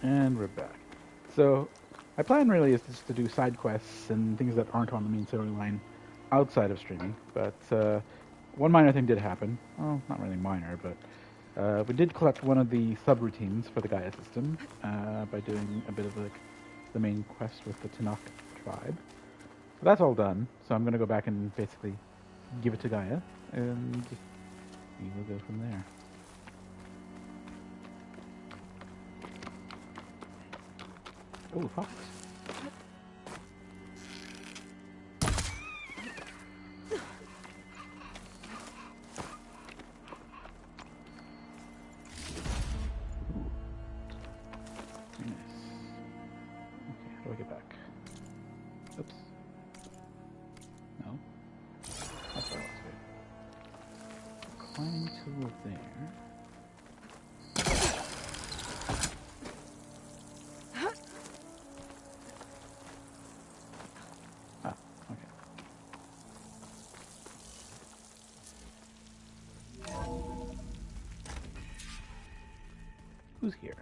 And we're back. So, my plan really is just to do side quests and things that aren't on the main storyline outside of streaming. But one minor thing did happen. Well, not really minor, but we did collect one of the subroutines for the Gaia system by doing a bit of the main quest with the Tanakh tribe. So that's all done. So I'm going to go back and basically give it to Gaia, and we will go from there. Oh, fox. How do I get back? Oops. No. That's what I want to do. Climbing tool there. Ah, okay. Who's here?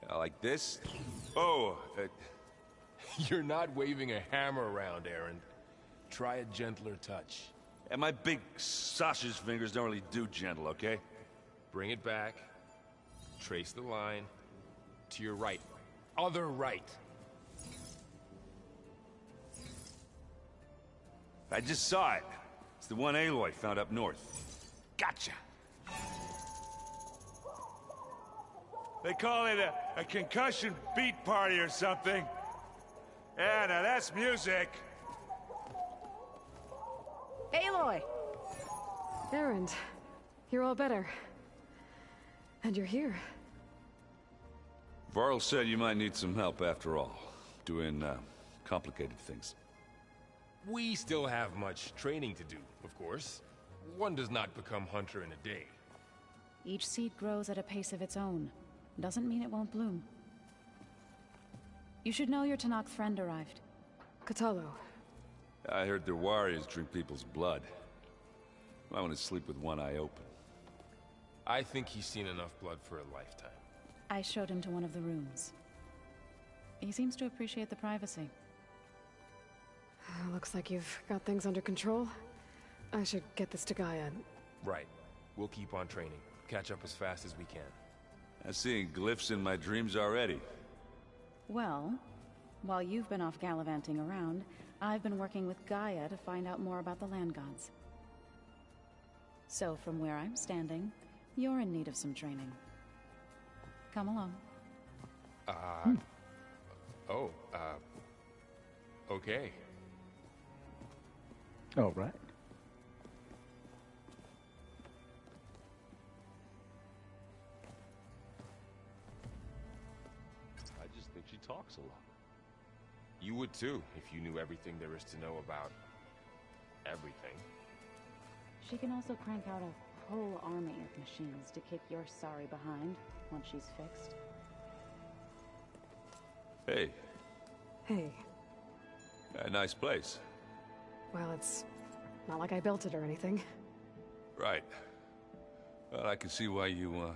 Like this? Oh, You're not waving a hammer around, Aaron. Try a gentler touch. and my big sausage fingers don't really do gentle, okay? Bring it back. Trace the line. To your right. Other right. I just saw it. It's the one Aloy found up north. Gotcha! They call it a concussion beat party or something. Yeah, now that's music. Aloy! Aaron, you're all better. And you're here. Varl said you might need some help after all. Doing, complicated things. We still have much training to do, of course. One does not become hunter in a day. Each seed grows at a pace of its own. Doesn't mean it won't bloom. You should know your Tanakh friend arrived. Katalo. I heard their warriors drink people's blood. I want to sleep with one eye open. I think he's seen enough blood for a lifetime. I showed him to one of the rooms. He seems to appreciate the privacy. Looks like you've got things under control. I should get this to Gaia. Right. We'll keep on training. Catch up as fast as we can. I'm seeing glyphs in my dreams already. Well, while you've been off gallivanting around, I've been working with Gaia to find out more about the land gods. So from where I'm standing, you're in need of some training. Come along. Okay. Oh, right. I just think she talks a lot. You would too, if you knew everything there is to know about... everything. She can also crank out a whole army of machines to kick your sorry behind once she's fixed. Hey, Hey. a nice place. Well, it's not like I built it or anything. Right. Well, I can see why you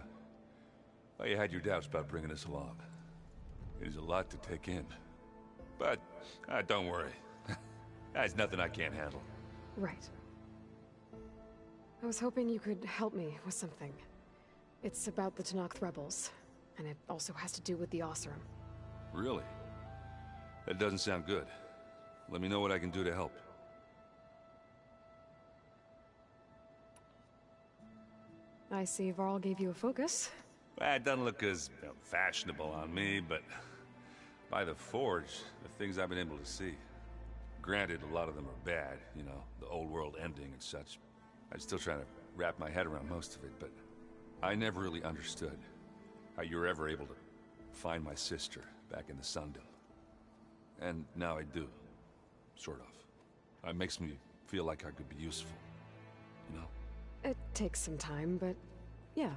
had your doubts about bringing us along. It is a lot to take in. But, don't worry. That's nothing I can't handle. Right. I was hoping you could help me with something. It's about the Tanakh rebels, and it also has to do with the Oseram. Really? That doesn't sound good. Let me know what I can do to help. I see Varl gave you a focus. Well, it doesn't look as fashionable on me, but by the Forge, the things I've been able to see. Granted, a lot of them are bad, you know, the old world ending and such. I'm still trying to wrap my head around most of it, but I never really understood how you were ever able to find my sister back in the Sundom. And now I do. Sort of. It makes me feel like I could be useful. You know? It takes some time, but yeah.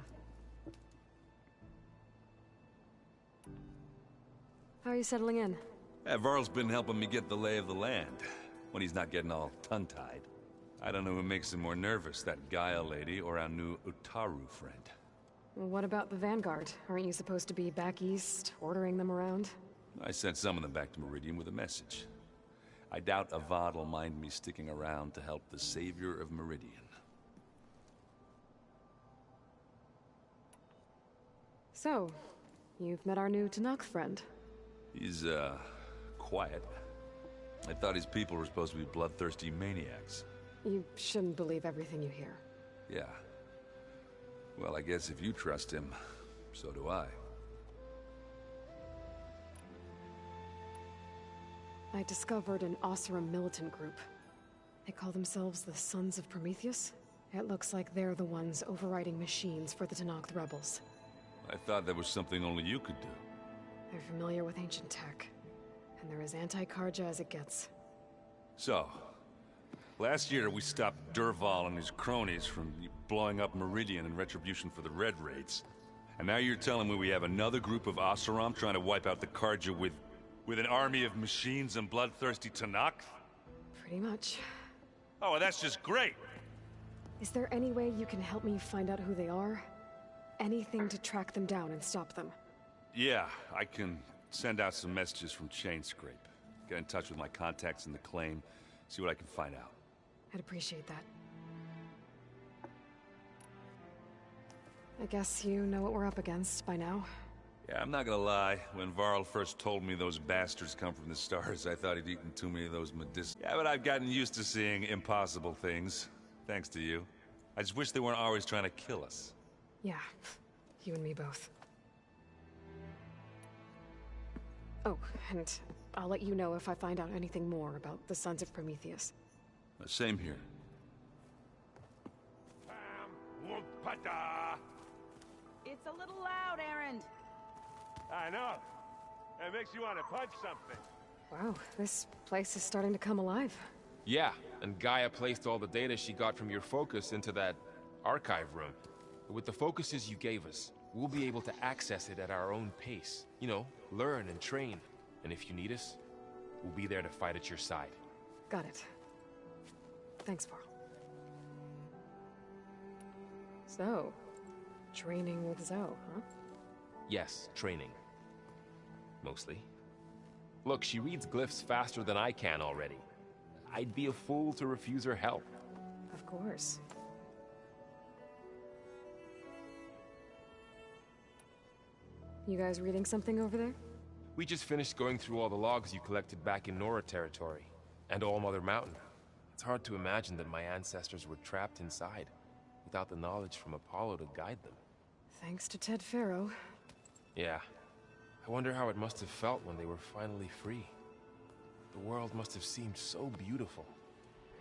How are you settling in? Yeah, Varl's been helping me get the lay of the land, when he's not getting all tongue-tied. I don't know who makes him more nervous, that Gaia lady or our new Utaru friend. Well, what about the Vanguard? Aren't you supposed to be back east, ordering them around? I sent some of them back to Meridian with a message. I doubt Avad will mind me sticking around to help the savior of Meridian. So, you've met our new Tanakh friend. He's, quiet. I thought his people were supposed to be bloodthirsty maniacs. You shouldn't believe everything you hear. Yeah. Well, I guess if you trust him, so do I. I discovered an Oseram militant group. They call themselves the Sons of Prometheus. It looks like they're the ones overriding machines for the Tanakh rebels. I thought that was something only you could do. They're familiar with ancient tech, and they're as anti-Karja as it gets. So, last year we stopped Durval and his cronies from blowing up Meridian in retribution for the Red Raids. And now you're telling me we have another group of Oseram trying to wipe out the Karja with an army of machines and bloodthirsty Tanakh? Pretty much. Oh, well, that's just great! Is there any way you can help me find out who they are? Anything to track them down and stop them? Yeah, I can send out some messages from Chainscrape. Get in touch with my contacts in the claim, see what I can find out. I'd appreciate that. I guess you know what we're up against by now. Yeah, I'm not gonna lie. When Varl first told me those bastards come from the stars, I thought he'd eaten too many of those medicinals. Yeah, but I've gotten used to seeing impossible things, thanks to you. I just wish they weren't always trying to kill us. Yeah, you and me both. Oh, and I'll let you know if I find out anything more about the Sons of Prometheus. Same here. It's a little loud, Erend. I know. It makes you want to punch something. Wow, this place is starting to come alive. Yeah, and Gaia placed all the data she got from your focus into that archive room. With the focuses you gave us, we'll be able to access it at our own pace. You know, learn and train. And if you need us, we'll be there to fight at your side. Got it. Thanks, Varl. So, training with Zoe, huh? Yes, training. Mostly. Look, she reads glyphs faster than I can already. I'd be a fool to refuse her help. Of course. You guys reading something over there? We just finished going through all the logs you collected back in Nora territory, and All Mother Mountain. It's hard to imagine that my ancestors were trapped inside, without the knowledge from Apollo to guide them. Thanks to Ted Faro. Yeah. I wonder how it must have felt when they were finally free. The world must have seemed so beautiful.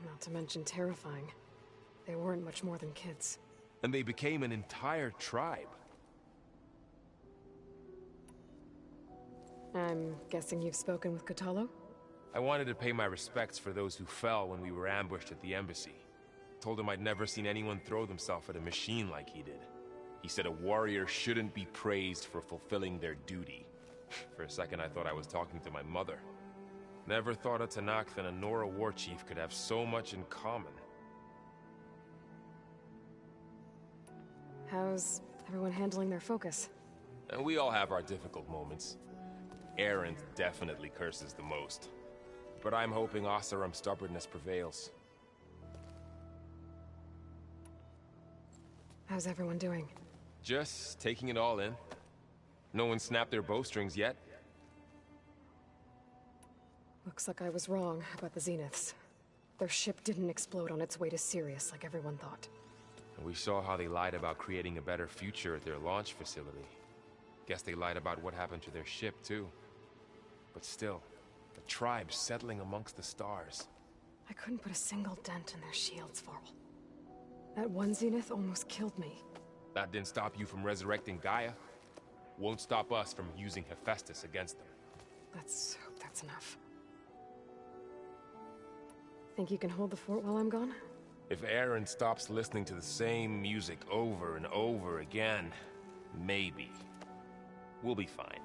Not to mention terrifying. They weren't much more than kids. And they became an entire tribe. I'm guessing you've spoken with Kotallo? I wanted to pay my respects for those who fell when we were ambushed at the embassy. Told him I'd never seen anyone throw themselves at a machine like he did. He said a warrior shouldn't be praised for fulfilling their duty. For a second I thought I was talking to my mother. Never thought a Tanakh and a Nora war chief could have so much in common. How's everyone handling their focus? And we all have our difficult moments. Erend definitely curses the most. But I'm hoping Oseram's stubbornness prevails. How's everyone doing? Just taking it all in. No one snapped their bowstrings yet. Looks like I was wrong about the Zeniths. Their ship didn't explode on its way to Sirius like everyone thought. And we saw how they lied about creating a better future at their launch facility. Guess they lied about what happened to their ship, too. But still, the tribe settling amongst the stars. I couldn't put a single dent in their shields, Varl. That one Zenith almost killed me. That didn't stop you from resurrecting Gaia. Won't stop us from using Hephaestus against them. Let's hope that's enough. Think you can hold the fort while I'm gone? If Erend stops listening to the same music over and over again, maybe. We'll be fine.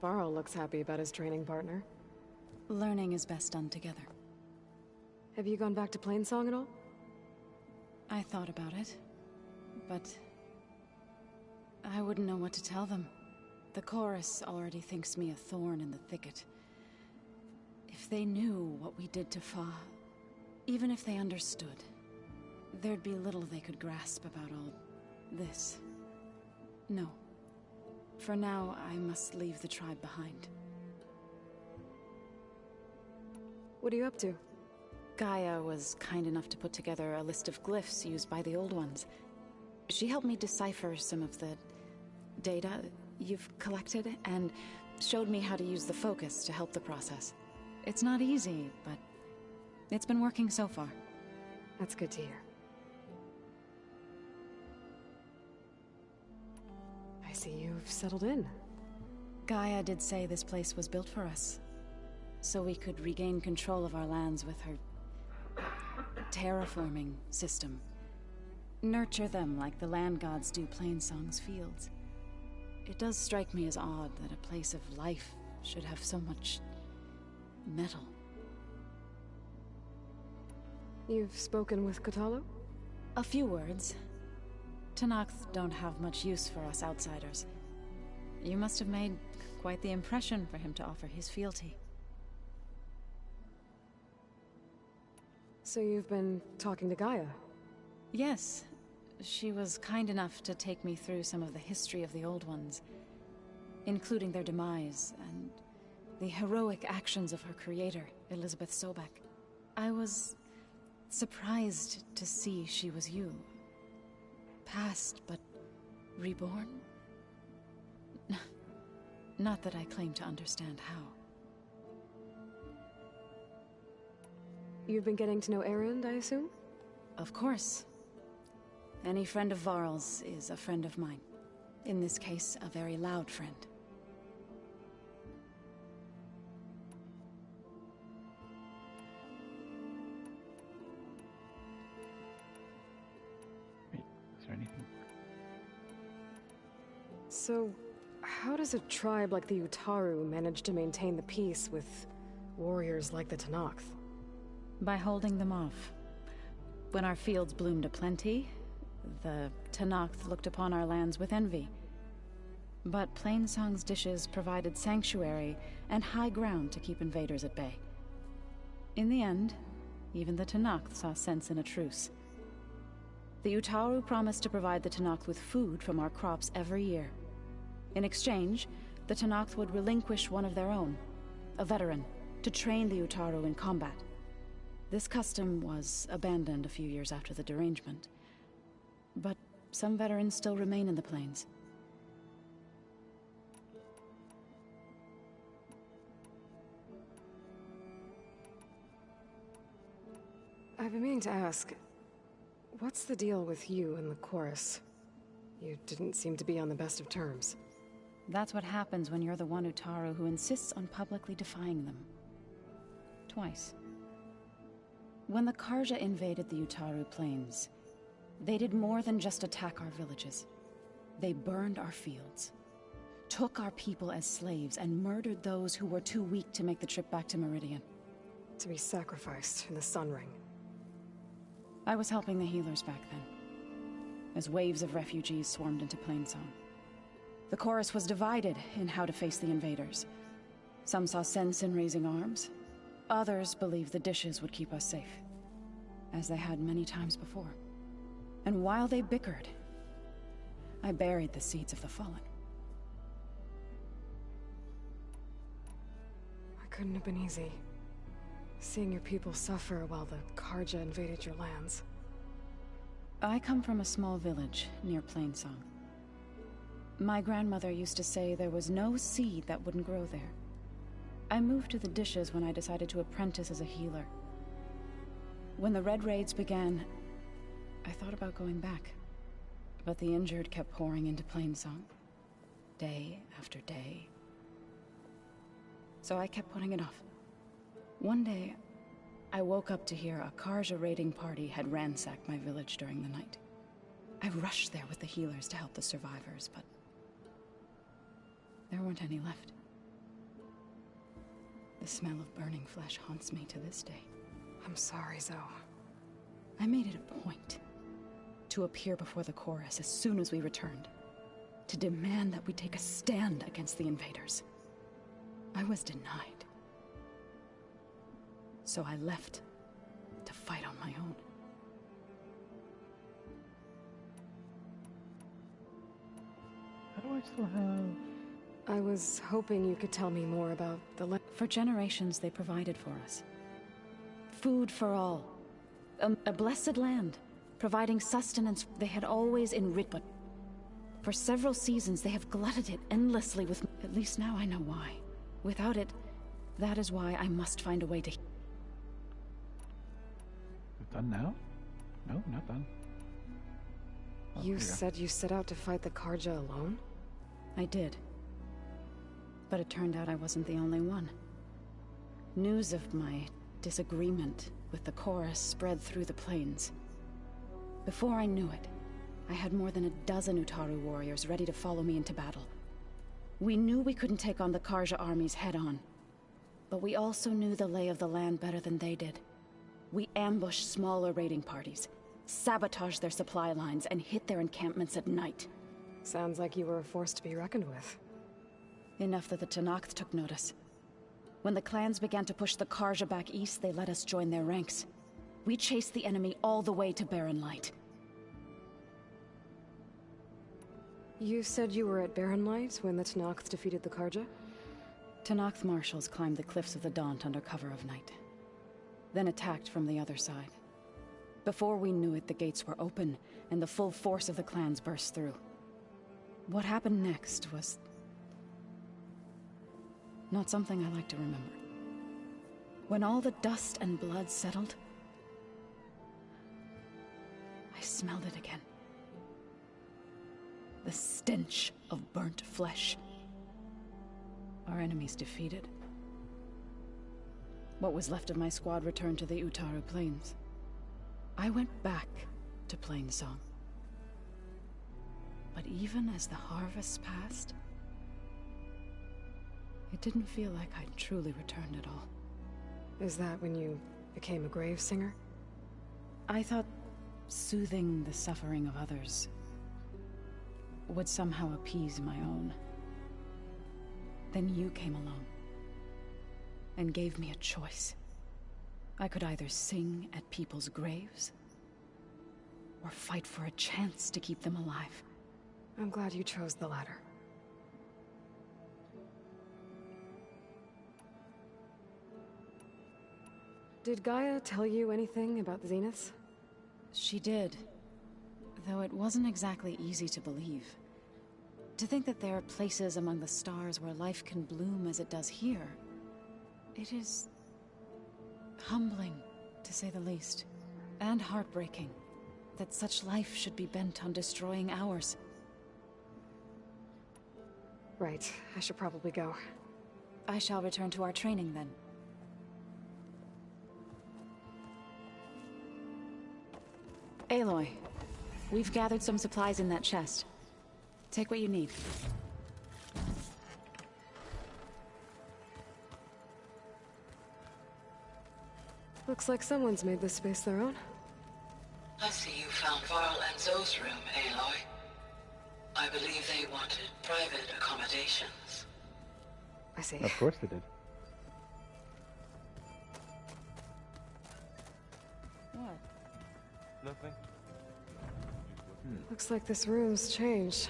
Varl looks happy about his training partner. Learning is best done together. Have you gone back to Plainsong at all? I thought about it, but I wouldn't know what to tell them. The chorus already thinks me a thorn in the thicket. If they knew what we did to Fa, even if they understood, there'd be little they could grasp about all this. No. For now, I must leave the tribe behind. What are you up to? Gaia was kind enough to put together a list of glyphs used by the Old Ones. She helped me decipher some of the data you've collected, and showed me how to use the focus to help the process. It's not easy, but it's been working so far. That's good to hear. I see you've settled in. Gaia did say this place was built for us, so we could regain control of our lands with her terraforming system. Nurture them like the land gods do Plainsong's fields. It does strike me as odd that a place of life should have so much metal. You've spoken with Kotallo? A few words. Tenakth don't have much use for us outsiders. You must have made quite the impression for him to offer his fealty. So you've been talking to Gaia? Yes. She was kind enough to take me through some of the history of the Old Ones, including their demise and the heroic actions of her creator, Elizabeth Sobek. I was surprised to see she was you. Past, but reborn? Not that I claim to understand how. You've been getting to know Erend, I assume? Of course. Any friend of Varl's is a friend of mine. In this case, a very loud friend. Wait, is there anything? So, how does a tribe like the Utaru manage to maintain the peace with warriors like the Tenakth? By holding them off. When our fields bloomed aplenty, the Tenakth looked upon our lands with envy. But Plainsong's dishes provided sanctuary and high ground to keep invaders at bay. In the end, even the Tenakth saw sense in a truce. The Utaru promised to provide the Tenakth with food from our crops every year. In exchange, the Tenakth would relinquish one of their own, a veteran, to train the Utaru in combat. This custom was abandoned a few years after the derangement. But some veterans still remain in the plains. I've been meaning to ask, what's the deal with you and the chorus? You didn't seem to be on the best of terms. That's what happens when you're the one Utaru who insists on publicly defying them. Twice. When the Karja invaded the Utaru plains, they did more than just attack our villages. They burned our fields, took our people as slaves, and murdered those who were too weak to make the trip back to Meridian. To be sacrificed in the Sun Ring. I was helping the healers back then, as waves of refugees swarmed into Plainsong. The chorus was divided in how to face the invaders. Some saw sense in raising arms. Others believed the dishes would keep us safe, as they had many times before. And while they bickered, I buried the seeds of the fallen. It couldn't have been easy. Seeing your people suffer while the Karja invaded your lands. I come from a small village near Plainsong. My grandmother used to say there was no seed that wouldn't grow there. I moved to the dishes when I decided to apprentice as a healer. When the Red Raids began, I thought about going back, but the injured kept pouring into Plainsong, day after day. So I kept putting it off. One day, I woke up to hear a Karja raiding party had ransacked my village during the night. I rushed there with the healers to help the survivors, but there weren't any left. The smell of burning flesh haunts me to this day. I'm sorry, Zoe. I made it a point to appear before the chorus as soon as we returned, to demand that we take a stand against the invaders. I was denied. So I left to fight on my own. How do I still have... I was hoping you could tell me more about the For generations, they provided for us. Food for all. A blessed land, providing sustenance they had always enriched, but for several seasons they have glutted it endlessly with... At least now I know why. Without it, that is why I must find a way to... We're done now? No, not done. Oh, You here we go. said you set out to fight the Karja alone? I did. But it turned out I wasn't the only one. News of my disagreement with the chorus spread through the plains. Before I knew it, I had more than a dozen Utaru warriors ready to follow me into battle. We knew we couldn't take on the Karja armies head-on, but we also knew the lay of the land better than they did. We ambushed smaller raiding parties, sabotaged their supply lines, and hit their encampments at night. Sounds like you were a force to be reckoned with. Enough that the Tenakth took notice. When the clans began to push the Karja back east, they let us join their ranks. We chased the enemy all the way to Barren Light. You said you were at Barren Light when the Tenakth defeated the Karja? Tenakth marshals climbed the cliffs of the Daunt under cover of night, then attacked from the other side. Before we knew it, the gates were open, and the full force of the clans burst through. What happened next was... not something I like to remember. When all the dust and blood settled, I smelled it again. The stench of burnt flesh. Our enemies defeated. What was left of my squad returned to the Utaru Plains. I went back to Plainsong. But even as the harvest passed, it didn't feel like I'd truly returned at all. Is that when you became a grave singer? I thought soothing the suffering of others would somehow appease my own. Then you came along and gave me a choice. I could either sing at people's graves or fight for a chance to keep them alive. I'm glad you chose the latter. Did Gaia tell you anything about the Zeniths? She did, though it wasn't exactly easy to believe. To think that there are places among the stars where life can bloom as it does here, it is humbling, to say the least, and heartbreaking that such life should be bent on destroying ours. Right, I should probably go. I shall return to our training then. Aloy, we've gathered some supplies in that chest. Take what you need. Looks like someone's made this space their own. I see you found Varl and Zoe's room, Aloy. I believe they wanted private accommodations. I see. Of course they did. What? Nothing. Looks like this room's changed.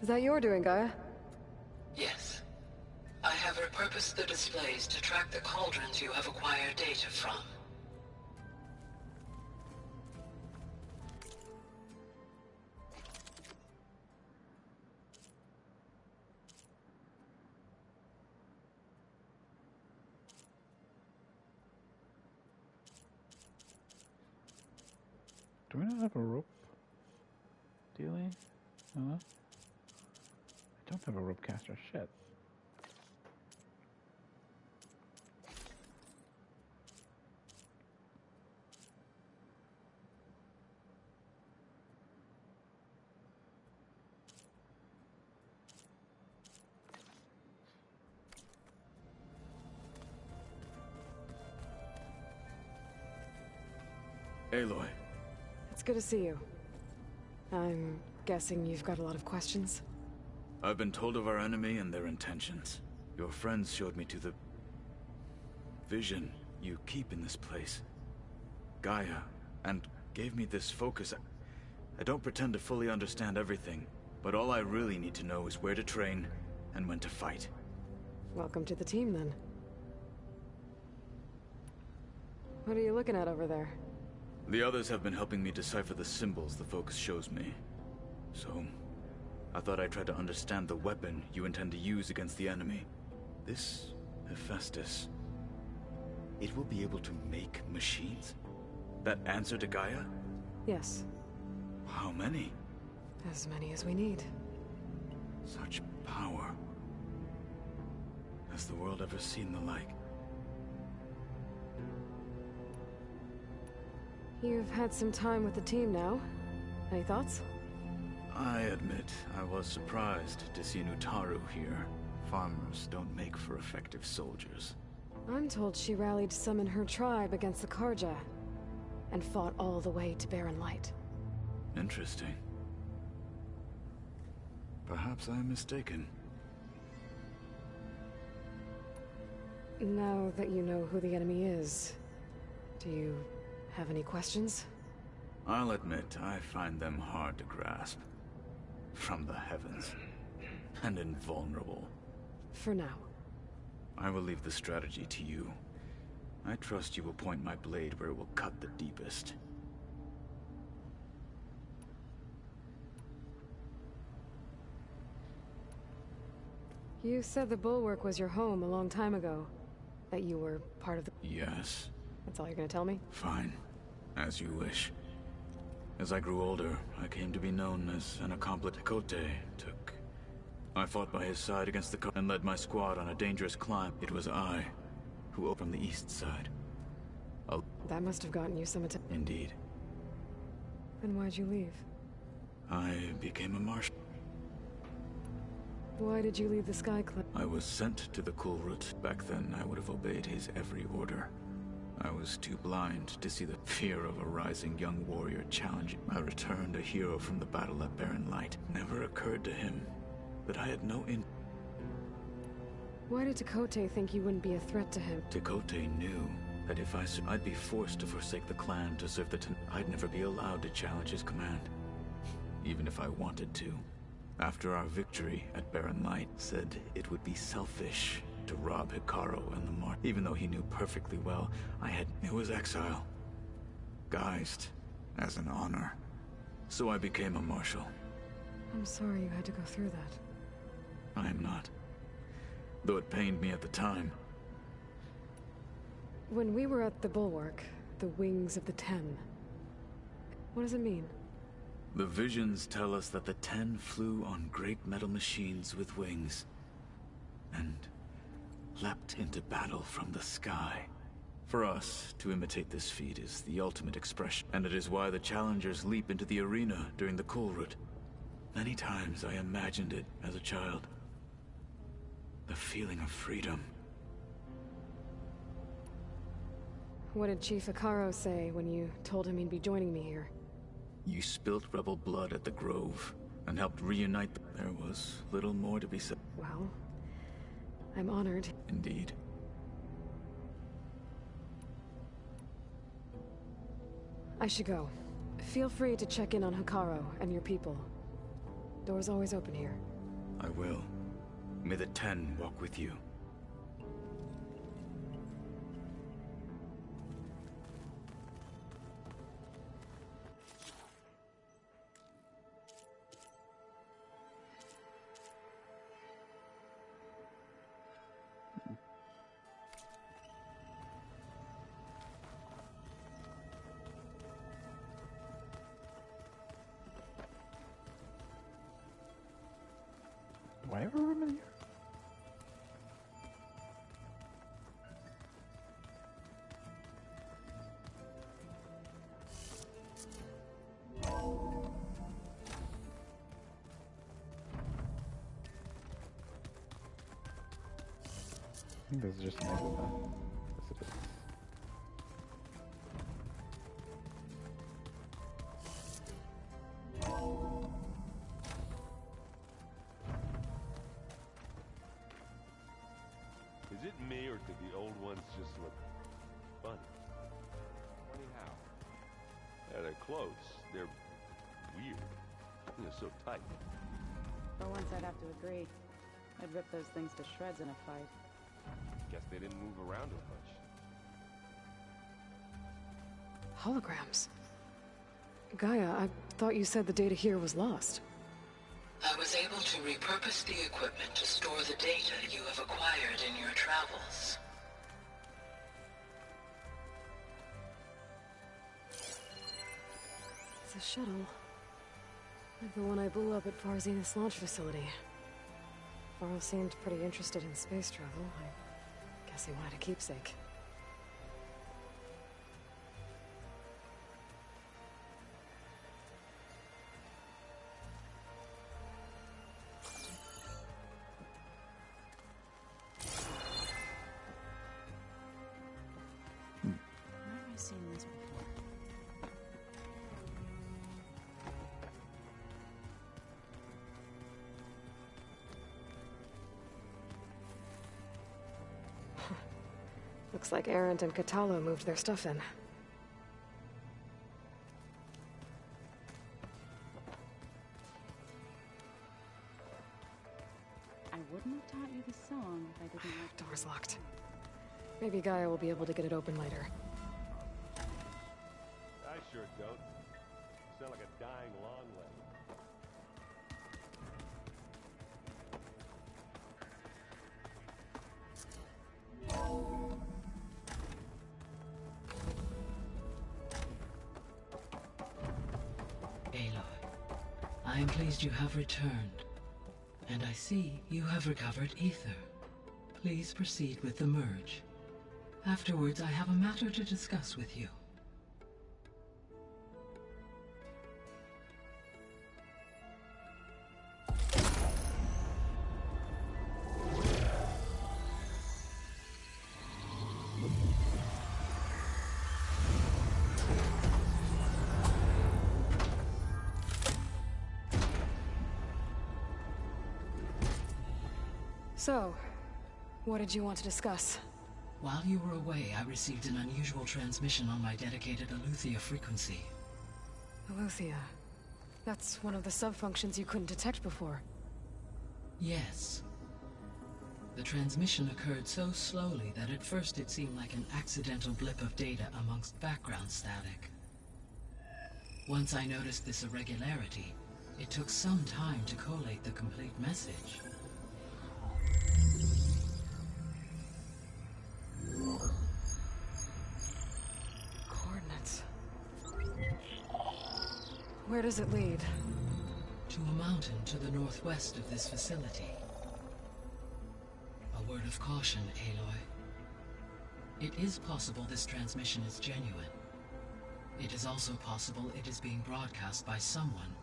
Is that your doing, Gaia? Yes. I have repurposed the displays to track the cauldrons you have acquired data from. Do we not have a rope? Dealy? I don't have a rope caster. Shit. Aloy. It's good to see you. I'm guessing you've got a lot of questions? I've been told of our enemy and their intentions. Your friends showed me to the vision you keep in this place, Gaia, and gave me this focus. I don't pretend to fully understand everything, but all I really need to know is where to train and when to fight. Welcome to the team, then. What are you looking at over there? The others have been helping me decipher the symbols the focus shows me. So, I thought I'd try to understand the weapon you intend to use against the enemy. This Hephaestus, it will be able to make machines? That answer to Gaia? Yes. How many? As many as we need. Such power. Has the world ever seen the like? You've had some time with the team now. Any thoughts? I admit, I was surprised to see an Utaru here. Farmers don't make for effective soldiers. I'm told she rallied some in her tribe against the Karja, and fought all the way to Barren Light. Interesting. Perhaps I'm mistaken. Now that you know who the enemy is, do you have any questions? I'll admit, I find them hard to grasp. From the heavens. And invulnerable. For now. I will leave the strategy to you. I trust you will point my blade where it will cut the deepest. You said the Bulwark was your home a long time ago. That you were part of the... Yes. That's all you're gonna tell me? Fine. As you wish. As I grew older, I came to be known as an accomplished Kote took. I fought by his side against the and led my squad on a dangerous climb. It was I who opened the east side. That must have gotten you some attention. Indeed. Then why'd you leave? I became a marshal. Why did you leave the Sky Club? I was sent to the Kulrut. Back then, I would have obeyed his every order. I was too blind to see the fear of a rising young warrior challenging. I returned a hero from the battle at Barren Light. Never occurred to him that I had no Why did Tekote think you wouldn't be a threat to him? Tekote knew that if I'd be forced to forsake the clan to serve the I'd never be allowed to challenge his command. Even if I wanted to. After our victory at Barren Light, said it would be selfish to rob Hikaru and the Mark. Even though he knew perfectly well, it was exile. Guised as an honor. So I became a marshal. I'm sorry you had to go through that. I am not. Though it pained me at the time. When we were at the Bulwark, the Wings of the Ten, what does it mean? The visions tell us that the Ten flew on great metal machines with wings, and leapt into battle from the sky. For us, to imitate this feat is the ultimate expression, and it is why the challengers leap into the arena during the Kulrut. Many times I imagined it as a child. The feeling of freedom. What did Chief Hikaru say when you told him he'd be joining me here? You spilt rebel blood at the Grove, and helped reunite There was little more to be said. Well, I'm honored. Indeed. I should go. Feel free to check in on Hikaru and your people. Door's always open here. I will. May the Ten walk with you. Do I have a room in here? I think this is just an exit. Yes, it is. Is it me, or do the old ones just look funny? Funny how? Yeah, they're close. They're weird. They're so tight. For once, I'd have to agree. I'd rip those things to shreds in a fight. Guess they didn't move around as much. Holograms. Gaia, I thought you said the data here was lost. I was able to repurpose the equipment to store the data you have acquired in your travels. It's a shuttle. Like the one I blew up at Far Zenith's launch facility. Varl seemed pretty interested in space travel. I guess he wanted a keepsake. Where have I seen this before? Looks like Arendt and Catalo moved their stuff in. I wouldn't have taught you the song if I didn't like Door's locked. Maybe Gaia will be able to get it open later. I sure don't. You sound like a dying long leg. Aloy, I am pleased you have returned. And I see you have recovered ether. Please proceed with the merge. Afterwards, I have a matter to discuss with you. So, what did you want to discuss? While you were away, I received an unusual transmission on my dedicated Aletheia frequency. Aletheia. That's one of the sub-functions you couldn't detect before. Yes. The transmission occurred so slowly that at first it seemed like an accidental blip of data amongst background static. Once I noticed this irregularity, it took some time to collate the complete message. Coordinates. Where does it lead? To a mountain to the northwest of this facility. A word of caution, Aloy. It is possible this transmission is genuine. It is also possible it is being broadcast by someone,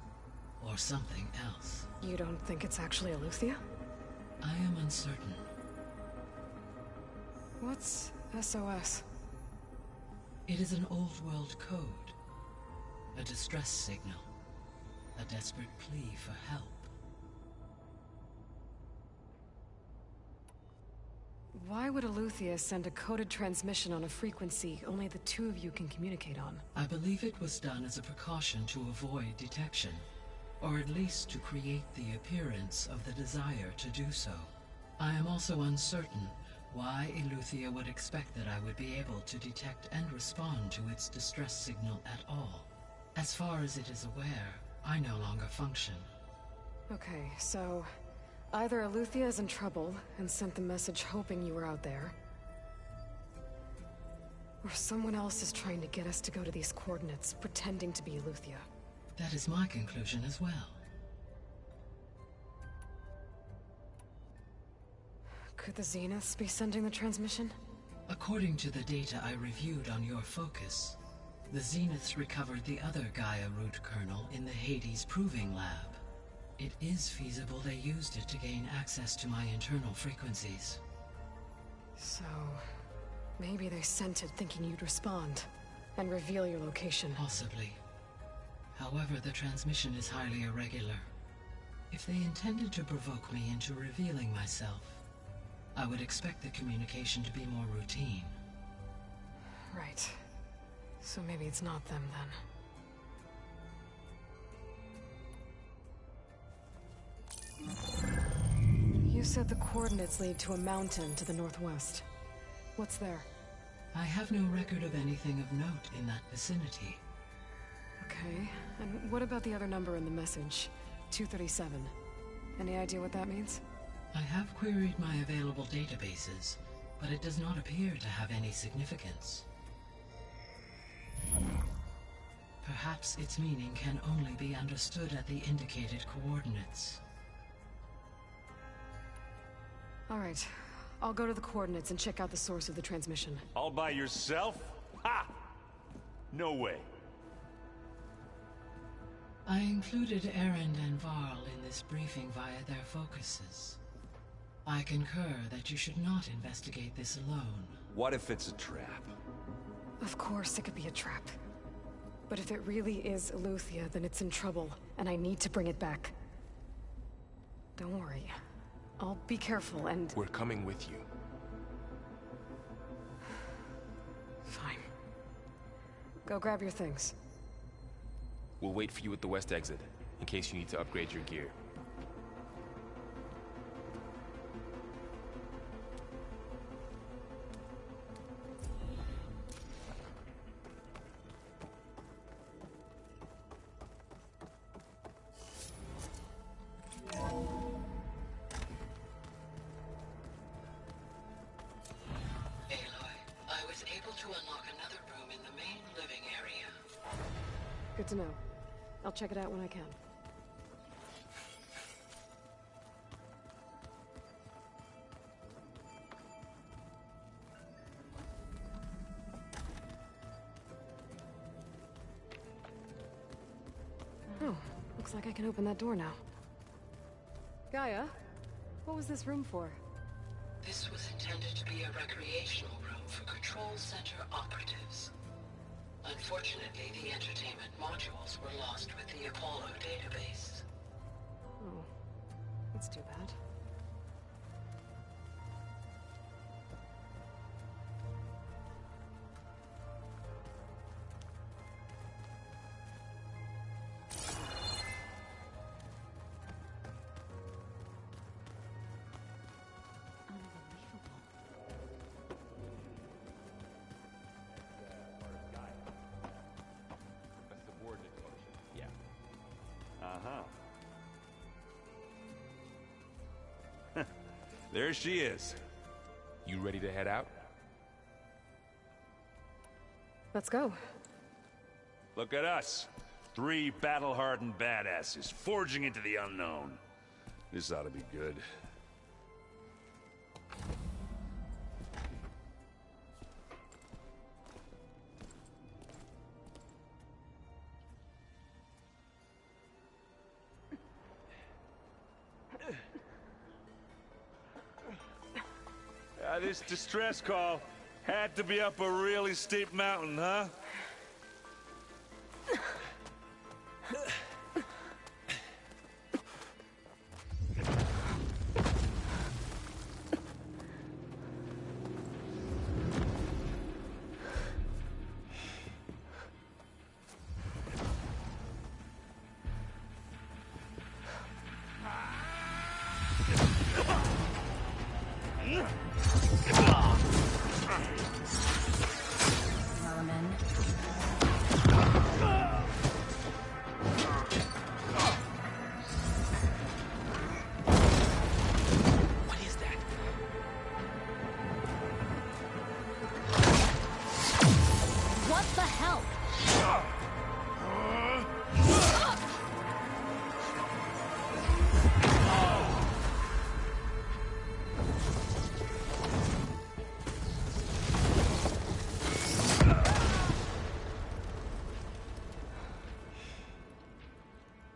or something else. You don't think it's actually Aletheia? I am uncertain. What's SOS? It is an old-world code. A distress signal. A desperate plea for help. Why would Aletheia send a coded transmission on a frequency only the two of you can communicate on? I believe it was done as a precaution to avoid detection, or at least to create the appearance of the desire to do so. I am also uncertain why Aletheia would expect that I would be able to detect and respond to its distress signal at all. As far as it is aware, I no longer function. Okay, so either Aletheia is in trouble and sent the message hoping you were out there, or someone else is trying to get us to go to these coordinates, pretending to be Aletheia. That is my conclusion as well. Could the Zeniths be sending the transmission? According to the data I reviewed on your focus, the Zeniths recovered the other Gaia root kernel in the Hades Proving Lab. It is feasible they used it to gain access to my internal frequencies. So, maybe they sent it thinking you'd respond, and reveal your location. Possibly. However, the transmission is highly irregular. If they intended to provoke me into revealing myself, I would expect the communication to be more routine. Right. So maybe it's not them, then. You said the coordinates lead to a mountain to the northwest. What's there? I have no record of anything of note in that vicinity. Okay, and what about the other number in the message? 237. Any idea what that means? I have queried my available databases, but it does not appear to have any significance. Perhaps its meaning can only be understood at the indicated coordinates. All right. I'll go to the coordinates and check out the source of the transmission. All by yourself? Ha! No way. I included Erend and Varl in this briefing via their focuses. I concur that you should not investigate this alone. What if it's a trap? Of course it could be a trap. But if it really is Eleuthia, then it's in trouble, and I need to bring it back. Don't worry. I'll be careful and... We're coming with you. Fine. Go grab your things. We'll wait for you at the west exit, in case you need to upgrade your gear. Good to know. I'll check it out when I can. Oh, looks like I can open that door now. Gaia, what was this room for? This was intended to be a recreational room for Control Center operatives. Unfortunately, the entertainment modules were lost with the Apollo database. Oh, that's too bad. There she is. You ready to head out? Let's go. Look at us. 3 battle-hardened badasses forging into the unknown. This ought to be good. This distress call had to be up a really steep mountain, huh?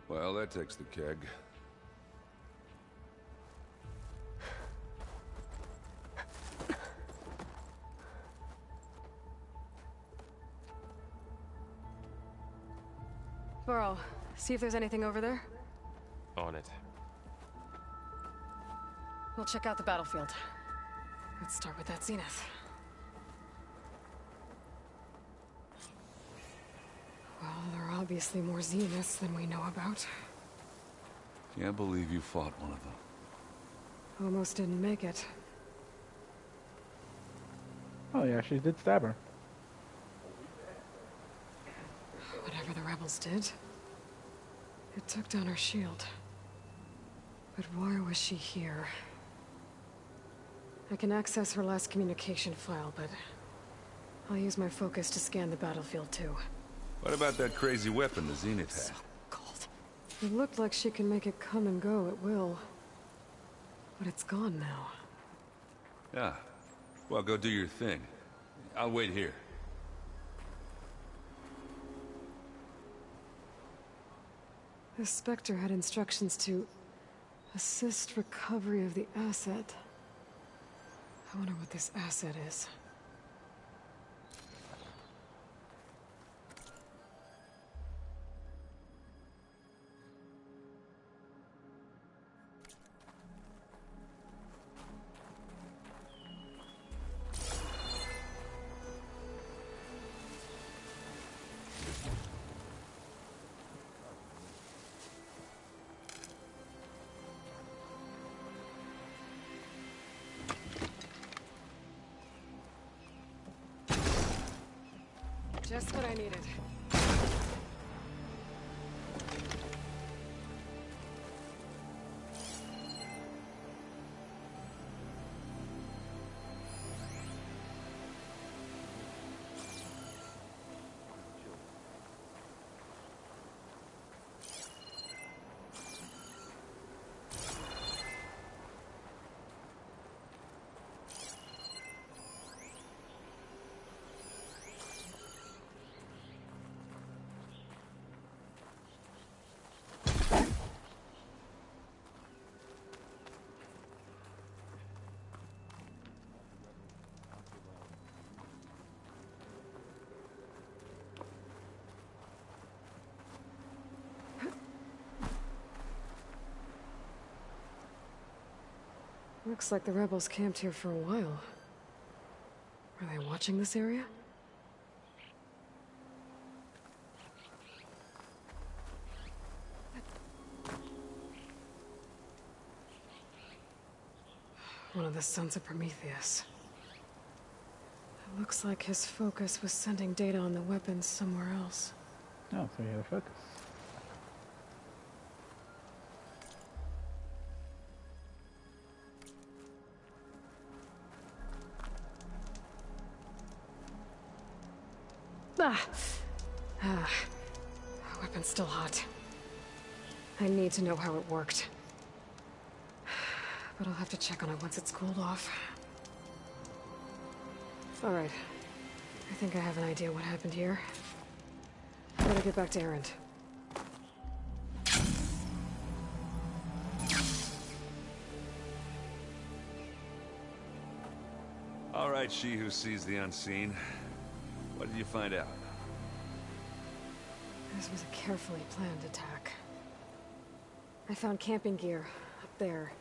Well, that takes the keg. Burrow, see if there's anything over there. On it. We'll check out the battlefield. Let's start with that zenith. Well, there are obviously more zeniths than we know about. Can't believe you fought one of them. Almost didn't make it. Oh yeah, she did stab her. Whatever the rebels did, it took down her shield. But why was she here? I can access her last communication file, but I'll use my focus to scan the battlefield too. What about that crazy weapon the Zenith had? So cold. It looked like she can make it come and go at will. But it's gone now. Yeah. Well, go do your thing. I'll wait here. The Spectre had instructions to assist recovery of the asset. I wonder what this asset is. Just what I needed. Looks like the rebels camped here for a while. Are they watching this area? One of the sons of Prometheus. It looks like his focus was sending data on the weapons somewhere else. Oh, so he had a focus. Weapon's still hot. I need to know how it worked. But I'll have to check on it once it's cooled off. Alright. I think I have an idea what happened here. Better get back to Erend. All right, she who sees the unseen. What did you find out? This was a carefully planned attack. I found camping gear up there.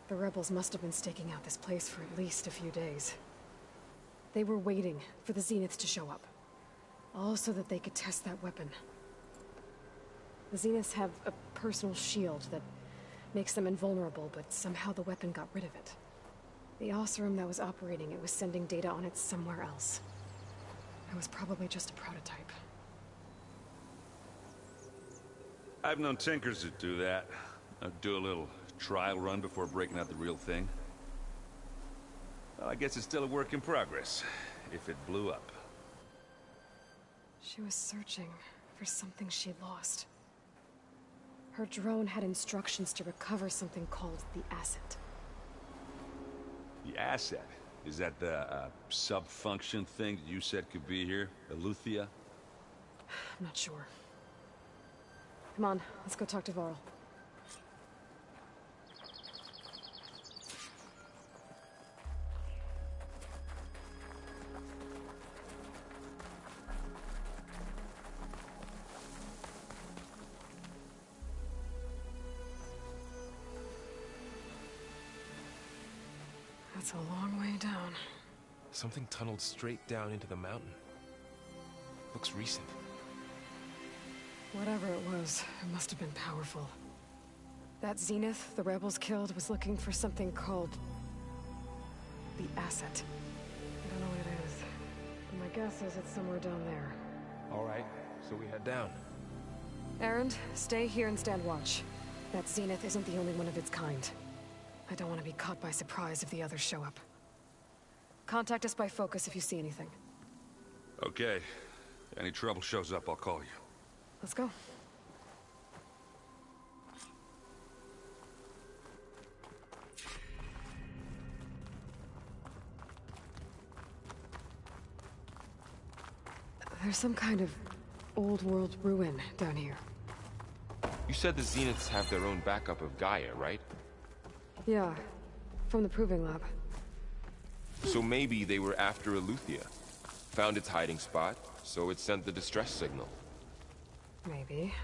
The rebels must have been staking out this place for at least a few days. They were waiting for the Zeniths to show up. All so that they could test that weapon. The Zeniths have a personal shield that makes them invulnerable, but somehow the weapon got rid of it. The Oseram that was operating it was sending data on it somewhere else. It was probably just a prototype. I've known tinkers that do that. I'd do a little trial run before breaking out the real thing. Well, I guess it's still a work in progress, if it blew up. She was searching for something she lost. Her drone had instructions to recover something called the asset. The asset? Is that the sub-function thing that you said could be here? Eleuthia? I'm not sure. Come on, let's go talk to Varl. It's a long way down. Something tunneled straight down into the mountain. Looks recent. Whatever it was, it must have been powerful. That Zenith the rebels killed was looking for something called the asset. I don't know what it is, but my guess is it's somewhere down there. All right, so we head down. Erend, stay here and stand watch. That Zenith isn't the only one of its kind. I don't want to be caught by surprise if the others show up. Contact us by focus if you see anything. Okay. Any trouble shows up, I'll call you. Let's go. There's some kind of old world ruin down here. You said the Zeniths have their own backup of Gaia, right? Yeah, from the proving lab. So maybe they were after Eleuthia. Found its hiding spot, so it sent the distress signal. Maybe.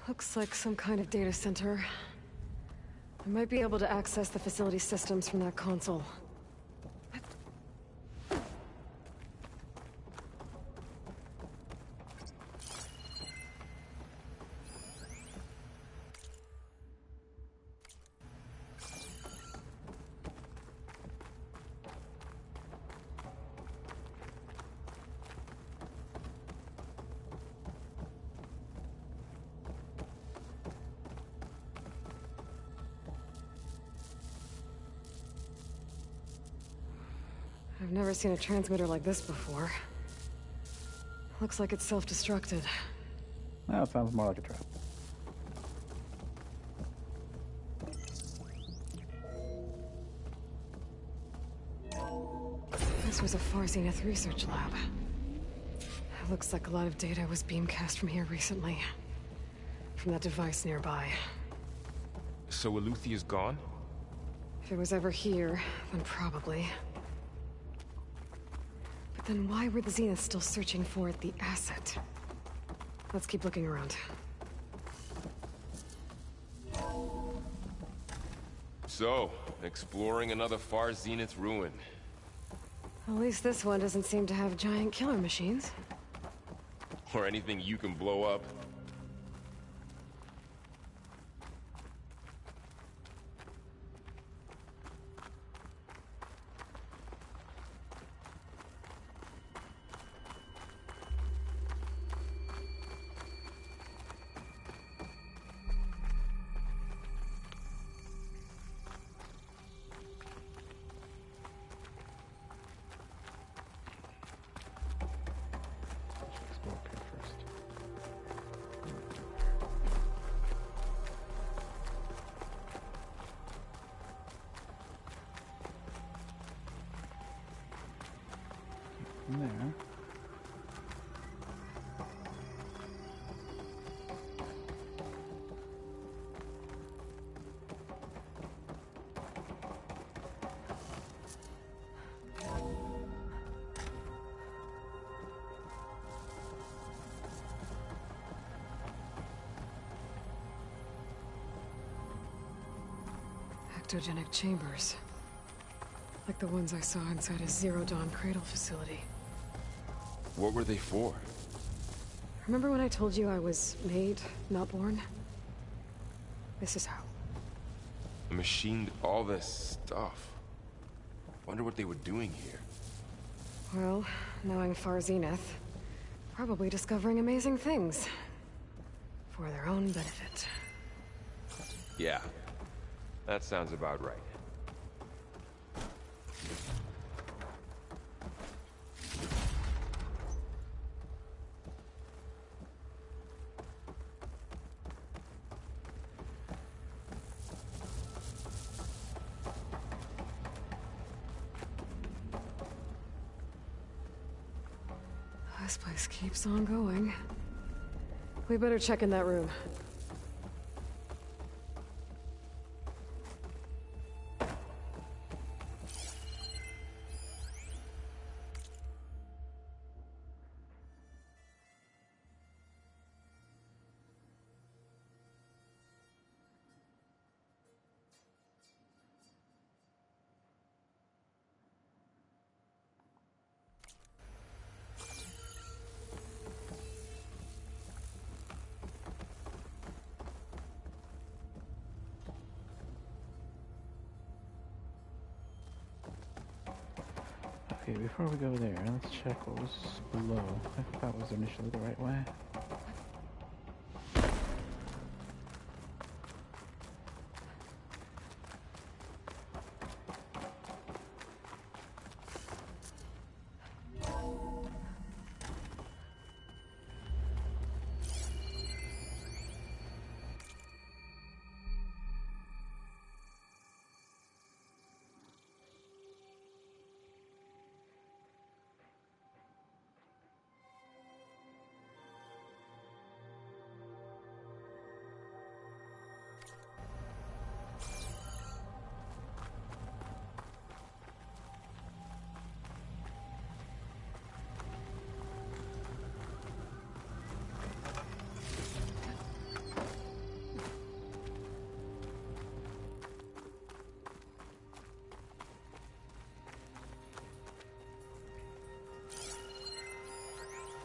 Looks like some kind of data center. I might be able to access the facility systems from that console. I've never seen a transmitter like this before. Looks like it's self-destructed. Well, it sounds more like a trap. This was a Far Zenith research lab. It looks like a lot of data was beamcast from here recently. From that device nearby. So Eleuthea's gone? If it was ever here, then probably. But then why were the Zeniths still searching for the asset? Let's keep looking around. So, exploring another Far Zenith ruin. At least this one doesn't seem to have giant killer machines. Or anything you can blow up. Explore pit first. In there. Ectogenic chambers. Like the ones I saw inside a Zero Dawn cradle facility. What were they for? Remember when I told you I was made, not born? This is how. A machine did all this stuff. Wonder what they were doing here. Well, knowing Far Zenith, probably discovering amazing things. For their own benefit. Yeah, that sounds about right. This place keeps on going. We better check in that room. Okay, before we go there, let's check what was below. I thought that was initially the right way.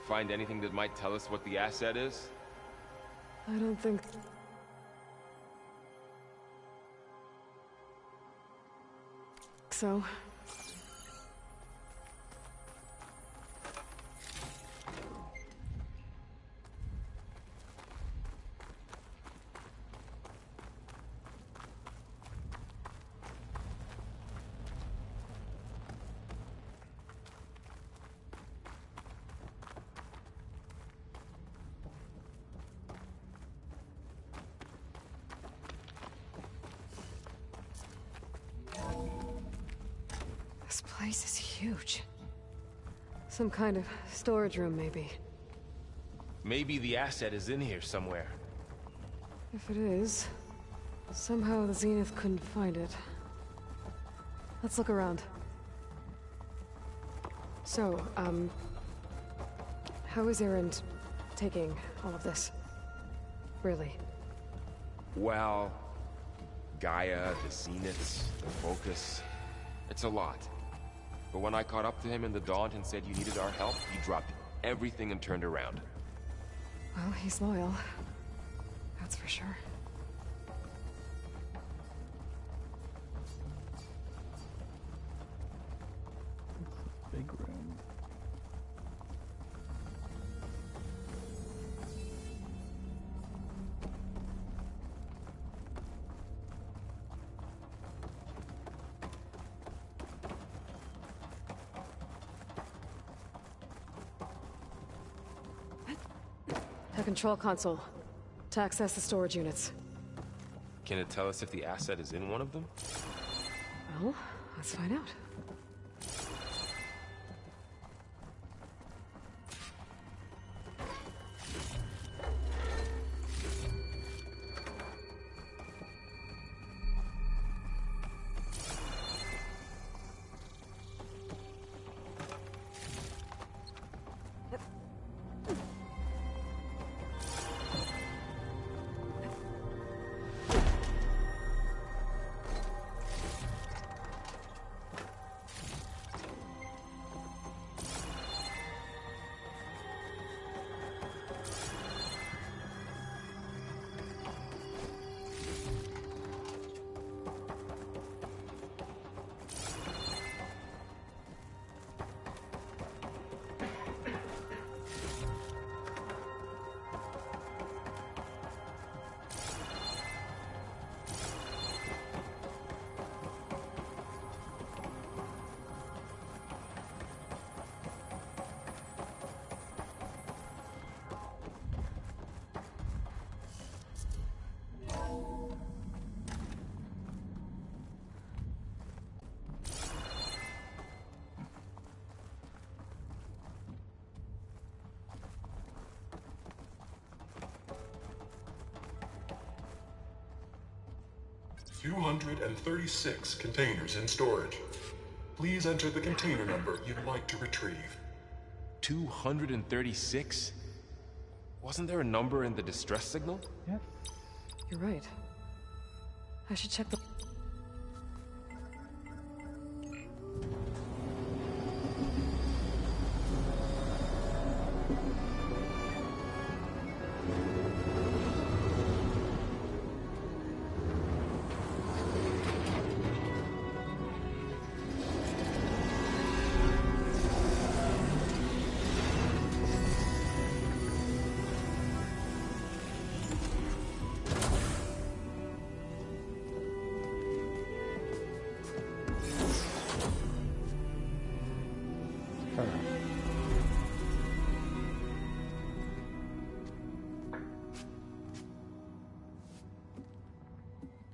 Find anything that might tell us what the asset is? I don't think... so. This place is huge. Some kind of storage room, maybe. Maybe the asset is in here somewhere. If it is, somehow the Zenith couldn't find it. Let's look around. So, how is Erend taking all of this? Really? Well, Gaia, the Zeniths, the Focus. It's a lot. But when I caught up to him in the Daunt and said you needed our help, he dropped everything and turned around. Well, he's loyal. That's for sure. Big room. A control console. To access the storage units. Can it tell us if the asset is in one of them? Well, let's find out. 236 containers in storage. Please enter the container number you'd like to retrieve. 236? Wasn't there a number in the distress signal? Yes. You're right. I should check the...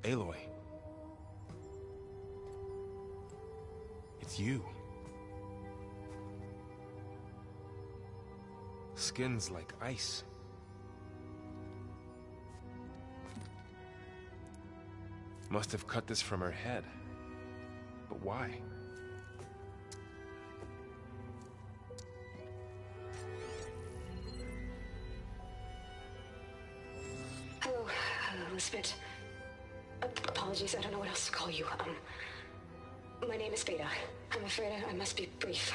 Aloy. It's you. Skin's like ice. Must have cut this from her head. But why? Hello, Elizabeth. Apologies, I don't know what else to call you. My name is Beta. I'm afraid I must be brief.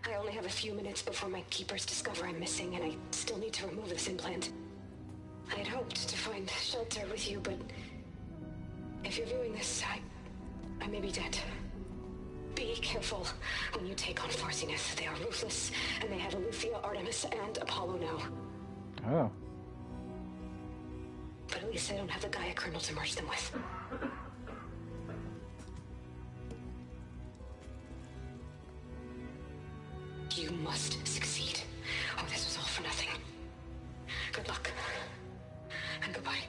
I only have a few minutes before my keepers discover I'm missing, and I still need to remove this implant. I had hoped to find shelter with you, but if you're viewing this, I may be dead. Be careful when you take on Far Zenith. They are ruthless, and they have Eleuthia, Artemis, and Apollo now. Oh. But at least I don't have the Gaia kernel to merge them with. You must succeed, or this was all for nothing. Good luck. And goodbye.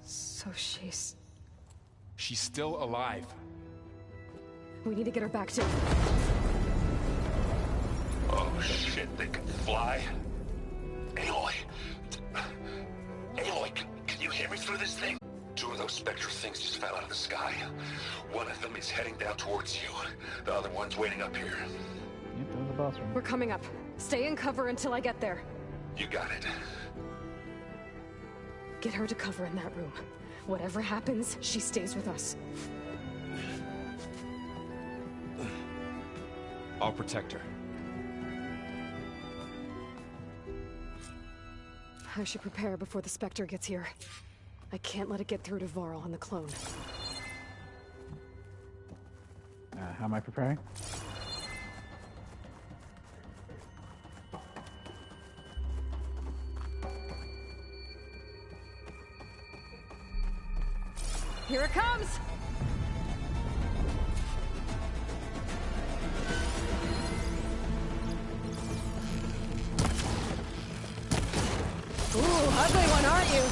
So she's still alive. We need to get her back to... Oh shit, they can fly? Aloy! Aloy, can you hear me through this thing? Two of those spectral things just fell out of the sky. One of them is heading down towards you. The other one's waiting up here. Yep, that was the boss room. We're coming up. Stay in cover until I get there. You got it. Get her to cover in that room. Whatever happens, she stays with us. I'll protect her. I should prepare before the Spectre gets here. I can't let it get through to Varl and the clone. How am I preparing? Here it comes! Ooh, ugly one, aren't you?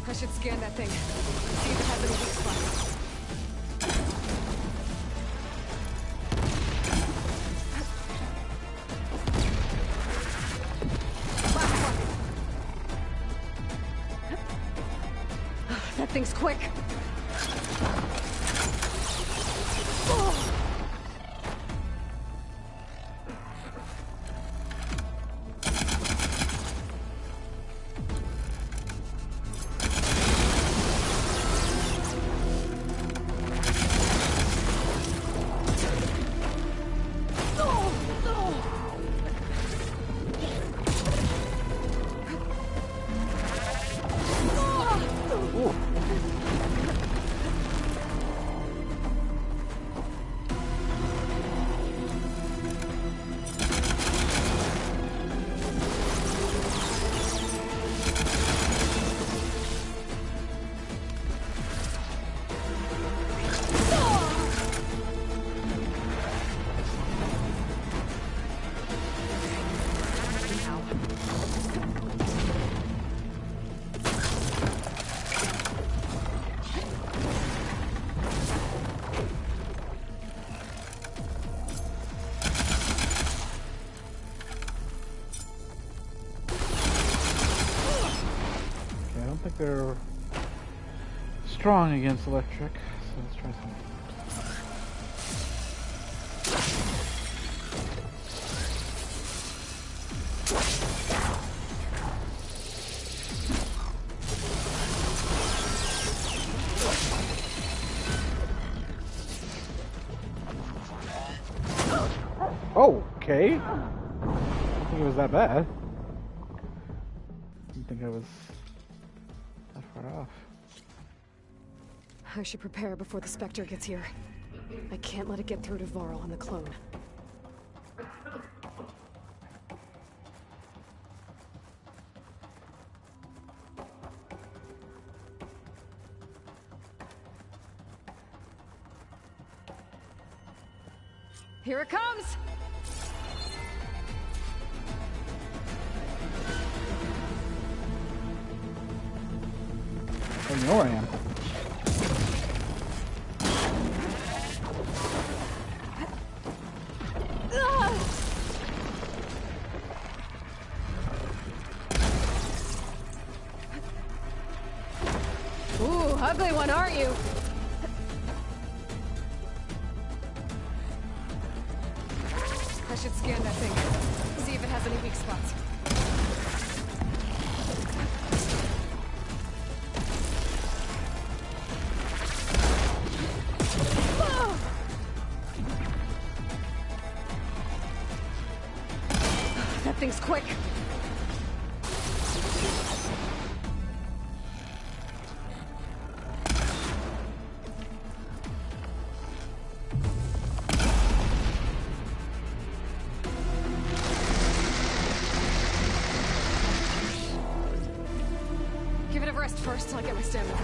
I should scan that thing. See if it has any weak spots. That thing's quick. Oh. like they're strong against electric, so let's try some. Okay. I don't think it was that bad. I didn't think I was that far off. I should prepare before the Spectre gets here. I can't let it get through to Varl and the clone. Here it comes! Oh, you know where I am. Ooh, ugly one, aren't you? I should scan that thing. See if it has any weak spots. That thing's quick. Give it a rest first till I get my stamina.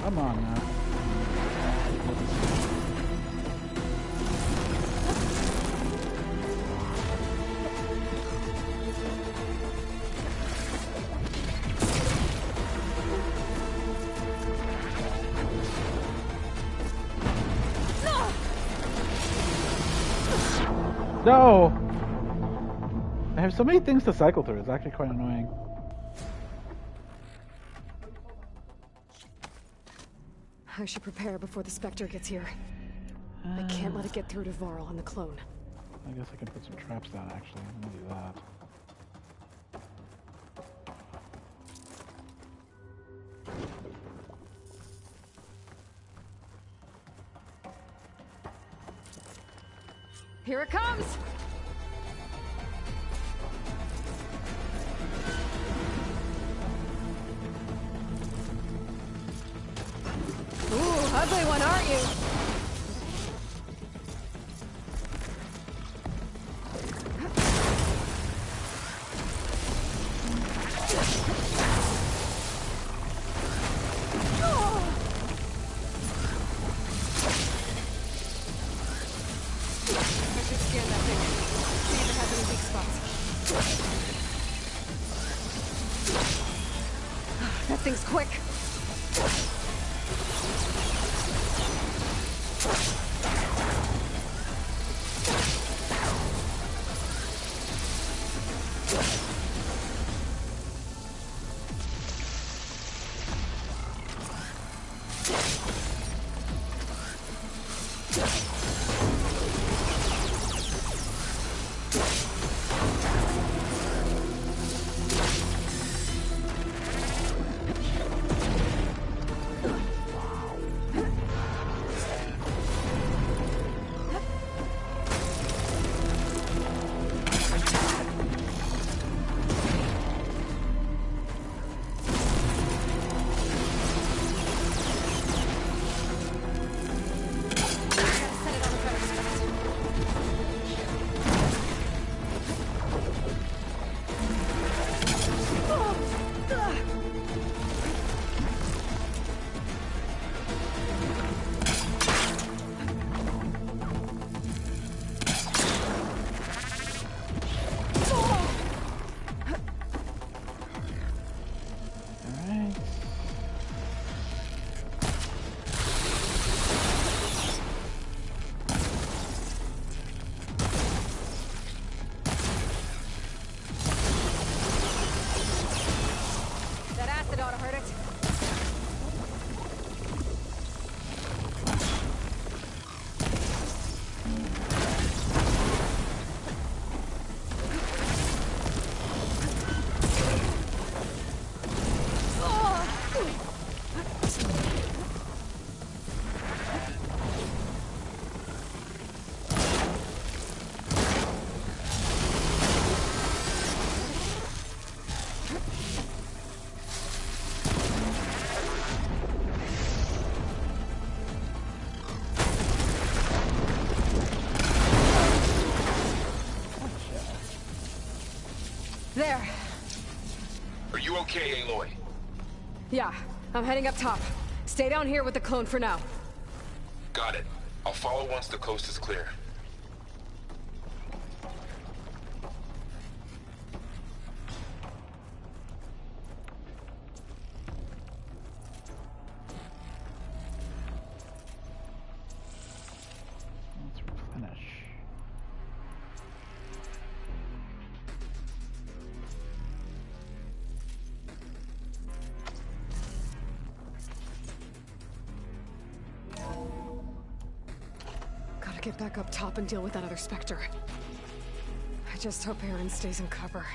Come on now. No! I have so many things to cycle through, it's actually quite annoying. I should prepare before the Spectre gets here. I can't let it get through to Varl and the clone. I guess I can put some traps down, actually. I'm gonna do that. Here it comes! Ooh, ugly one, aren't you? That thing's quick. There. Are you okay, Aloy? Yeah, I'm heading up top. Stay down here with the clone for now. Got it. I'll follow once the coast is clear. Let's replenish. Gotta get back up top and deal with that other Spectre. I just hope Aaron stays in cover.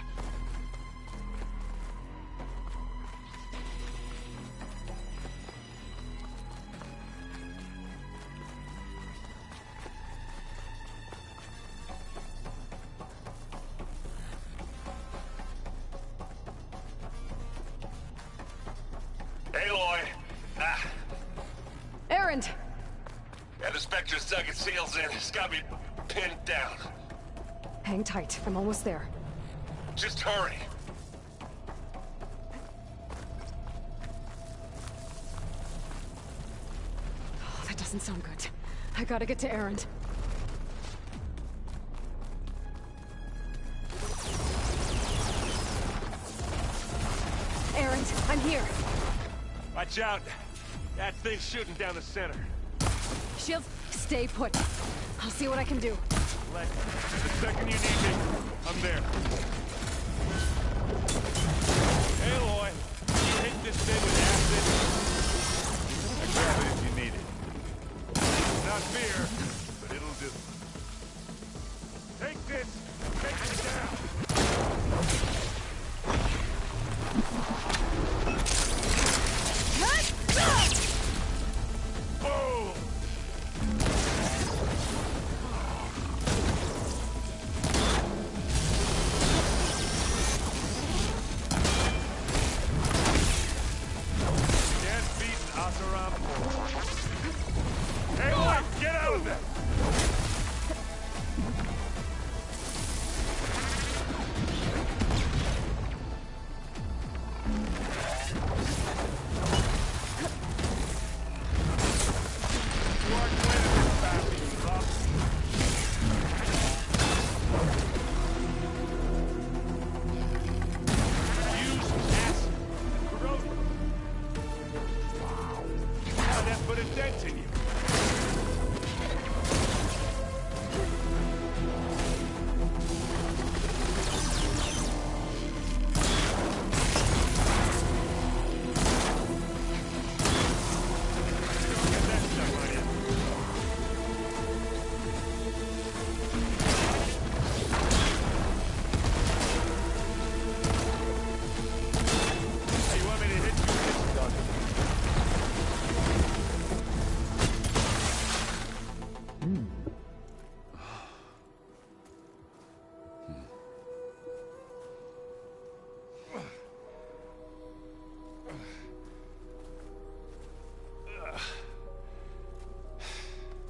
Aloy! Ah, Aaron! yeah, the Spectre's dug its heels in. It's got me pinned down. Hang tight, I'm almost there. Just hurry. Oh, that doesn't sound good. I gotta get to Aaron. Aaron, I'm here. Watch out. That thing's shooting down the center. Shields, stay put. I'll see what I can do. The second you need me, I'm there. Hey, Aloy. You hit this thing with acid? I grab it if you need it. Not fear. that put a dent in you.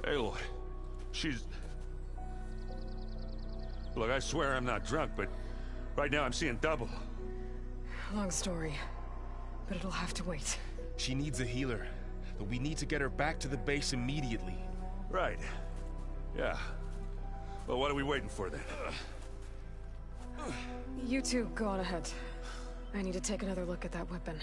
Aloy, she's... Look, I swear I'm not drunk, but right now I'm seeing double. Long story, but it'll have to wait. She needs a healer, but we need to get her back to the base immediately. Right. Yeah. Well, what are we waiting for then? You two go on ahead. I need to take another look at that weapon.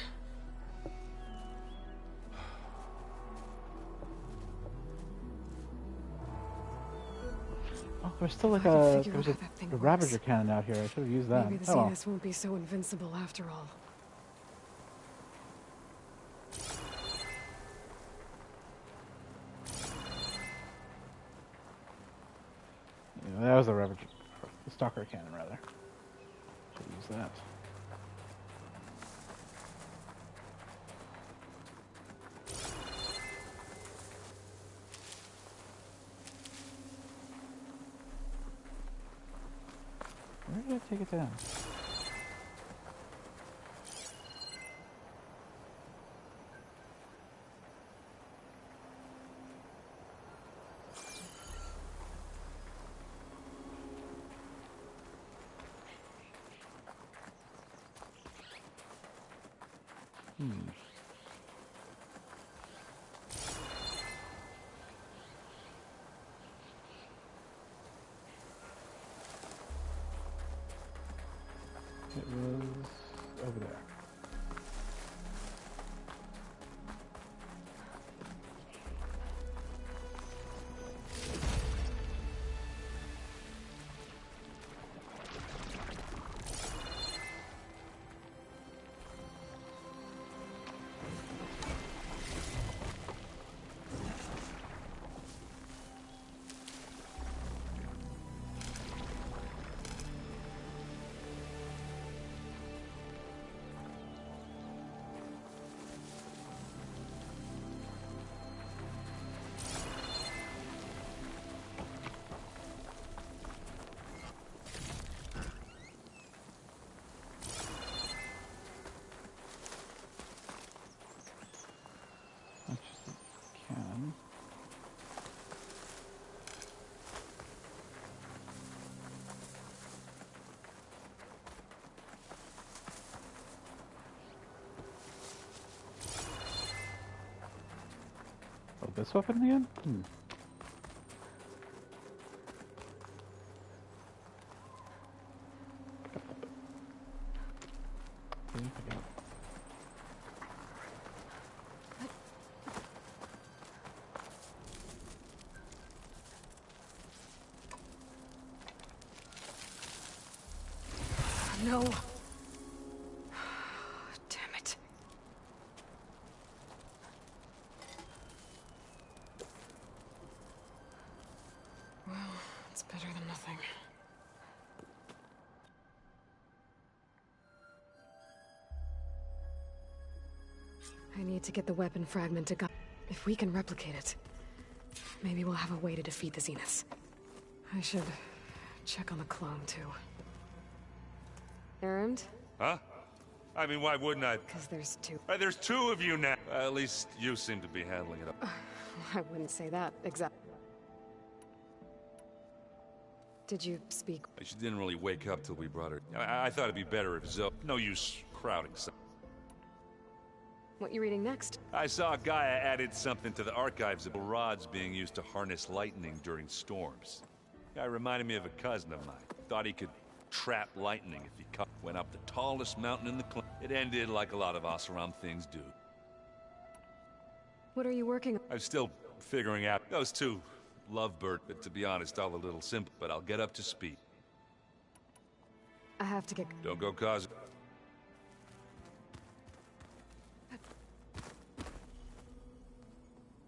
Oh, there's still like a Ravager cannon out here. I should have used that. Maybe the Zeniths won't be so invincible after all. Yeah, that was the Ravager, the Stalker cannon rather. Should use that. Where did I take it down? It was over there. Oh, this weapon again? No. Damn it. Well, it's better than nothing. I need to get the weapon fragment to go. If we can replicate it, maybe we'll have a way to defeat the Zeniths. I should check on the clone, too. Errand? Huh? I mean, why wouldn't I? Because there's two. There's two of you now. At least you seem to be handling it up. I wouldn't say that, exactly. Did you speak? She didn't really wake up till we brought her. I thought it'd be better if Zoe... No use crowding some. What you reading next? I saw Gaia added something to the archives of rods being used to harness lightning during storms. Guy reminded me of a cousin of mine. Thought he could trap lightning if he went up the tallest mountain in the clan. It ended like a lot of Oseram things do. What are you working on? I'm still figuring out those two lovebird, but to be honest, all a little simple, but I'll get up to speed. I have to get... Don't go cause...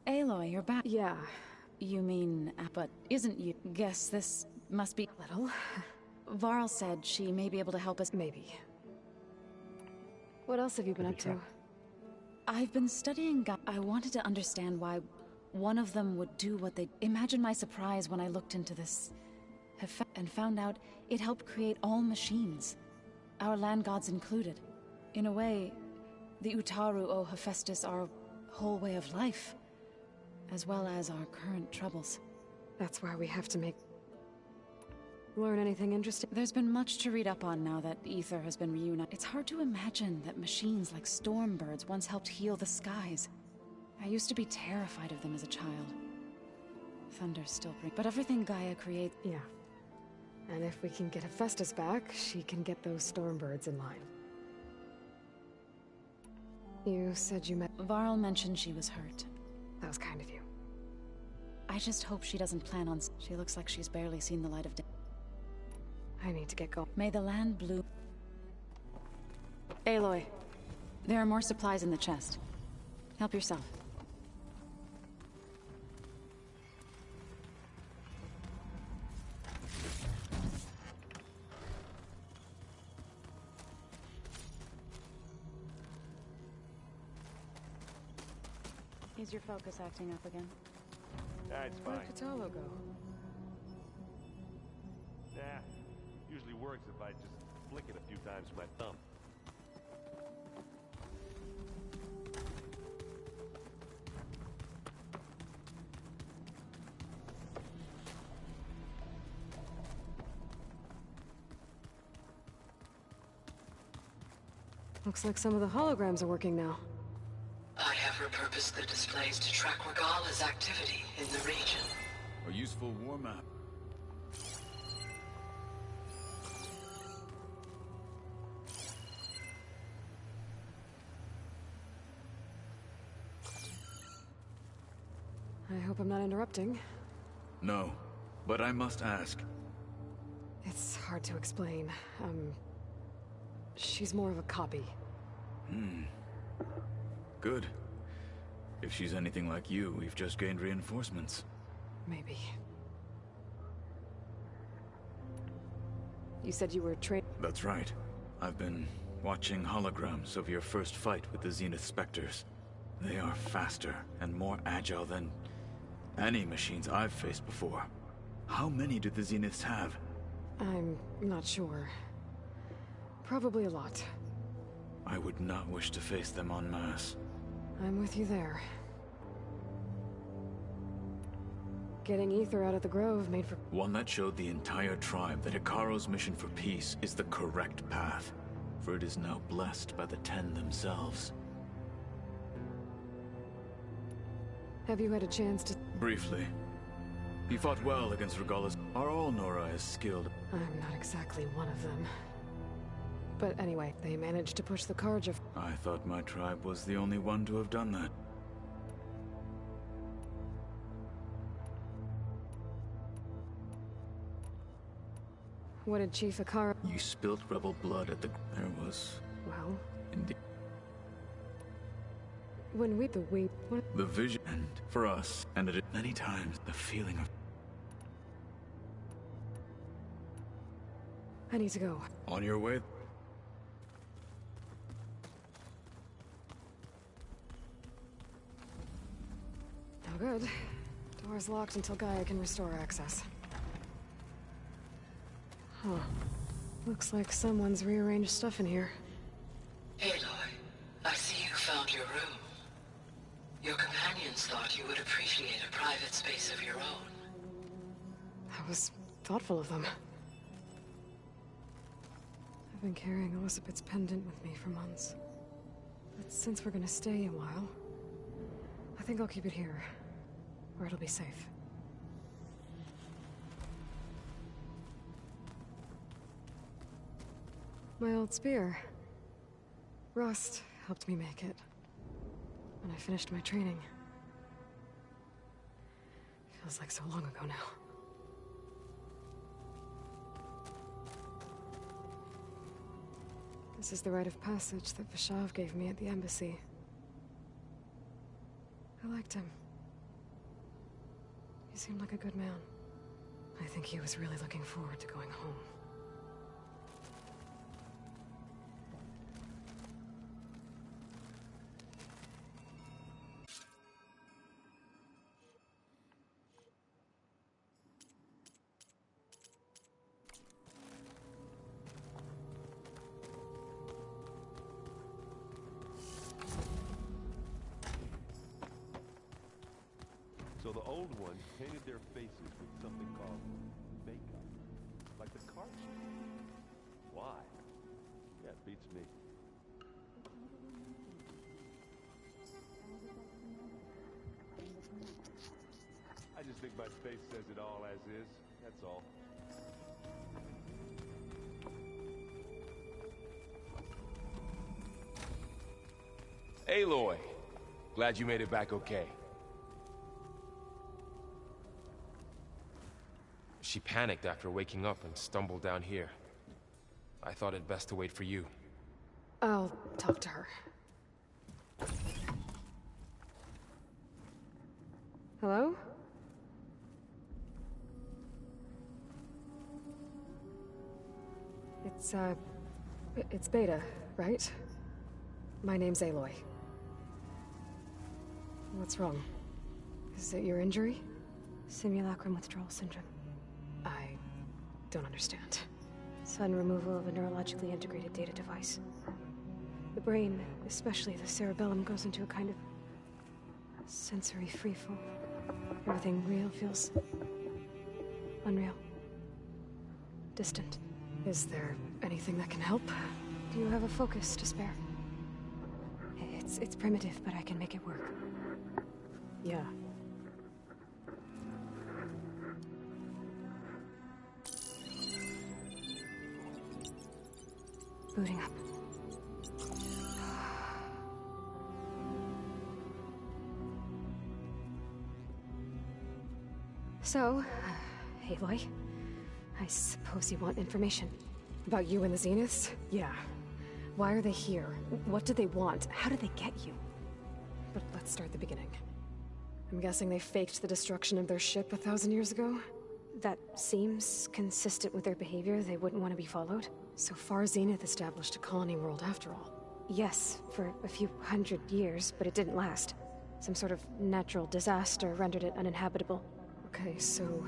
Aloy, you're back. Yeah. You mean, but isn't you? Guess this must be... Little? Varl said she may be able to help us. Maybe. What else have you been up to? I've been studying I wanted to understand why one of them would do what they... Imagine my surprise when I looked into this and found out it helped create all machines, our land gods included. In a way, the Utaru owe Hephaestus our whole way of life, as well as our current troubles. That's why we have to learn anything interesting? There's been much to read up on now that Ether has been reunited. It's hard to imagine that machines like storm birds once helped heal the skies. I used to be terrified of them as a child. Thunder still brings... But everything Gaia creates... Yeah. And if we can get Hephaestus back, she can get those storm birds in line. You said you met... Varl mentioned she was hurt. That was kind of you. I just hope she doesn't plan on... She looks like she's barely seen the light of day. I need to get going. May the land bloom. Aloy, there are more supplies in the chest. Help yourself. Is your focus acting up again? That's fine. Where'd Patalo go? Nah, usually works if I just flick it a few times with my thumb. Looks like some of the holograms are working now. I have repurposed the displays to track Regala's activity in the region. A useful war map. I hope I'm not interrupting. No, but I must ask. It's hard to explain. She's more of a copy. Good. If she's anything like you, we've just gained reinforcements. Maybe. You said you were trained... That's right. I've been watching holograms of your first fight with the Zenith Spectres. They are faster and more agile than any machines I've faced before. How many do the Zeniths have? I'm not sure. Probably a lot. I would not wish to face them en masse. I'm with you there. Getting Ether out of the Grove made for... One that showed the entire tribe that Hikaru's mission for peace is the correct path, for it is now blessed by the Ten themselves. Have you had a chance to... Briefly. He fought well against Regala's... Are all Nora as skilled? I'm not exactly one of them. But anyway, they managed to push the Carja... I thought my tribe was the only one to have done that. What did Chief Hikaru... You spilt rebel blood at the... There was... Well... Indeed. When we... What... The vision... And for us, and at it many times, the feeling of... I need to go. On your way? No good. Door's locked until Gaia can restore access. Huh. Looks like someone's rearranged stuff in here. Aloy, I see you found your room. Your companions thought you would appreciate a private space of your own. That was thoughtful of them. I've been carrying Elizabeth's pendant with me for months. But since we're gonna stay a while, I think I'll keep it here, where it'll be safe. My old spear. Rust helped me make it when I finished my training. Feels like so long ago now. This is the rite of passage that Vashav gave me at the embassy. I liked him. He seemed like a good man. I think he was really looking forward to going home. So the old one painted their faces with something called makeup. Like the cartoon. Why? Yeah, it beats me. I just think my face says it all as is. That's all. Aloy! Glad you made it back okay. She panicked after waking up and stumbled down here. I thought it best to wait for you. I'll talk to her. Hello? It's Beta, right? My name's Aloy. What's wrong? Is it your injury? Simulacrum withdrawal syndrome. I don't understand. Sudden removal of a neurologically integrated data device. The brain, especially the cerebellum, goes into a kind of sensory freefall. Everything real feels unreal. Distant. Is there anything that can help? Do you have a focus to spare? It's primitive, but I can make it work. Yeah. Booting up. So, Aloy, I suppose you want information. About you and the Zeniths? Yeah. Why are they here? What do they want? How did they get you? But let's start at the beginning. I'm guessing they faked the destruction of their ship 1,000 years ago? That seems consistent with their behavior. They wouldn't want to be followed. So far, Zenith established a colony world after all. Yes, for a few hundred years, but it didn't last. Some sort of natural disaster rendered it uninhabitable. Okay, so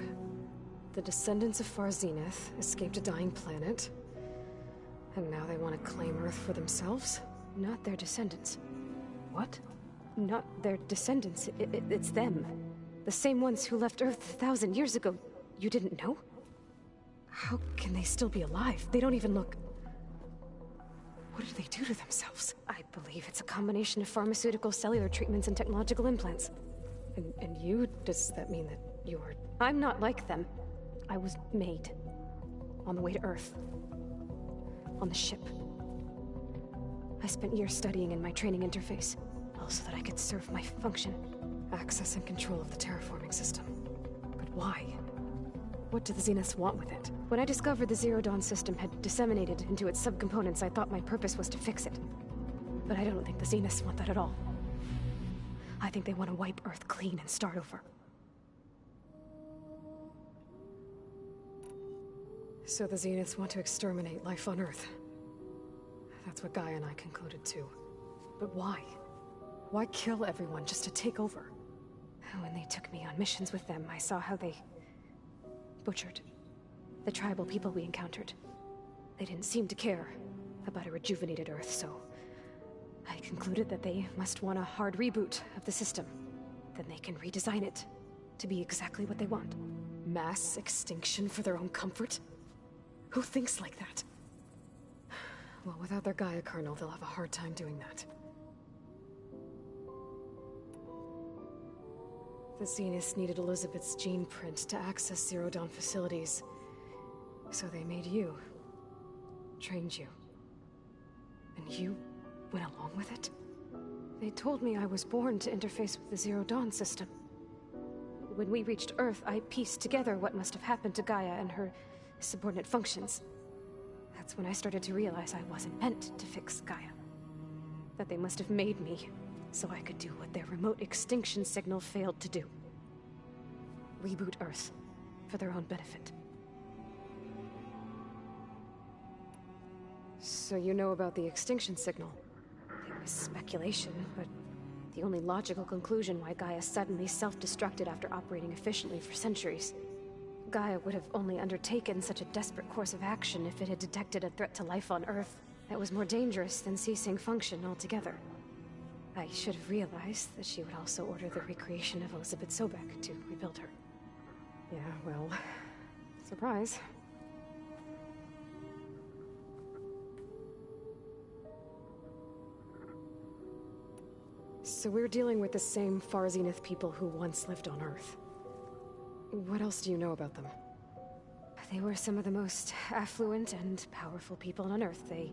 the descendants of Far Zenith escaped a dying planet, and now they want to claim Earth for themselves? Not their descendants. What? Not their descendants. It's them. The same ones who left Earth 1,000 years ago. You didn't know? How can they still be alive? They don't even look... What did they do to themselves? I believe it's a combination of pharmaceutical, cellular treatments, and technological implants. And you? Does that mean that you're... I'm not like them. I was made. On the way to Earth. On the ship. I spent years studying in my training interface, all so that I could serve my function. Access and control of the terraforming system. But why? What do the Zeniths want with it? When I discovered the Zero Dawn system had disseminated into its subcomponents, I thought my purpose was to fix it. But I don't think the Zeniths want that at all. I think they want to wipe Earth clean and start over. So the Zeniths want to exterminate life on Earth. That's what Gaia and I concluded too. But why? Why kill everyone just to take over? When they took me on missions with them, I saw how they butchered the tribal people we encountered. They didn't seem to care about a rejuvenated Earth, so I concluded that they must want a hard reboot of the system. Then they can redesign it to be exactly what they want. Mass extinction for their own comfort? Who thinks like that? Well, without their Gaia kernel, they'll have a hard time doing that. The Zeniths needed Elizabeth's gene print to access Zero Dawn facilities. So they made you. Trained you. And you went along with it? They told me I was born to interface with the Zero Dawn system. When we reached Earth, I pieced together what must have happened to Gaia and her subordinate functions. That's when I started to realize I wasn't meant to fix Gaia. That they must have made me so I could do what their remote extinction signal failed to do. Reboot Earth for their own benefit. So you know about the extinction signal? It was speculation, but the only logical conclusion why Gaia suddenly self-destructed after operating efficiently for centuries. Gaia would have only undertaken such a desperate course of action if it had detected a threat to life on Earth that was more dangerous than ceasing function altogether. I should have realized that she would also order the recreation of Elizabeth Sobek to rebuild her. Yeah, well, surprise. So we're dealing with the same Far Zenith people who once lived on Earth. What else do you know about them? They were some of the most affluent and powerful people on Earth. They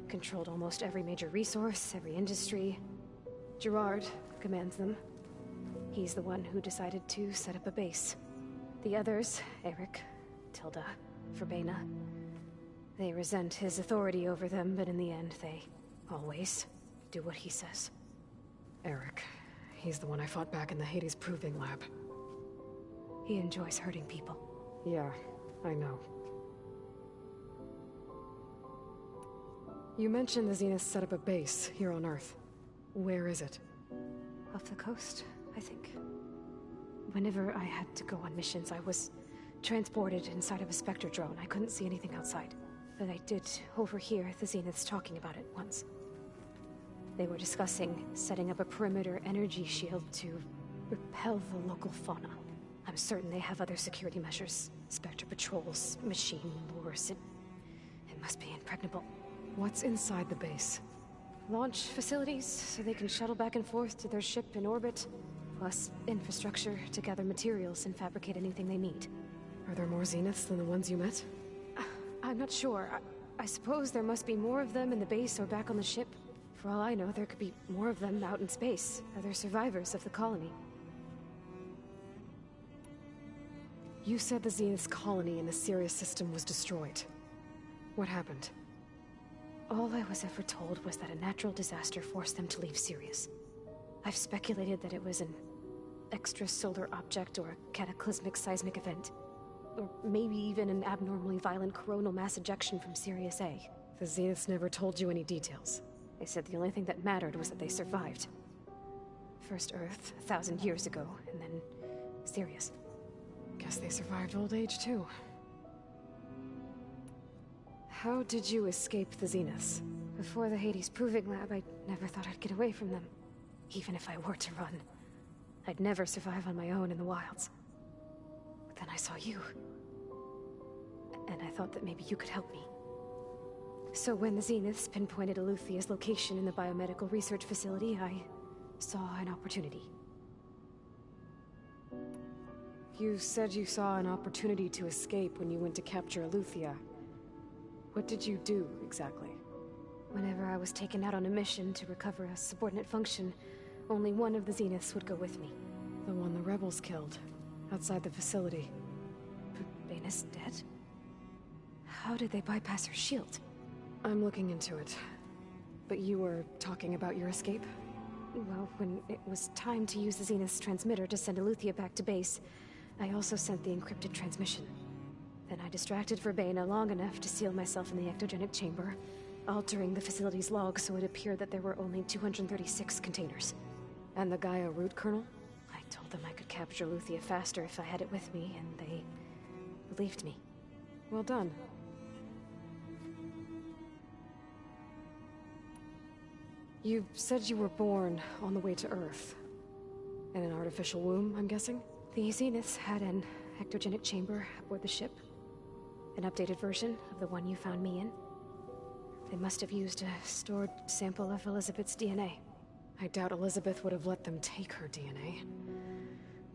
controlled almost every major resource, every industry. Gerard commands them. He's the one who decided to set up a base. The others, Eric, Tilda, Verbena, they resent his authority over them, but in the end, they always do what he says. Eric. He's the one I fought back in the Hades Proving Lab. He enjoys hurting people. Yeah, I know. You mentioned the Zenith set up a base here on Earth. Where is it? Off the coast, I think. Whenever I had to go on missions, I was transported inside of a Spectre drone. I couldn't see anything outside. But I did overhear the Zeniths talking about it once. They were discussing setting up a perimeter energy shield to repel the local fauna. I'm certain they have other security measures. Spectre patrols, machine lures. It must be impregnable. What's inside the base? Launch facilities, so they can shuttle back and forth to their ship in orbit. Plus infrastructure to gather materials and fabricate anything they need. Are there more Zeniths than the ones you met? I'm not sure. I suppose there must be more of them in the base or back on the ship. For all I know, there could be more of them out in space. Other survivors of the colony. You said the Zenith's colony in the Sirius system was destroyed. What happened? All I was ever told was that a natural disaster forced them to leave Sirius. I've speculated that it was an extrasolar object or a cataclysmic seismic event. Or maybe even an abnormally violent coronal mass ejection from Sirius A. The Zeniths never told you any details. They said the only thing that mattered was that they survived. First Earth, 1,000 years ago, and then Sirius. Guess they survived old age, too. How did you escape the Zeniths? Before the Hades Proving Lab, I never thought I'd get away from them. Even if I were to run. I'd never survive on my own in the wilds. But then I saw you. And I thought that maybe you could help me. So when the Zeniths pinpointed Eluthia's location in the biomedical research facility, I saw an opportunity. You said you saw an opportunity to escape when you went to capture Eluthia. What did you do, exactly? Whenever I was taken out on a mission to recover a subordinate function, only one of the Zeniths would go with me. The one the rebels killed, outside the facility. Baina's dead? How did they bypass her shield? I'm looking into it. But you were talking about your escape? Well, when it was time to use the Zenith's transmitter to send Eluthia back to base, I also sent the encrypted transmission. Then I distracted Verbena long enough to seal myself in the ectogenic chamber, altering the facility's log so it appeared that there were only 236 containers. And the Gaia root kernel? I told them I could capture Eluthia faster if I had it with me, and they believed me. Well done. You said you were born on the way to Earth. In an artificial womb, I'm guessing? The Zeniths had an ectogenic chamber aboard the ship. An updated version of the one you found me in. They must have used a stored sample of Elizabeth's DNA. I doubt Elizabeth would have let them take her DNA.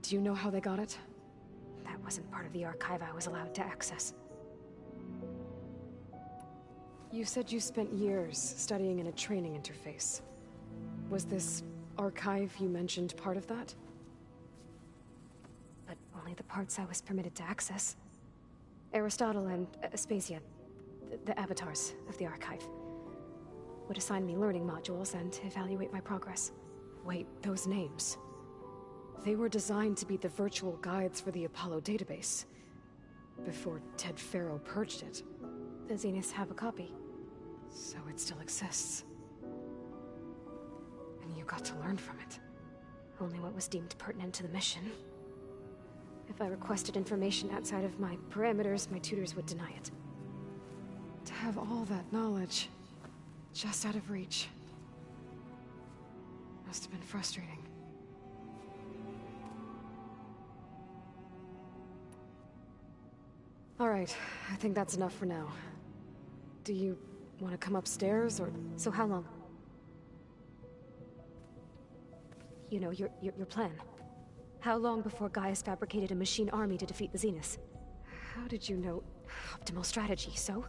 Do you know how they got it? That wasn't part of the archive I was allowed to access. You said you spent years studying in a training interface. Was this archive you mentioned part of that? But only the parts I was permitted to access. Aristotle and Aspasia, the avatars of the archive, would assign me learning modules and evaluate my progress. Wait, those names. They were designed to be the virtual guides for the Apollo database. Before Ted Faro purged it. The Zeniths have a copy. So it still exists. And you got to learn from it. Only what was deemed pertinent to the mission. If I requested information outside of my parameters, my tutors would deny it. To have all that knowledge, just out of reach. Must have been frustrating. Alright, I think that's enough for now. Do you want to come upstairs, or... So how long? You know, your plan. How long before Gaius fabricated a machine army to defeat the Zeniths? How did you know? Optimal strategy, so?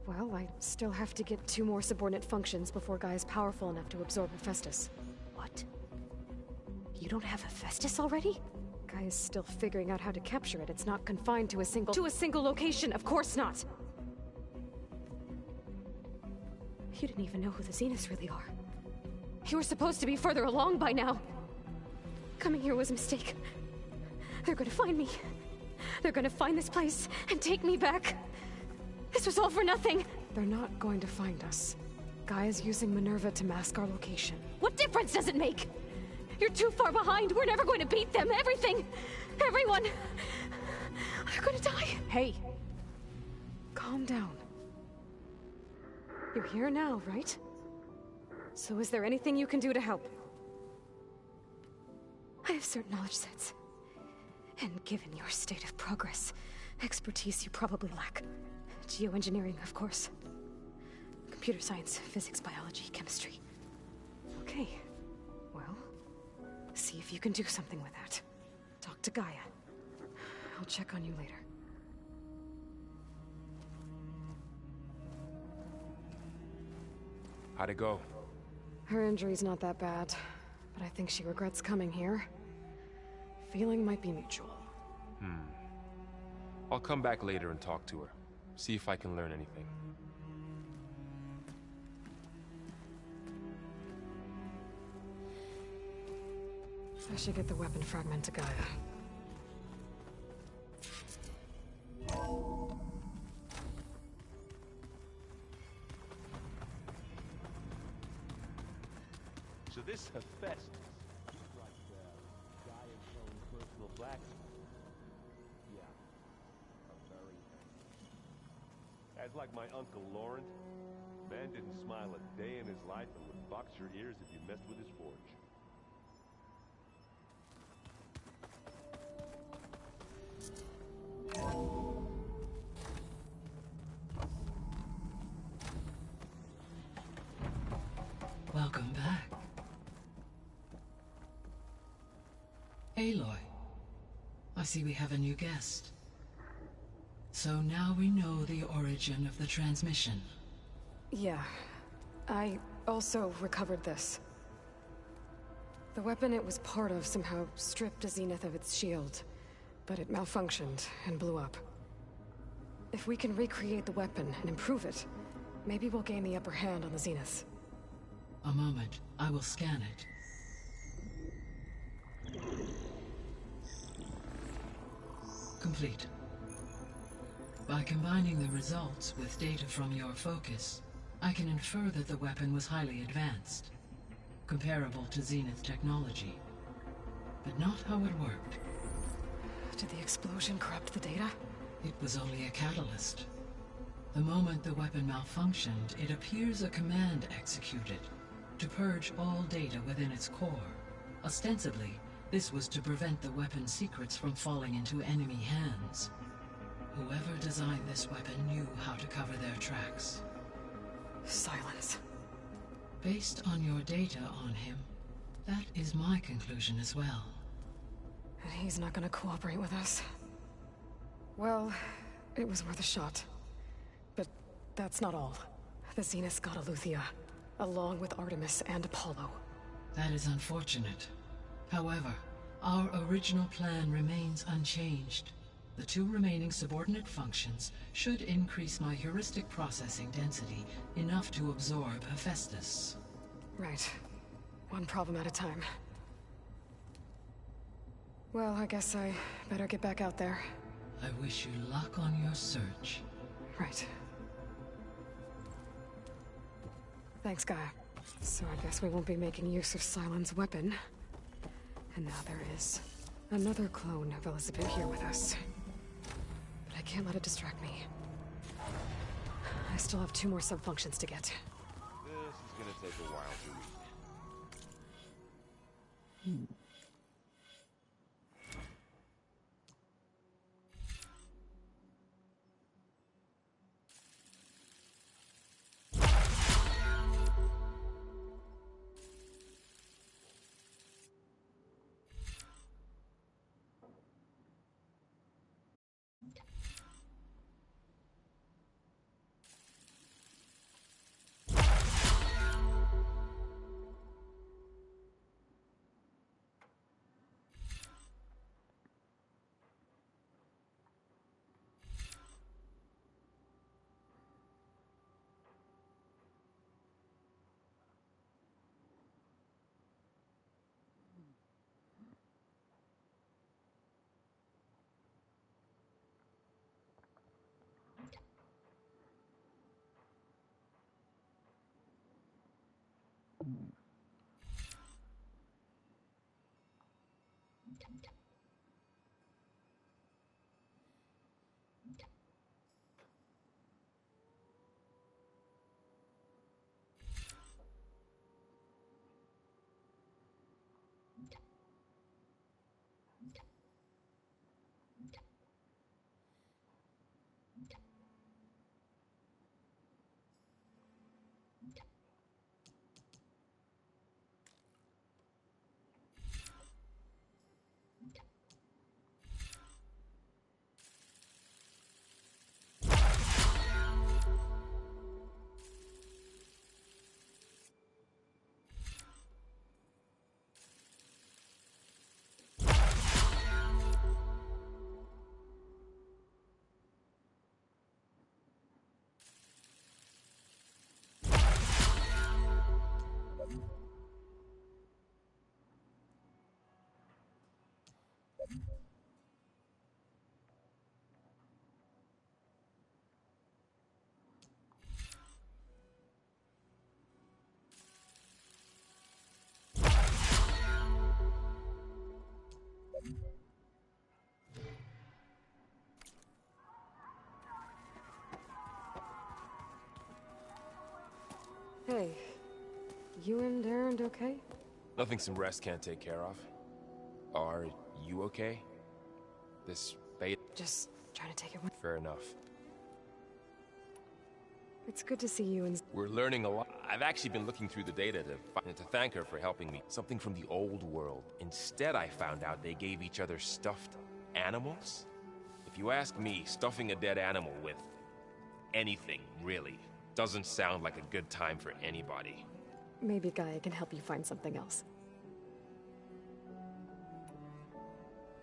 Well, I still have to get 2 more subordinate functions before Gaia's powerful enough to absorb Hephaestus. What? You don't have Hephaestus already? Gaia's still figuring out how to capture it. It's not confined to a single... To a single location, of course not! You didn't even know who the Zeniths really are. You were supposed to be further along by now! Coming here was a mistake. They're gonna find me. They're gonna find this place and take me back. This was all for nothing! They're not going to find us. Gaia's using Minerva to mask our location. What difference does it make? You're too far behind. We're never going to beat them. Everything. Everyone. They're gonna die. Hey. Calm down. You're here now, right? So is there anything you can do to help? I have certain knowledge sets. And given your state of progress, expertise you probably lack. Geoengineering, of course. Computer science, physics, biology, chemistry. Okay. Well, see if you can do something with that. Talk to Gaia. I'll check on you later. How'd it go? Her injury's not that bad, but I think she regrets coming here. Feeling might be mutual. I'll come back later and talk to her. See if I can learn anything. I should get the weapon fragment to Gaia. So this Hephaestus, he's like Gaia's own personal blacksmith. Yeah, a very as like my Uncle Laurent, man didn't smile a day in his life and would box your ears if you messed with his forge. Welcome back. Aloy, I see we have a new guest. So now we know the origin of the transmission. Yeah. I also recovered this. The weapon it was part of somehow stripped a Zenith of its shield, but it malfunctioned and blew up. If we can recreate the weapon and improve it, maybe we'll gain the upper hand on the Zeniths. A moment, I will scan it. Complete. By combining the results with data from your focus, I can infer that the weapon was highly advanced, comparable to Zenith technology, but not how it worked. Did the explosion corrupt the data? It was only a catalyst. The moment the weapon malfunctioned, it appears a command executed to purge all data within its core. Ostensibly, this was to prevent the weapon's secrets from falling into enemy hands. Whoever designed this weapon knew how to cover their tracks. Silence. Based on your data on him, that is my conclusion as well. And he's not gonna cooperate with us. Well, it was worth a shot. But that's not all. The Zeniths got Eleuthia, along with Artemis and Apollo. That is unfortunate. However, Our original plan remains unchanged. The 2 remaining subordinate functions should increase my heuristic processing density enough to absorb Hephaestus. Right. One problem at a time. Well, I guess I better get back out there. I wish you luck on your search. Right. Thanks, Gaia. So I guess we won't be making use of Sylens' weapon. And now there is another clone of Elizabeth here with us. But I can't let it distract me. I still have 2 more sub-functions to get. This is gonna take a while to read. Hey, you and Aaron okay? Nothing some rest can't take care of. Are you okay? This bait... Just trying to take it one. Fair enough. It's good to see you and... We're learning a lot. I've actually been looking through the data to thank her for helping me. Something from the old world. Instead, I found out they gave each other stuffed animals. If you ask me, stuffing a dead animal with anything, really, doesn't sound like a good time for anybody. Maybe Gaia can help you find something else.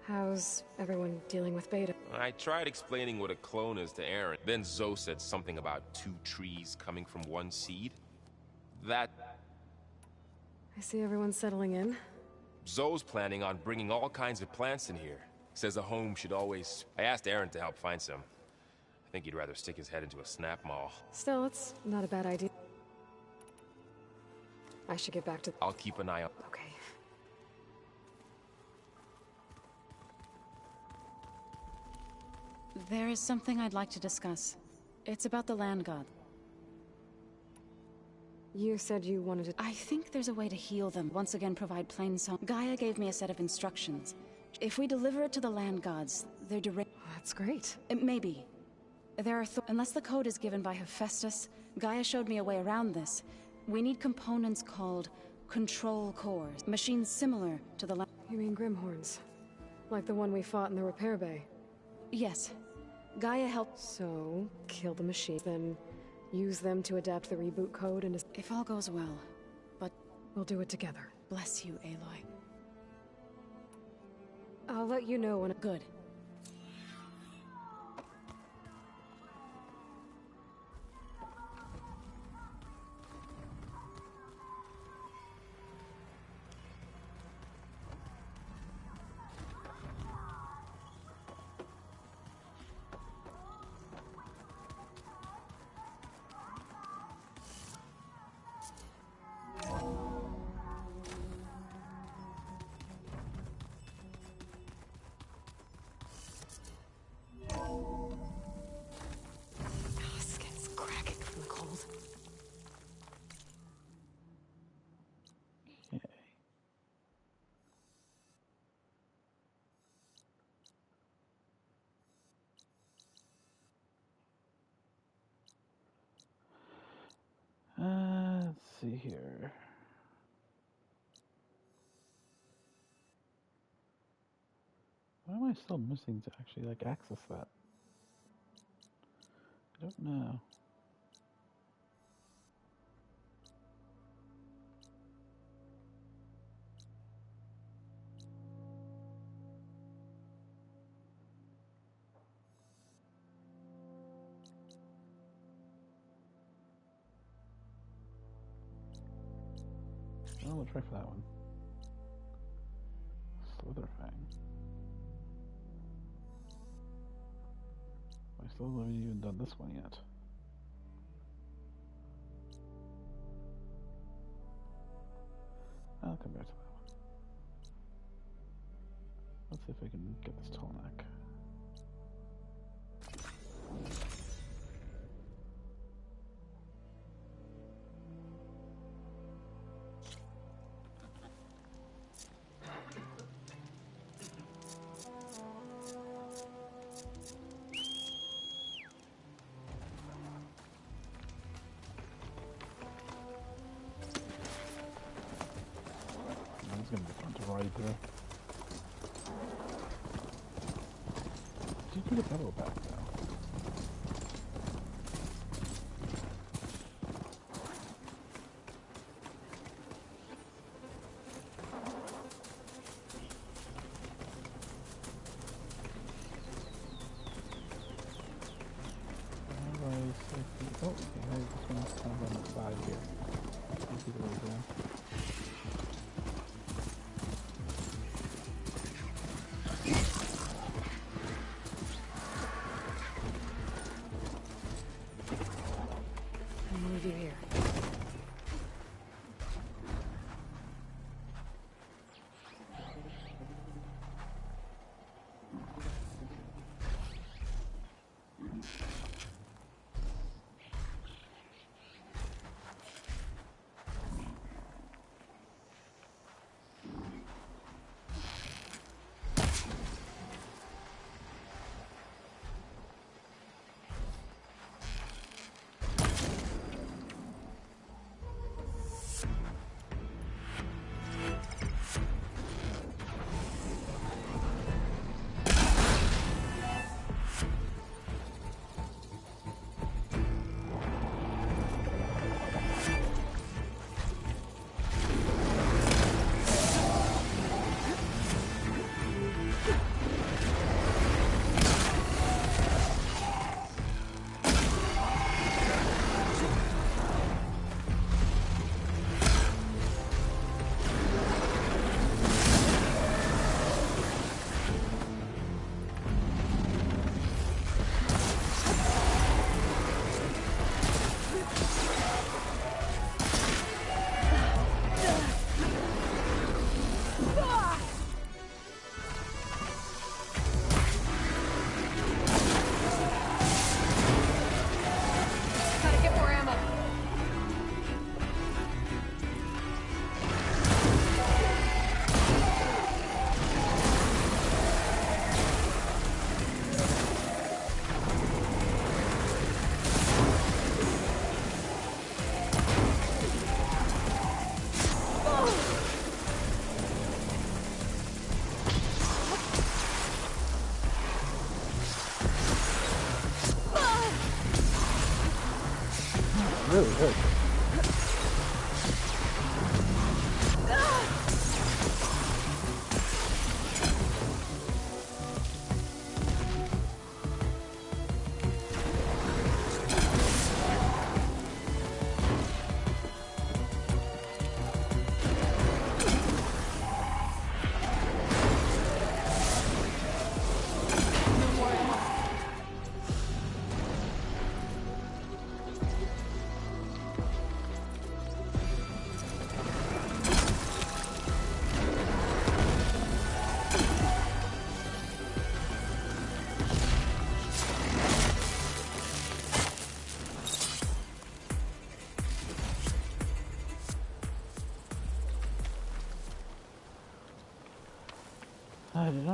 How's everyone dealing with Beta? I tried explaining what a clone is to Aaron. Then Zoe said something about 2 trees coming from 1 seed. That... I see everyone settling in. Zoe's planning on bringing all kinds of plants in here. Says a home should always... I asked Aaron to help find some. I think he'd rather stick his head into a snap mall. Still, it's not a bad idea. I should get back to... I'll keep an eye on... Okay. There is something I'd like to discuss. It's about the land god. You said you wanted to... I think there's a way to heal them. Once again, provide plain song. Gaia gave me a set of instructions. If we deliver it to the land gods, they're direct... That's great. Maybe. There are unless the code is given by Hephaestus, Gaia showed me a way around this. We need components called control cores. Machines similar to the land... You mean Grimhorns? Like the one we fought in the repair bay? Yes. Gaia helped... So, kill the machine, then use them to adapt the reboot code and... If all goes well, but... We'll do it together. Bless you, Aloy. I'll let you know when... Good. Skin's cracking from the cold. Okay. Let's see here. Why am I still missing to actually like access that? I don't know. Well, we'll try for that one. Slitherfang. I still haven't even done this one yet. I'll come back to that one. Let's see if I can get this tall neck. It's gonna be fun to ride through. Did you put a pedal back though? Oh, okay, this one's kind of on the side here. Let's see the way down. I'll move you here. Really good.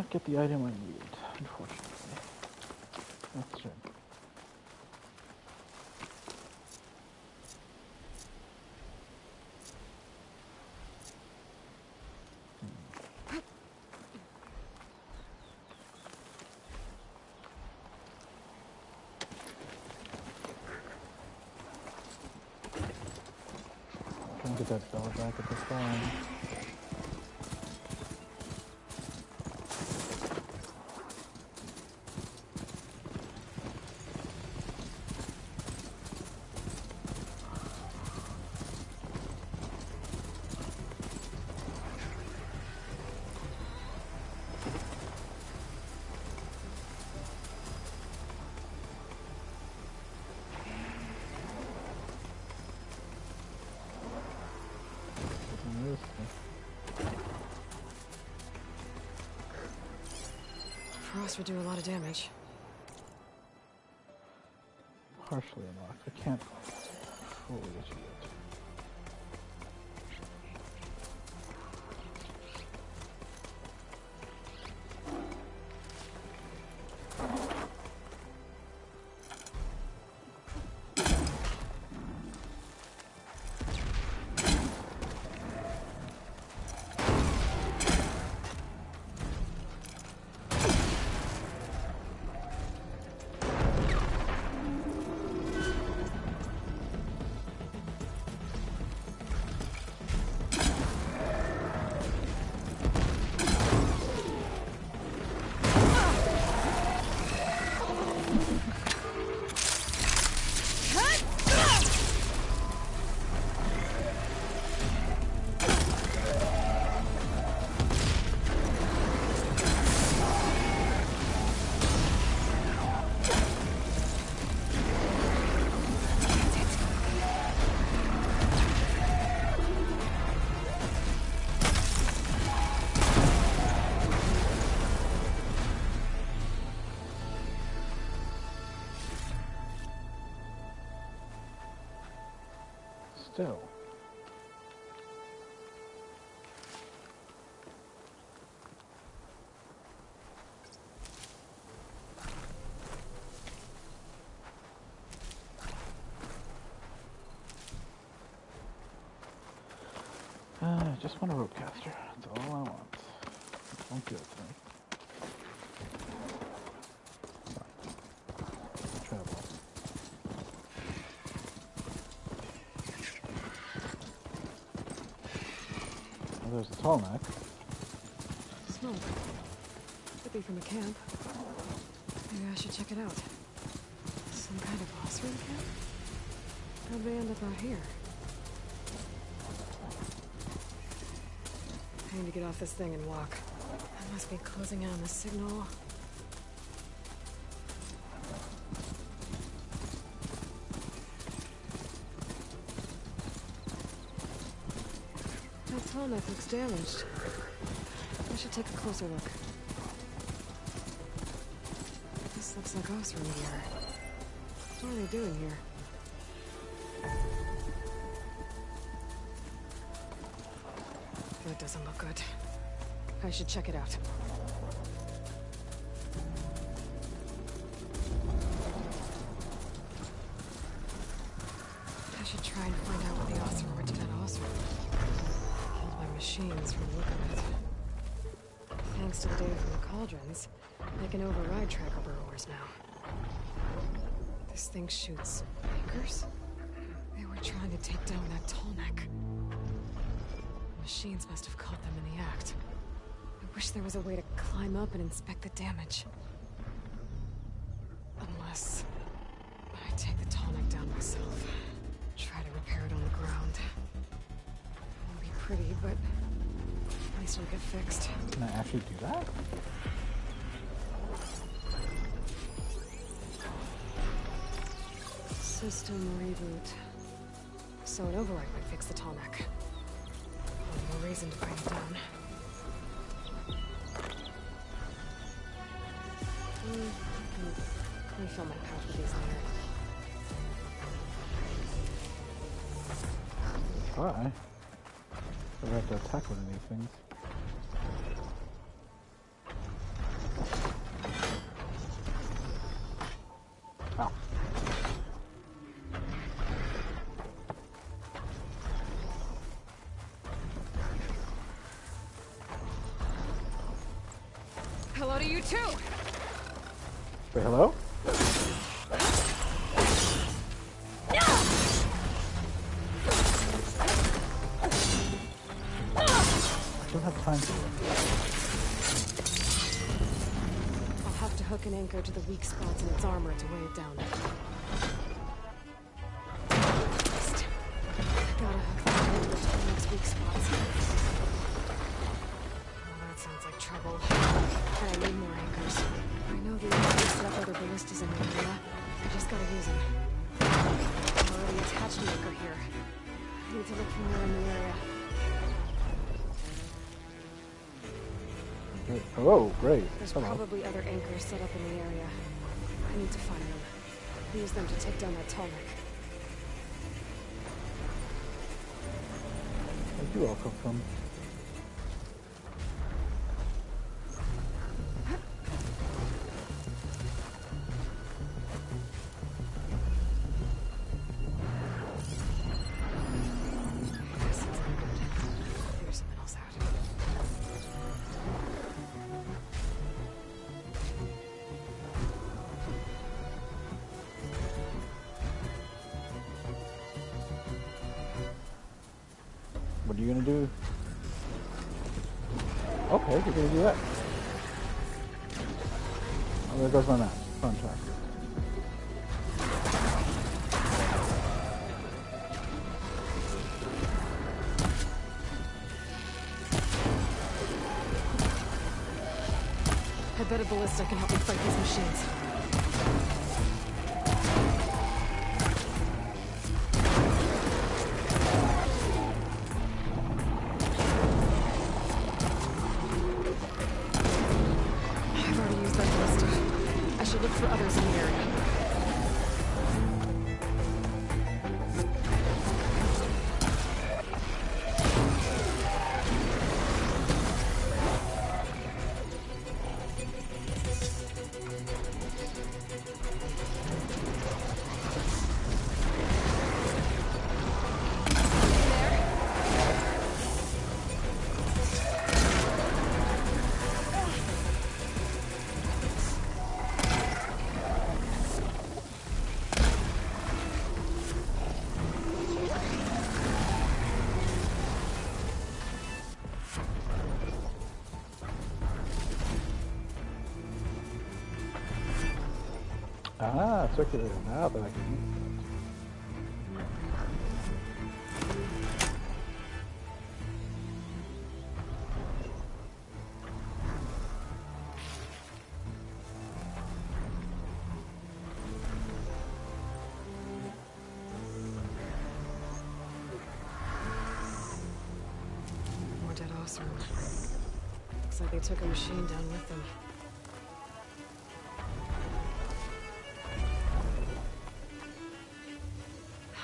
not get the item I need, unfortunately. That's true. Trying to get that bell back at the farm. Frost would do a lot of damage. Partially unlocked. I can't fully achieve it. Still. I just want a ropecaster. That's all I want. Don't give it to me. Travel. There's the tall neck. Smoke. Could be from a camp. Maybe I should check it out. Some kind of boss room camp? How'd they end up out here? I need to get off this thing and walk. I must be closing in on the signal. That tall neck looks damaged. I should take a closer look. This looks like Osram gear. What are they doing here? That doesn't look good. I should check it out. I should try and find out what the Osram were to that Osram. Killed my machines from the look of it. Thanks to the data from the cauldrons, I can override tracker burrowers now. This thing shoots anchors? They were trying to take down that tall neck. Machines must have caught them in the act. I wish there was a way to climb up and inspect the damage. Unless I take the tall neck down myself. Try to repair it on the ground. It won't be pretty, but at least it'll get fixed. Can I actually do that? System reboot. So an override might fix the tall neck. No reason to bring it down. Let me fill my pouch with these later. Try. I have to attack one of these things. are you two? Say hello? I don't have time for it. I'll have to hook an anchor to the weak spots in its armor to weigh it down. First, gotta hook the anchor to the Toniac's weak spots. Oh, that sounds like trouble. And I need more anchors. I know the anchors set up other ballistas in the area. I just gotta use them. I've already attached an anchor here. I need to look for more in the area. Oh, great. There's Hello. probably other anchors set up in the area. I need to find them. Use them to take down that Tolnik. Where'd you all come from? Figure something else out. What are you gonna do? Okay, you're gonna do that. Oh, there goes my map. Fun track. I bet a ballista can help me fight these machines. I've already used that ballista. I should look for others in the area. Ah, circulator. Now that I can use More dead Osram. Looks like they took a machine down with them.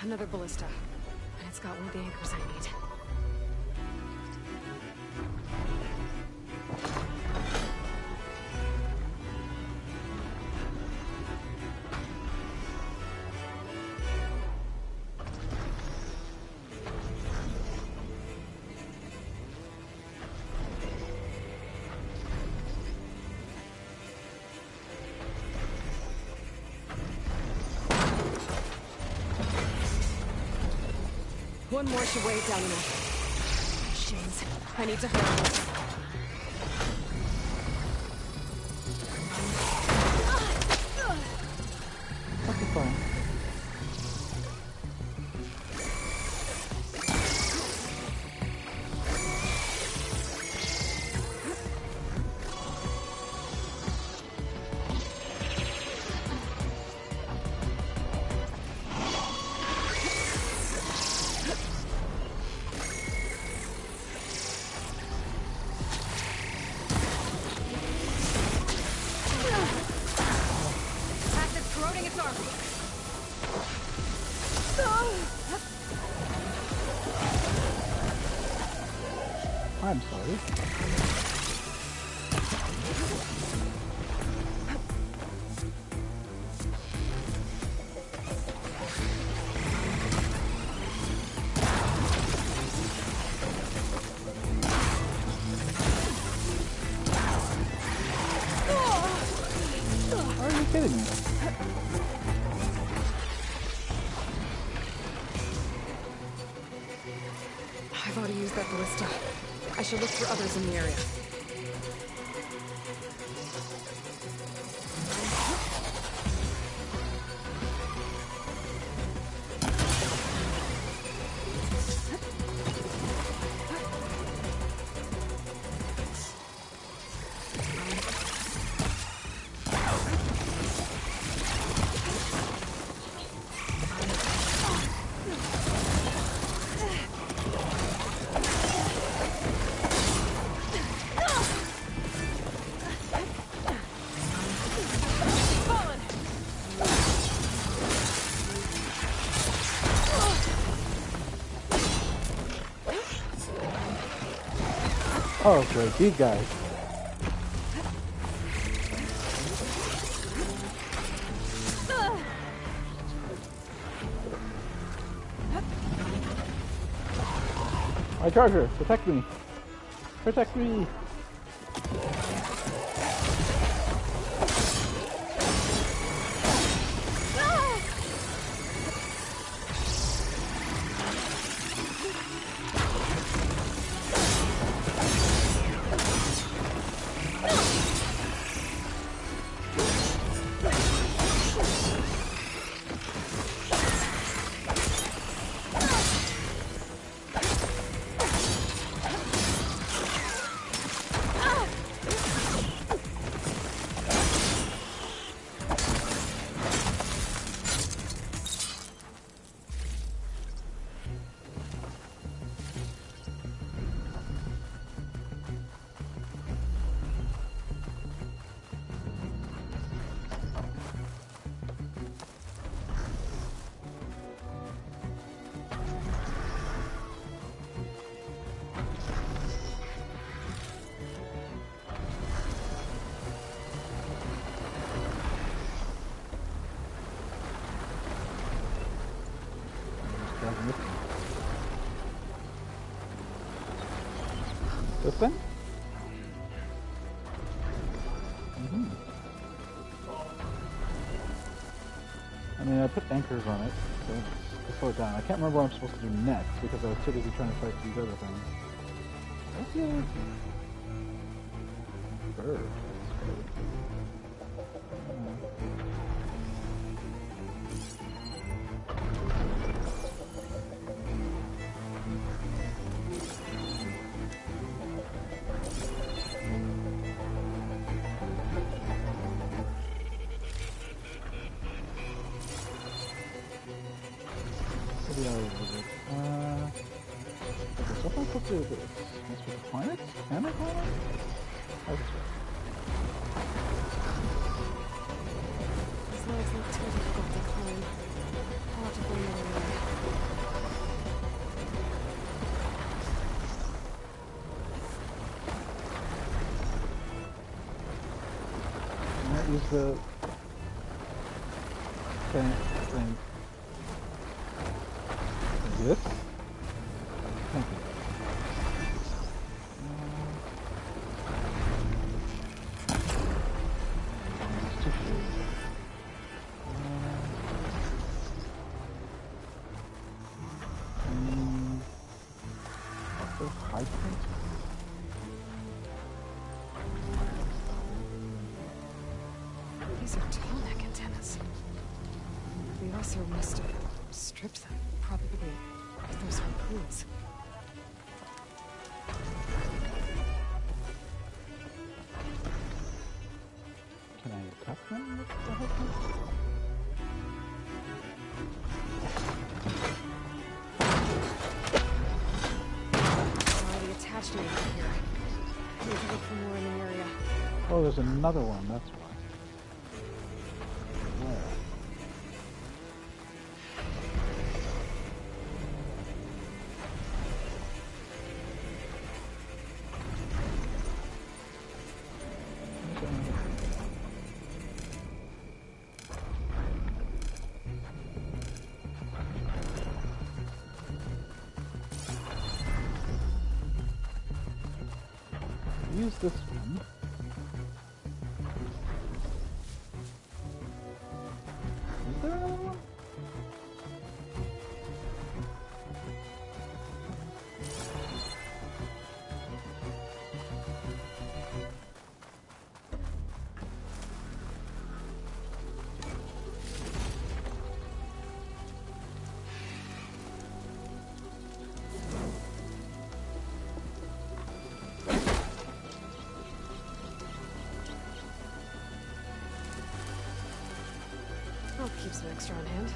Another ballista. And it's got one of the anchors I need. One more should weigh it down enough. Machines. I need to hurry. Okay, fine. Active corroding its armor. I'm sorry. Are you kidding me? I've already used that ballista. I should look for others in the area. Oh, great, these guys. My charger, protect me! Protect me! This thing? I mean, I put anchors on it to slow it down. I can't remember what I'm supposed to do next because I was too busy trying to fight these other things. What's the other thing? Bird. What am I supposed to do with this? Am I supposed to climb it? Can I climb it? How does this work? These legs look too difficult to climb. I'll have to find another way. I might use the thing. This? Thank you. It's too short. High point? These are tall neck antennas. The Arcer must have stripped them, probably with those harpoons. Can I attack them with the harpoon? Already attached me over here. I need to look for more in the area. Oh, there's another one, that's why. Where? Use this one. there another one? I'll keep some extra on hand.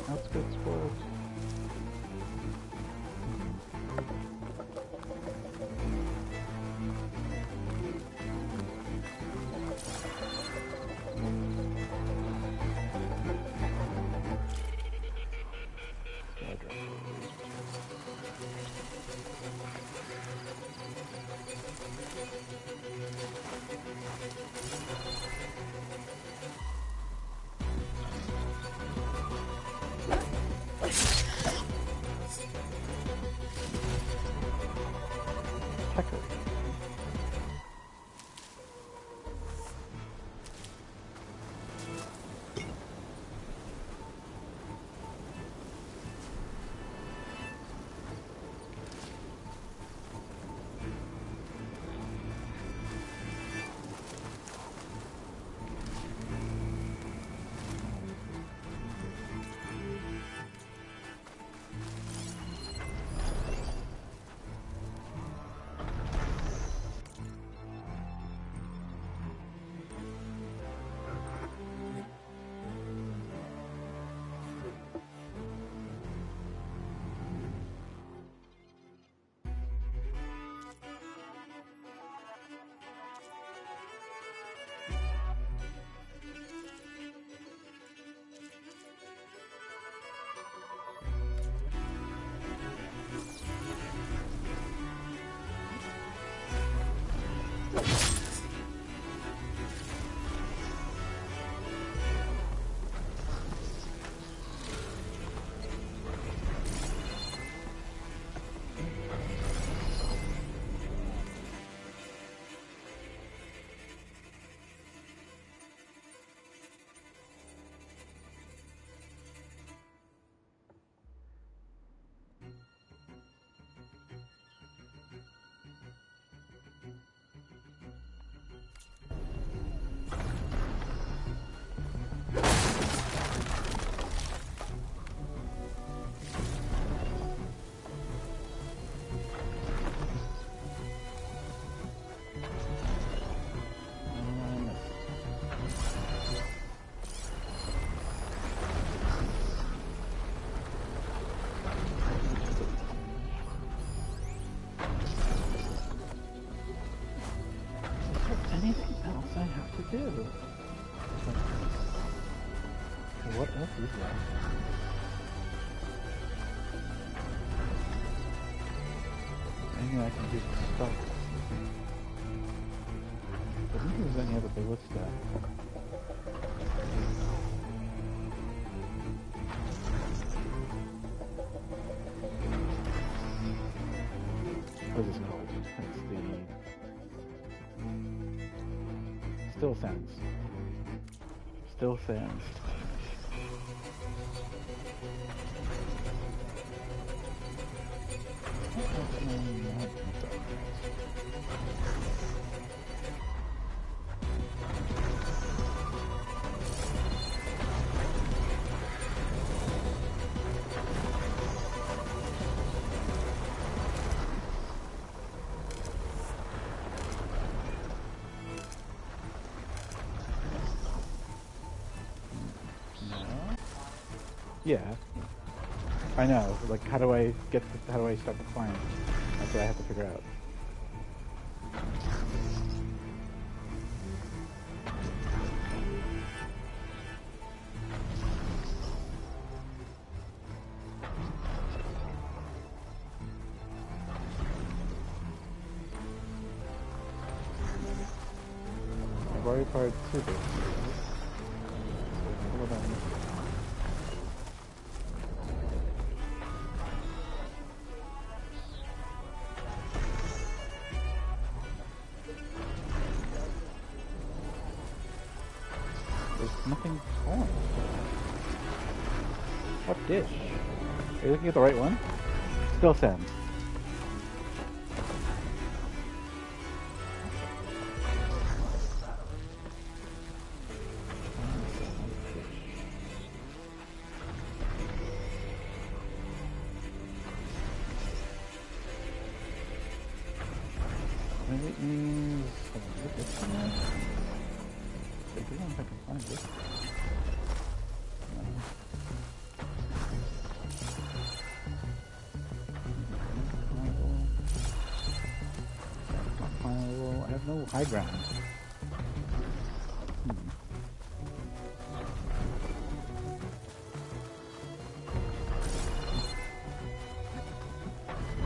Outskirts world. Anything else I have to do? Okay, what else is left? Anything I can do to stop this? I don't think there's any other ballista. What is this called? That's the... Still Sands. Still Sands. Yeah, I know. Like, how do I get? How do I start the climb? That's what I have to figure out. I've already fired 2 bits. What about me? nothing on. What dish? Are you looking at the right one? Still sand. Maybe it means... Hold on, is it this one? I don't know if I can find this. I have no high ground.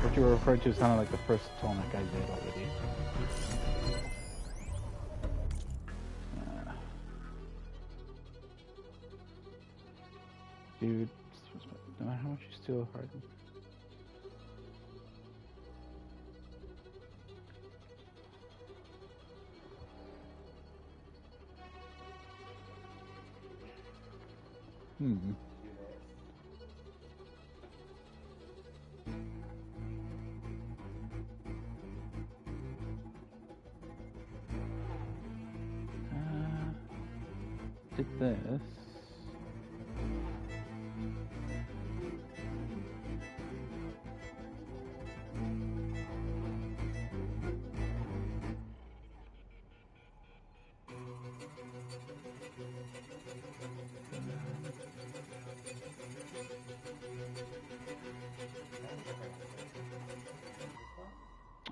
What you were referring to sounded like the first tonic I did already. Dude, no matter how much you steal hard. Did this.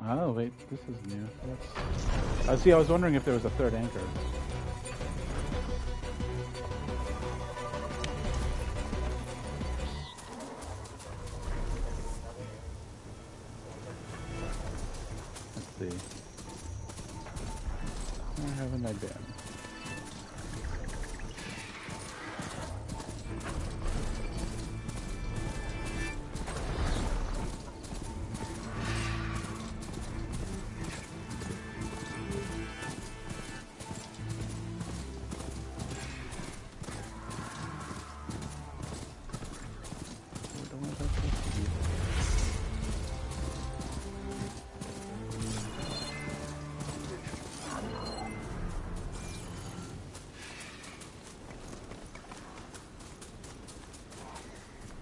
Oh wait, this is new. See, I was wondering if there was a third anchor. Let's see. Where haven't I been?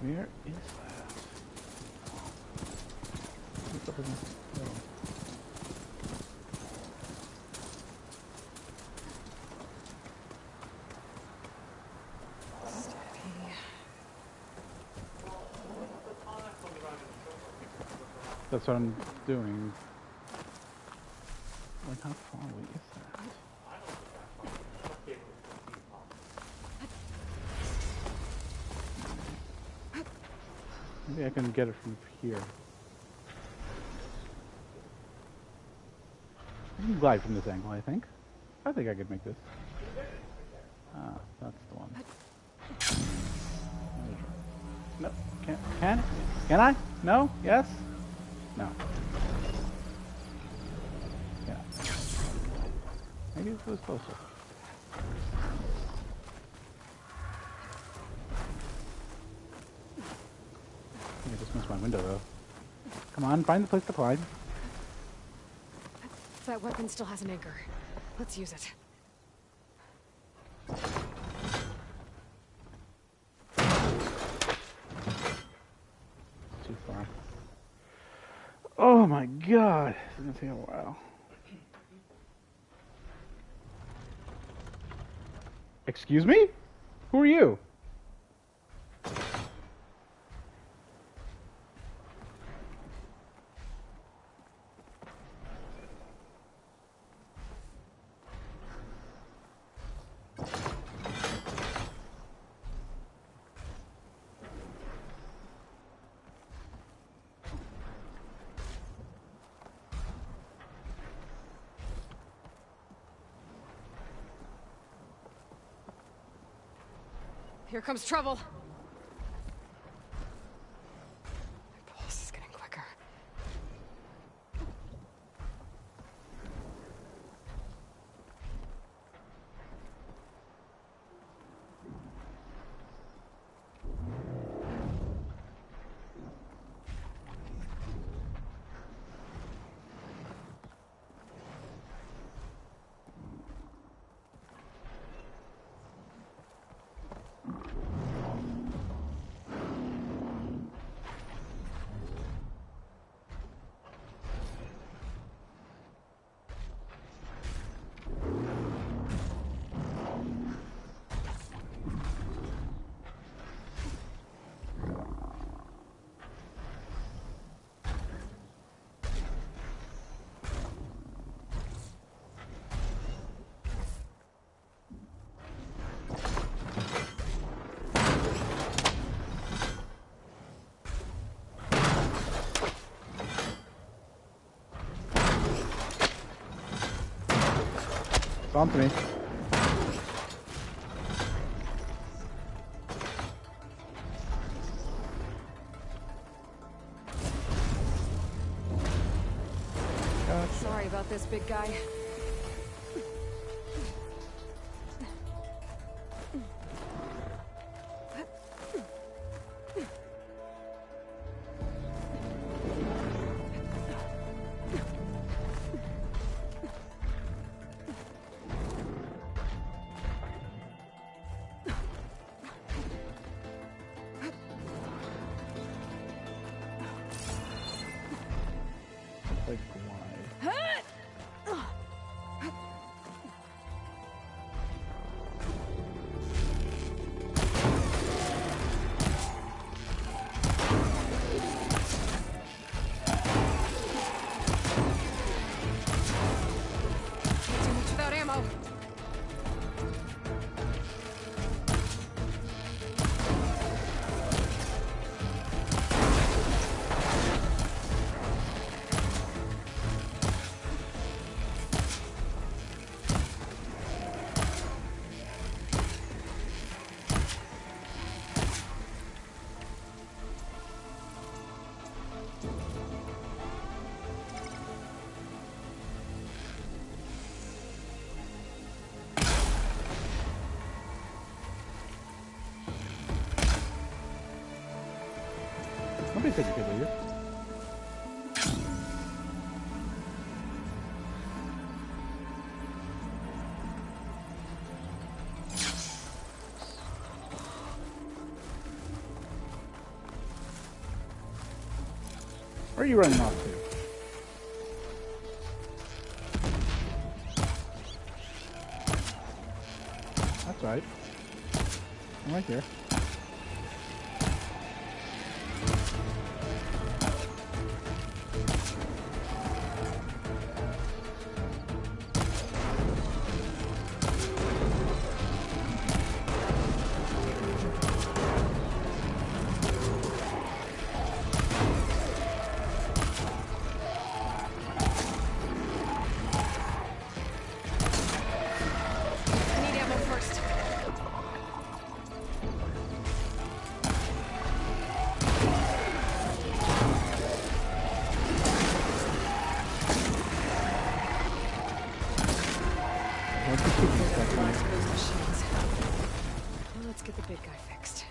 Where is that? What's up in this? That's what I'm doing. Like, how far away is that? Maybe I can get it from here. I can glide from this angle, I think. I think I could make this. Ah, that's the one. No, can I? No? Yes? No. Yeah. Maybe it was closer. I just missed my window though. Come on, find the place to climb. That weapon still has an anchor. Let's use it. Too far. Oh my god, it's gonna take a while. Excuse me? Who are you? Here comes trouble. My pulse is getting quicker. It's on to me. Sorry about this, big guy. Like why? Too much without ammo. Nobody said you could leave. Where are you running off to? That's right. I'm right here. I need ammo first. Organize those machines. Well, let's get the big guy fixed.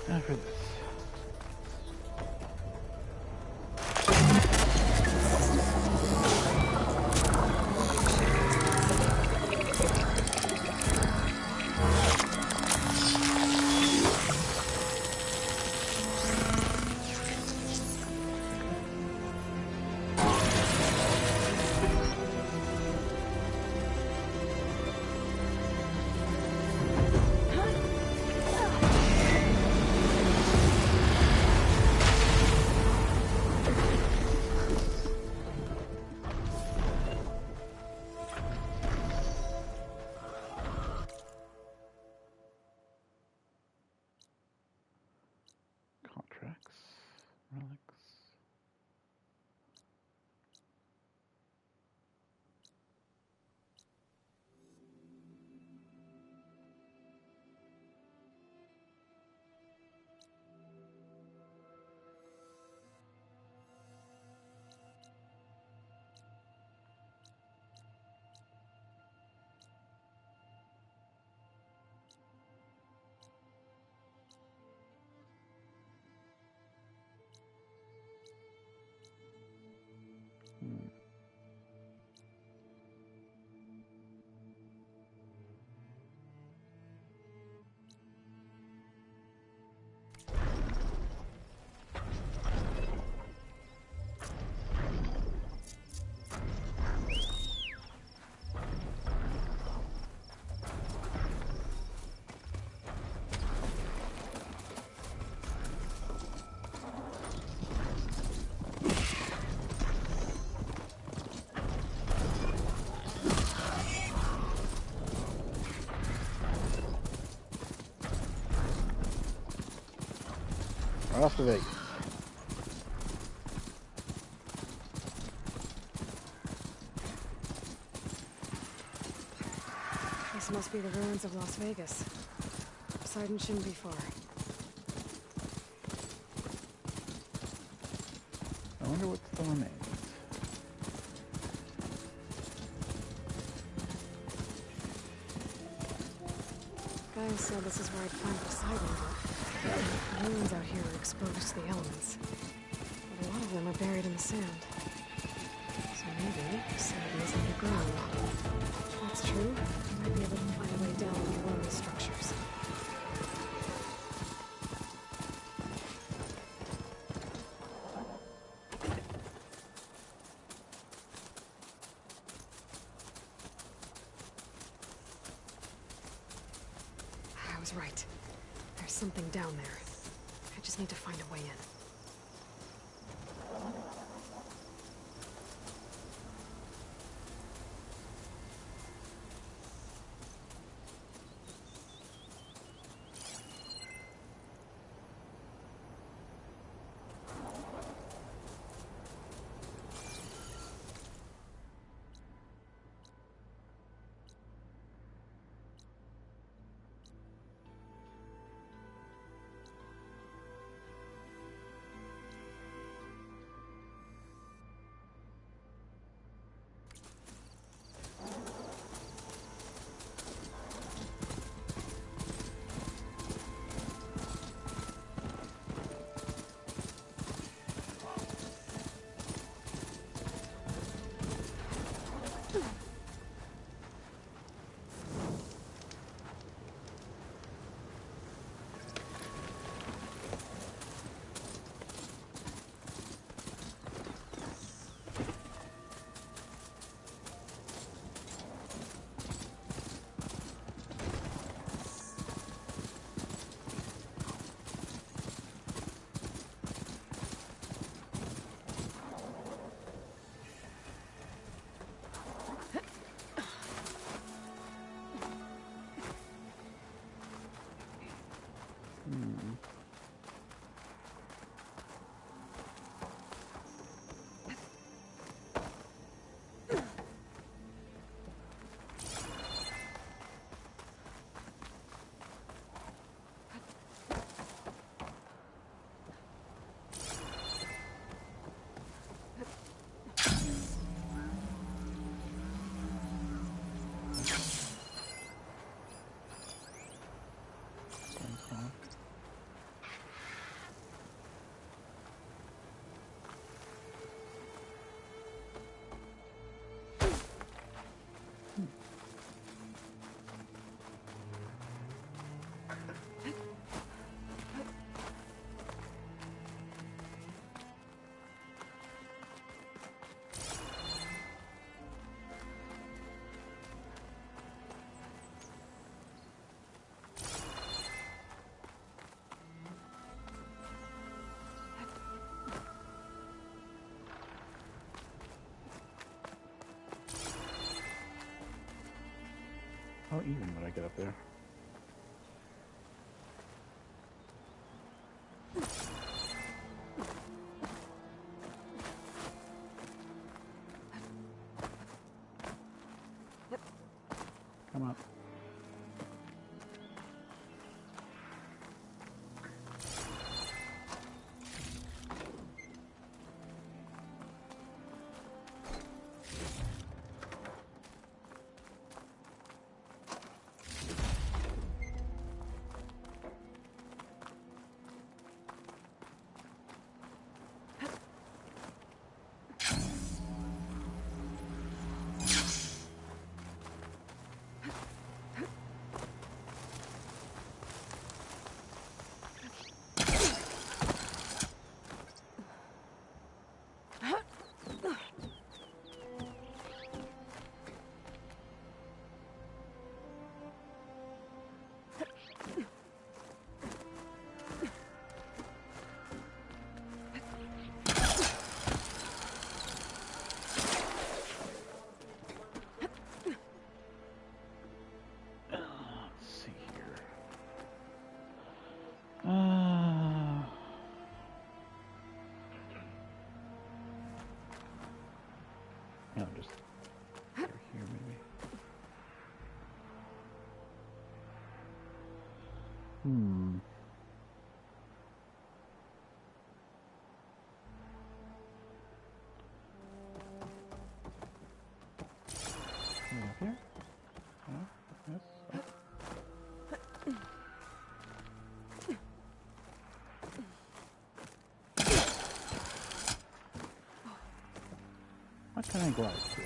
Now for this. Contracts, relics. Off the Vegas. Must be the ruins of Las Vegas. Poseidon shouldn't be far. I wonder what still remains. Guy said this is where I'd find Poseidon, but the ruins out here are exposed to the elements. But a lot of them are buried in the sand. So maybe Poseidon is underground. If that's true, I might be able to find a way down into one of these structures. I was right. There's something down there. I just need to find a way in. How even would I get up there? Come on. Hmm. Up here? No? Yes? Oh. What can I glide to?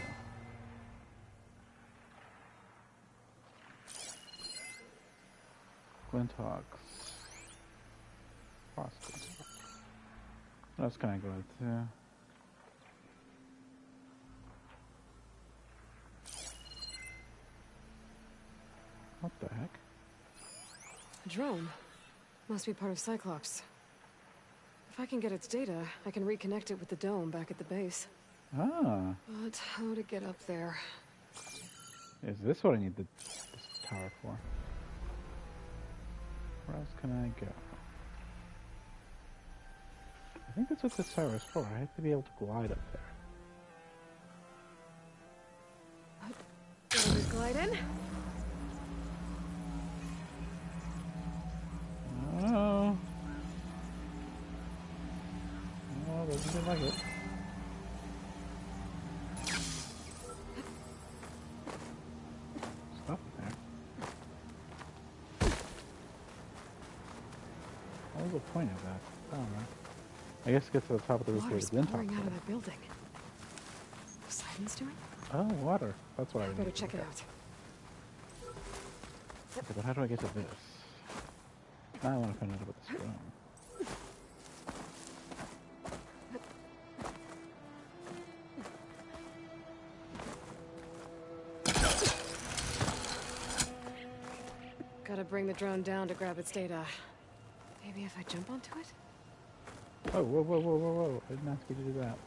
Glinthawks. Frosty. What else can I glide to? What the heck? A drone. Must be part of Cyclops. If I can get its data, I can reconnect it with the dome back at the base. Ah. But how to get up there? Is this what I need this tower for? Where else can I go? I think that's what this tower is for. I have to be able to glide up there. Glide in? Oh. Oh, doesn't seem like it. Stop there. What was the point of that? I don't know. I guess get to the top of the roof where the Glinthawks pouring out of are. that building. Poseidon's doing? Oh, water. That's what I Better need to check it look out. at. Okay, but how do I get to this? Now I want to find out about this drone. Gotta bring the drone down to grab its data. Maybe if I jump onto it? Oh, whoa, whoa, whoa, whoa, whoa. I didn't ask you to do that.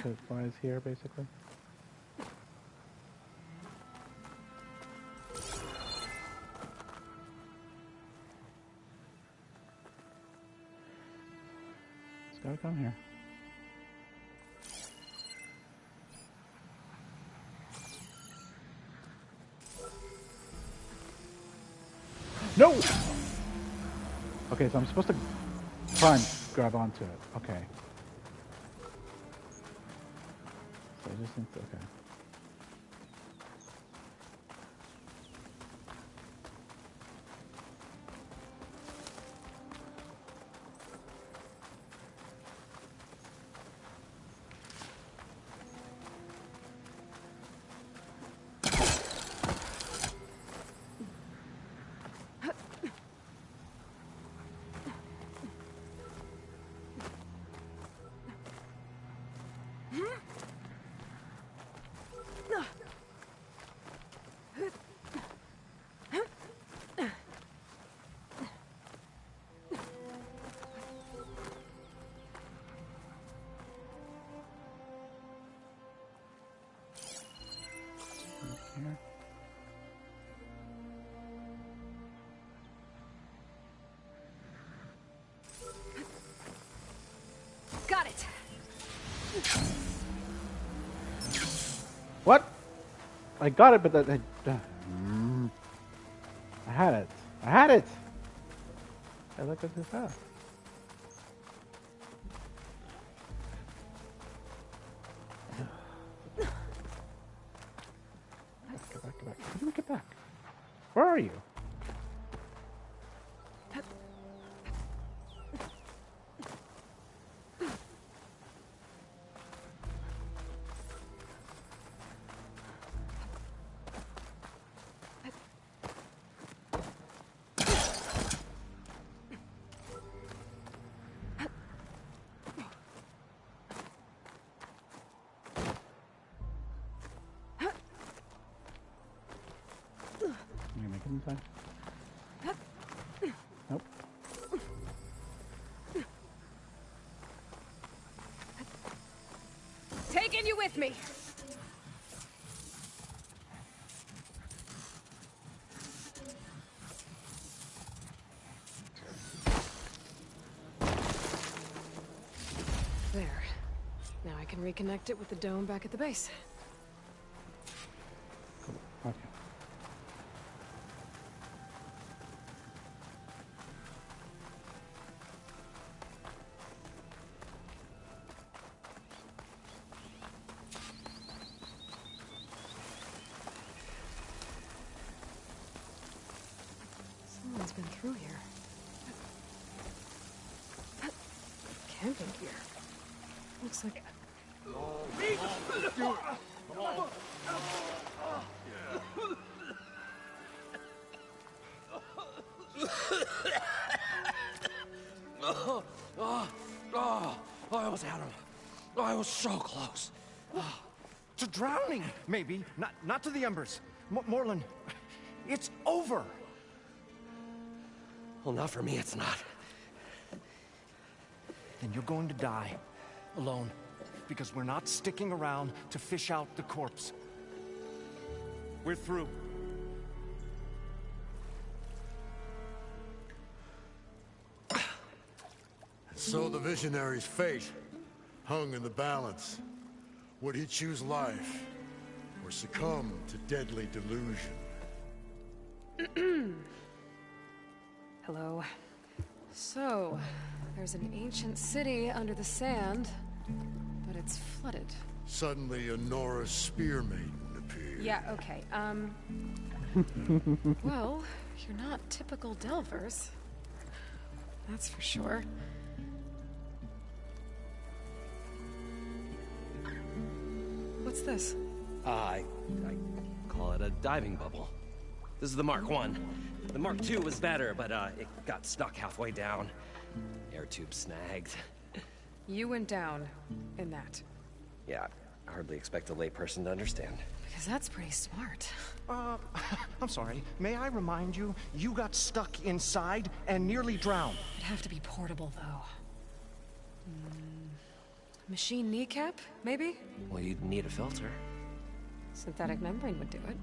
So it flies here, basically. It's gotta come here. No! Okay, so I'm supposed to try and grab onto it. Okay. So I just think, okay. Here. Got it. What? I got it, but that I had it. I had it. I looked at this up. Get back, get back. How do we get back? Where are you? Can you make it in time? Nope. with me! There. Now I can reconnect it with the dome back at the base. Okay. Someone's been through here. Camping gear. Looks like... I almost had him. I was so close. To drowning, maybe. Not to the embers. Morlund, it's over. Well, not for me, it's not. Then you're going to die. Alone. Because we're not sticking around to fish out the corpse. We're through. So the visionary's fate hung in the balance. Would he choose life, or succumb to deadly delusion? Hello. So, there's an ancient city under the sand, but it's flooded. Suddenly, a Nora spear maiden appeared. Yeah, okay, well, you're not typical Delvers. That's for sure. What's this? I call it a diving bubble. This is the Mark 1. The Mark 2 was better, but it got stuck halfway down. Air tube snagged. You went down in that. Yeah, I hardly expect a layperson to understand. Because that's pretty smart. I'm sorry. May I remind you, you got stuck inside and nearly drowned. It'd have to be portable, though. Machine kneecap, maybe? Well, you'd need a filter. Synthetic membrane would do it.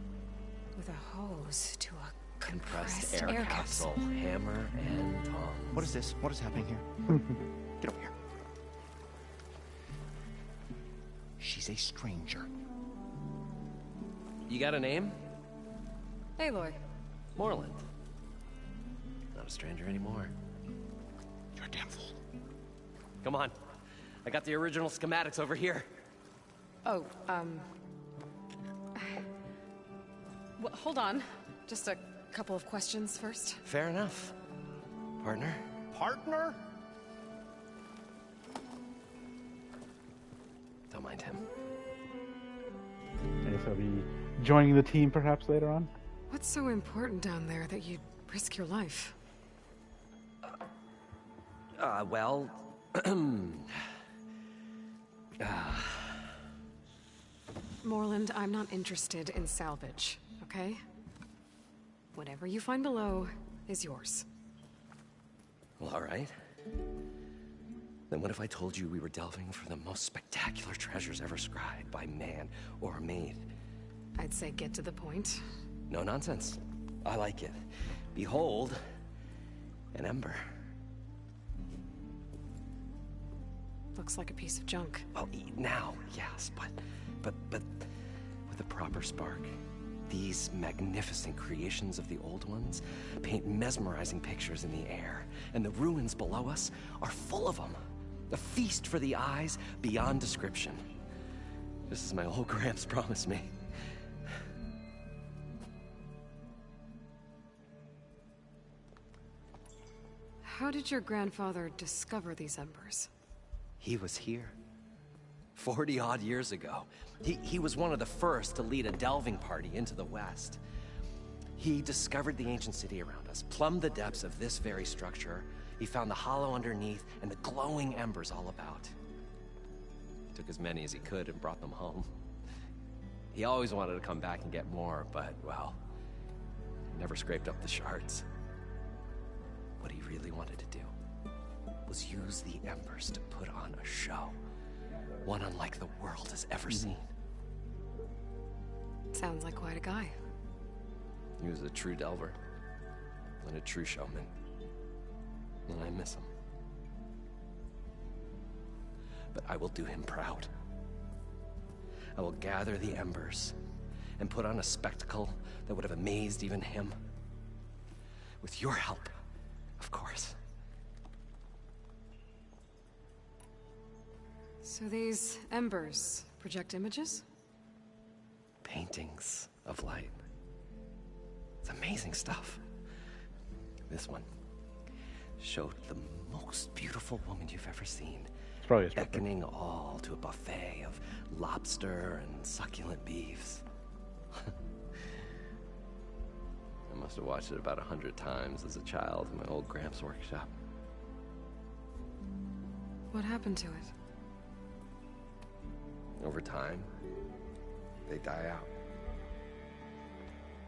With a hose to a compressed air capsule. Hammer and tongs. What is this? What is happening here? Get over here. She's a stranger. You got a name? Aloy. Morlund. Not a stranger anymore. You're a damn fool. Come on. I got the original schematics over here. Oh, well, hold on. Just a couple of questions first. Fair enough. Partner? Partner? Don't mind him. I guess I'll be joining the team perhaps later on. What's so important down there that you'd risk your life? Well... Morlund, I'm not interested in salvage, okay? Whatever you find below is yours. Well, all right. Then what if I told you we were delving for the most spectacular treasures ever scribed by man or maid? I'd say get to the point. No nonsense. I like it. Behold, an ember. Looks like a piece of junk. Well, now, yes, but with a proper spark. These magnificent creations of the old ones paint mesmerizing pictures in the air, and the ruins below us are full of them. A feast for the eyes beyond description. Just as my old Gramps promised me. How did your grandfather discover these embers? He was here. 40-odd years ago. He was one of the first to lead a delving party into the West. He discovered the ancient city around us, plumbed the depths of this very structure. He found the hollow underneath and the glowing embers all about. Took as many as he could and brought them home. He always wanted to come back and get more, but, well, never scraped up the shards. What he really wanted to do was use the embers to put on a show. One unlike the world has ever seen. Sounds like quite a guy. He was a true delver. And a true showman. And I miss him. But I will do him proud. I will gather the embers and put on a spectacle that would have amazed even him. With your help, of course. So these embers project images? Paintings of light. It's amazing stuff. This one showed the most beautiful woman you've ever seen. It's probably a stripper. Beckoning all to a buffet of lobster and succulent beefs. I must have watched it about 100 times as a child in my old Gramps' workshop. What happened to it? Over time, they die out.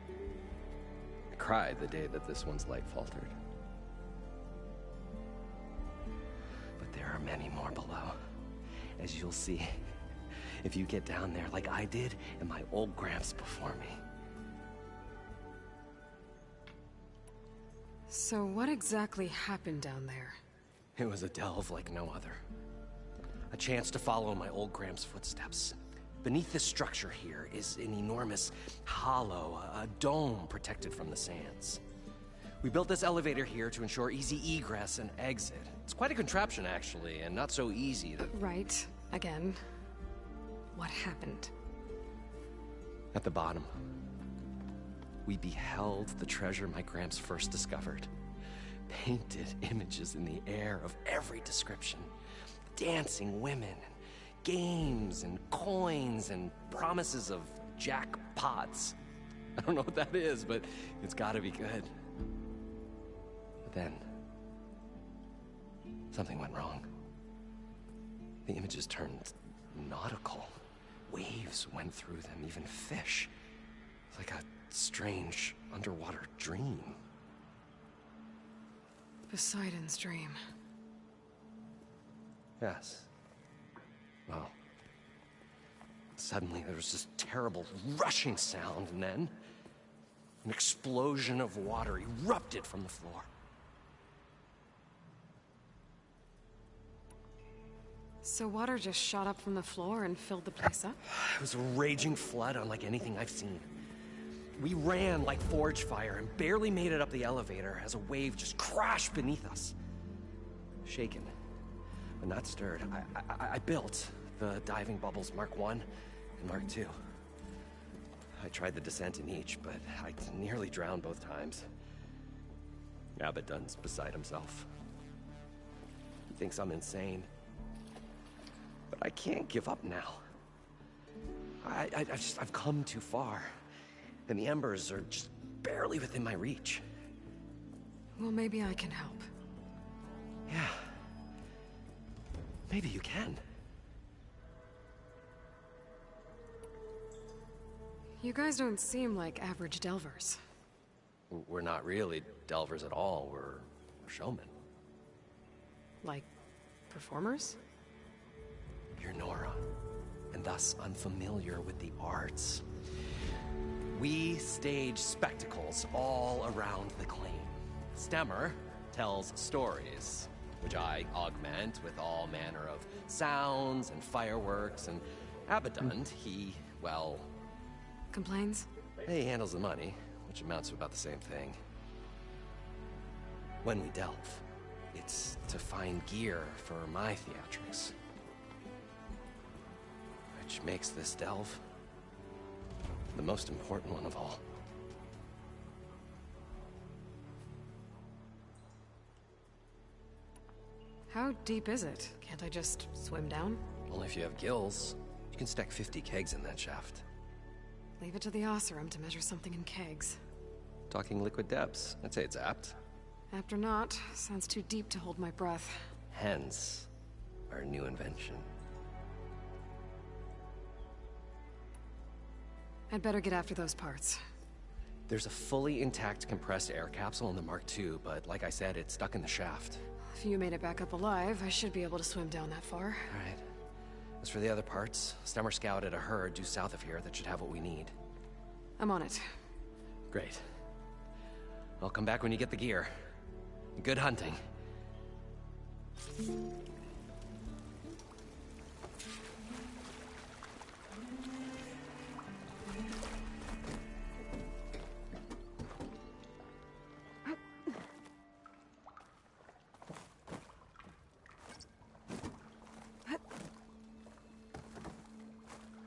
I cried the day that this one's light faltered. But there are many more below, as you'll see if you get down there like I did and my old Gramps before me. So what exactly happened down there? It was a delve like no other. A chance to follow my old Gramps' footsteps. Beneath this structure here is an enormous hollow, a dome protected from the sands. We built this elevator here to ensure easy egress and exit. It's quite a contraption, actually, and not so easy to... Right. Again. What happened? At the bottom, we beheld the treasure my Gramps first discovered. Painted images in the air of every description. Dancing women, and games, and coins, and promises of jackpots. I don't know what that is, but it's gotta be good. But then, something went wrong. The images turned nautical. Waves went through them, even fish. It's like a strange underwater dream. Poseidon's dream. Yes. Well, suddenly there was this terrible rushing sound, and then an explosion of water erupted from the floor. So water just shot up from the floor and filled the place up? It was a raging flood unlike anything I've seen. We ran like forge fire and barely made it up the elevator as a wave just crashed beneath us. Shaken, but not stirred, I built the diving bubbles Mark I and Mark II. I tried the descent in each, but I nearly drowned both times. Abaddon's beside himself. He thinks I'm insane. But I can't give up now. I've come too far. And the embers are just barely within my reach. Well, maybe I can help. Yeah. Maybe you can. You guys don't seem like average delvers. We're not really delvers at all. We're showmen. Like, performers? You're Nora, and thus unfamiliar with the arts. We stage spectacles all around the claim. Stemmer tells stories, which I augment with all manner of sounds and fireworks, and Abaddon, he, well... Complains? He handles the money, which amounts to about the same thing. When we delve, it's to find gear for my theatrics. Which makes this delve the most important one of all. How deep is it? Can't I just swim down? Only if you have gills. You can stack 50 kegs in that shaft. Leave it to the Oseram to measure something in kegs. Talking liquid depths, I'd say it's apt. Apt or not, sounds too deep to hold my breath. Hence, our new invention. I'd better get after those parts. There's a fully intact compressed air capsule in the Mark II, but like I said, it's stuck in the shaft. If you made it back up alive, I should be able to swim down that far. All right. As for the other parts, Stemmer scouted a herd due south of here that should have what we need. I'm on it. Great. I'll come back when you get the gear. Good hunting.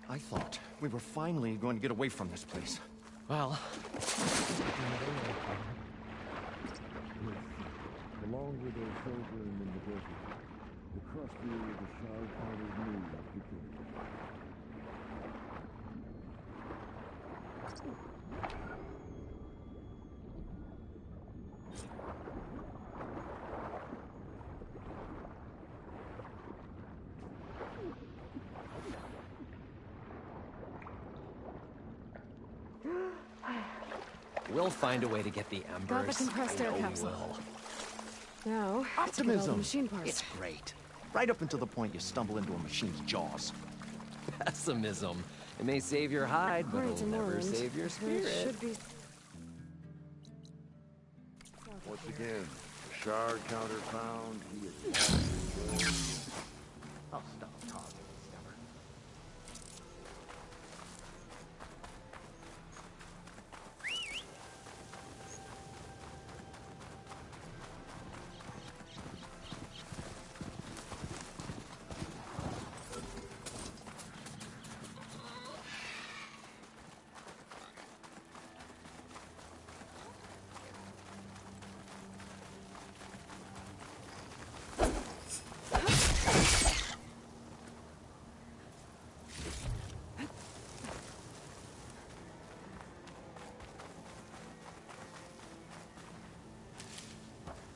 I thought we were finally going to get away from this place. Well... Along with their sojourn in the desert, the crustier of the Shard Counter's news became. We'll find a way to get the embers. Got the compressed air capsule. Now, to get all the machine parts. It's great. Right up until the point you stumble into a machine's jaws. Pessimism. It may save your hide, but According it'll to never Morland, save your there spirit. should be... Once again, the Shard Counter found he had... Oh, stop talking, Stemmer.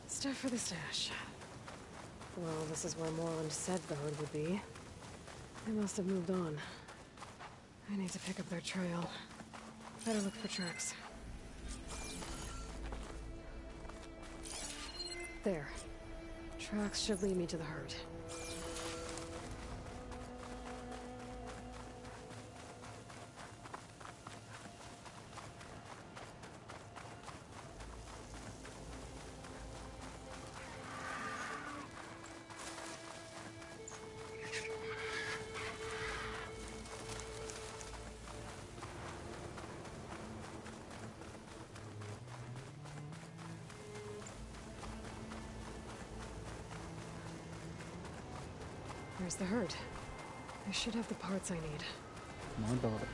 Stuff for the stash. Well, this is where Morland said the herd would be. They must have moved on. I need to pick up their trail. Better look for tracks. There. Tracks should lead me to the herd. Where's the herd? I should have the parts I need. My daughter.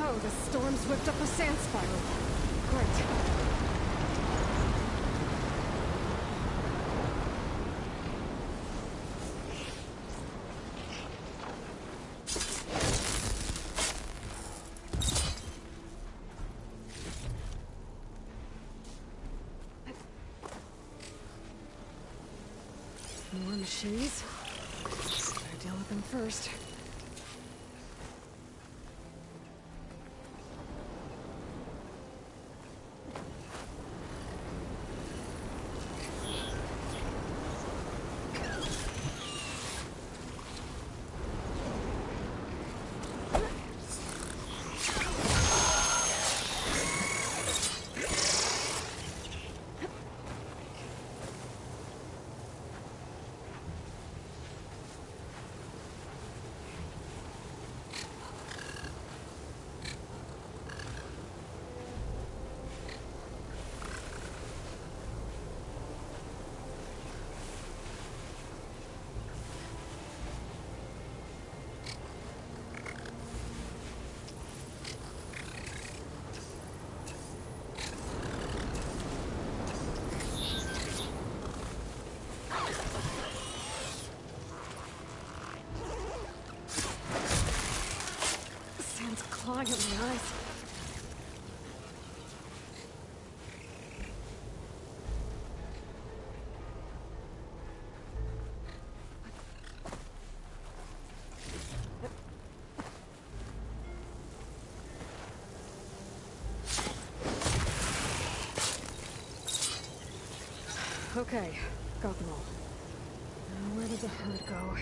Oh, the storm's whipped up a sand spiral. Great. More machines. Better deal with them first. Clawing at my eyes. Okay, got them all. Now where did the herd go?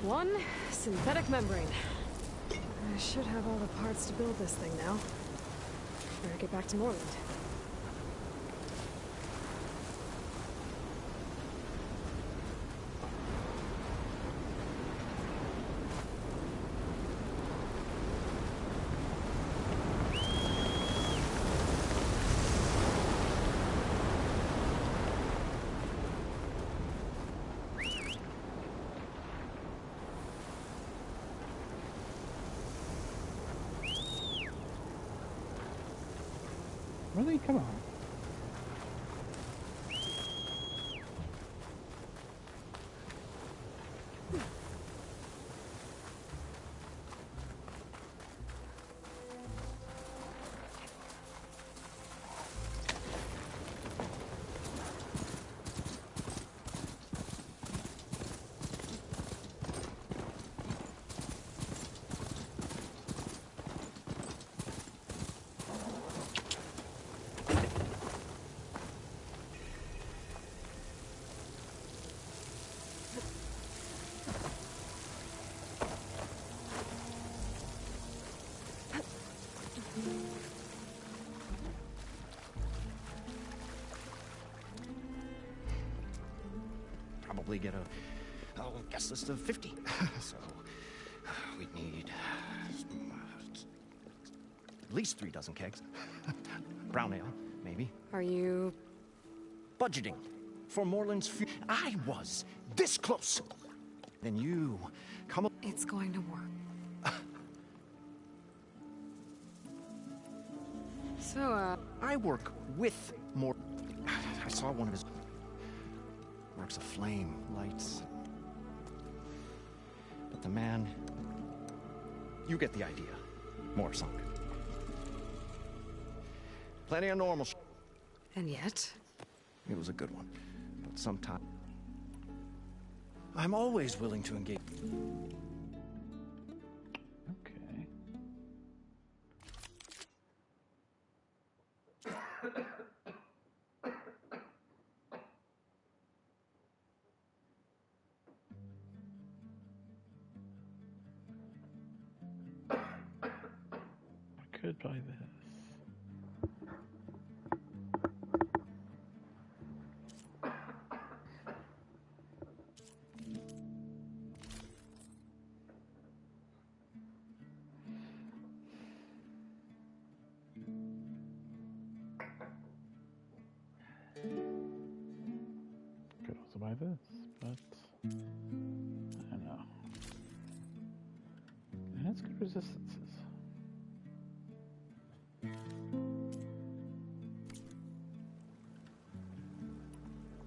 One synthetic membrane. I should have all the parts to build this thing now. Better get back to Moreland. Really? Come on. probably get a guest list of 50. So we'd need at least 3 dozen kegs. Brown ale, maybe. Are you... budgeting for Moreland's I was this close. Then you come... It's going to work. So, I work with more... I saw one of his... works of flame, lights. But the man... You get the idea. More sunk. Plenty of normal And yet? It was a good one. But sometimes... I'm always willing to engage... Okay. I could buy this. Could also buy this, but I don't know. It has good resistances.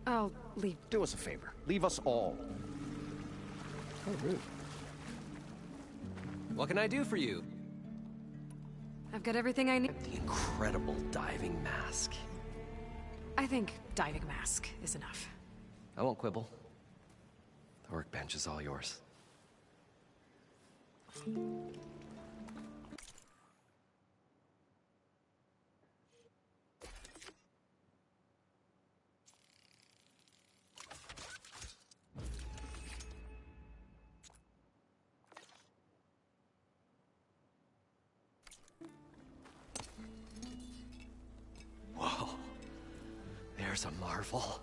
I'll leave. Do us a favor. Leave us all. Oh, rude. What can I do for you? I've got everything I need. The incredible diving mask. I think diving mask is enough. I won't quibble. The workbench is all yours. Whoa. There's a marvel.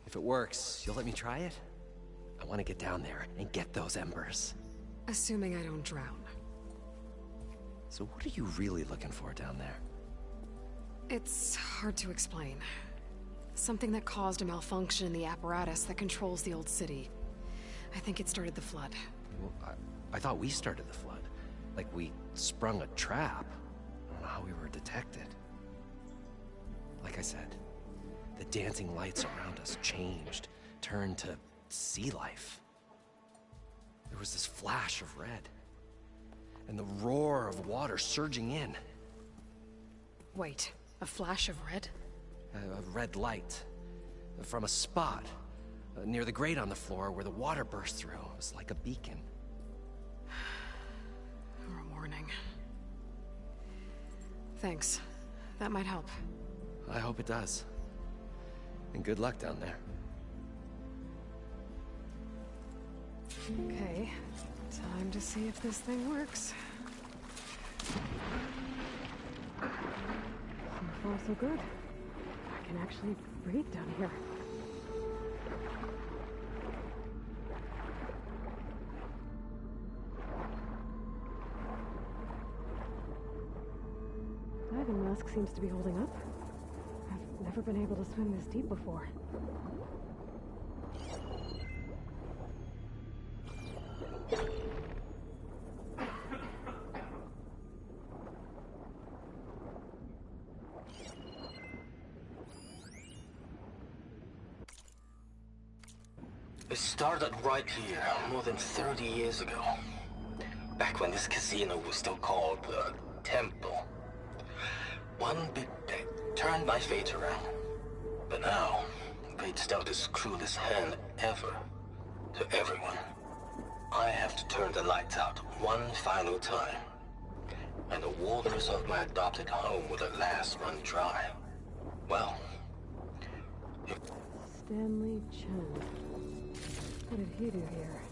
If it works, you'll let me try it? I want to get down there and get those embers. Assuming I don't drown. So what are you really looking for down there? It's hard to explain. Something that caused a malfunction in the apparatus that controls the old city. I think it started the flood. Well, I thought we started the flood. Like we sprung a trap. I don't know how we were detected. Like I said, the dancing lights around us changed, turned to sea life. There was this flash of red, and the roar of water surging in. Wait, a flash of red? A red light from a spot near the grate on the floor where the water burst through. It was like a beacon. Or a warning. Thanks. That might help. I hope it does. And good luck down there. Okay, time to see if this thing works. So far, so good. I can actually breathe down here. Diving mask seems to be holding up. I've never been able to swim this deep before. It started right here, more than 30 years ago. Back when this casino was still called the Temple. One big bet turned my fate around. But now, fate's dealt this cruelest hand ever to everyone. I have to turn the lights out one final time. And the waters of my adopted home will at last run dry. Well, Stanley Chen. What did he do here?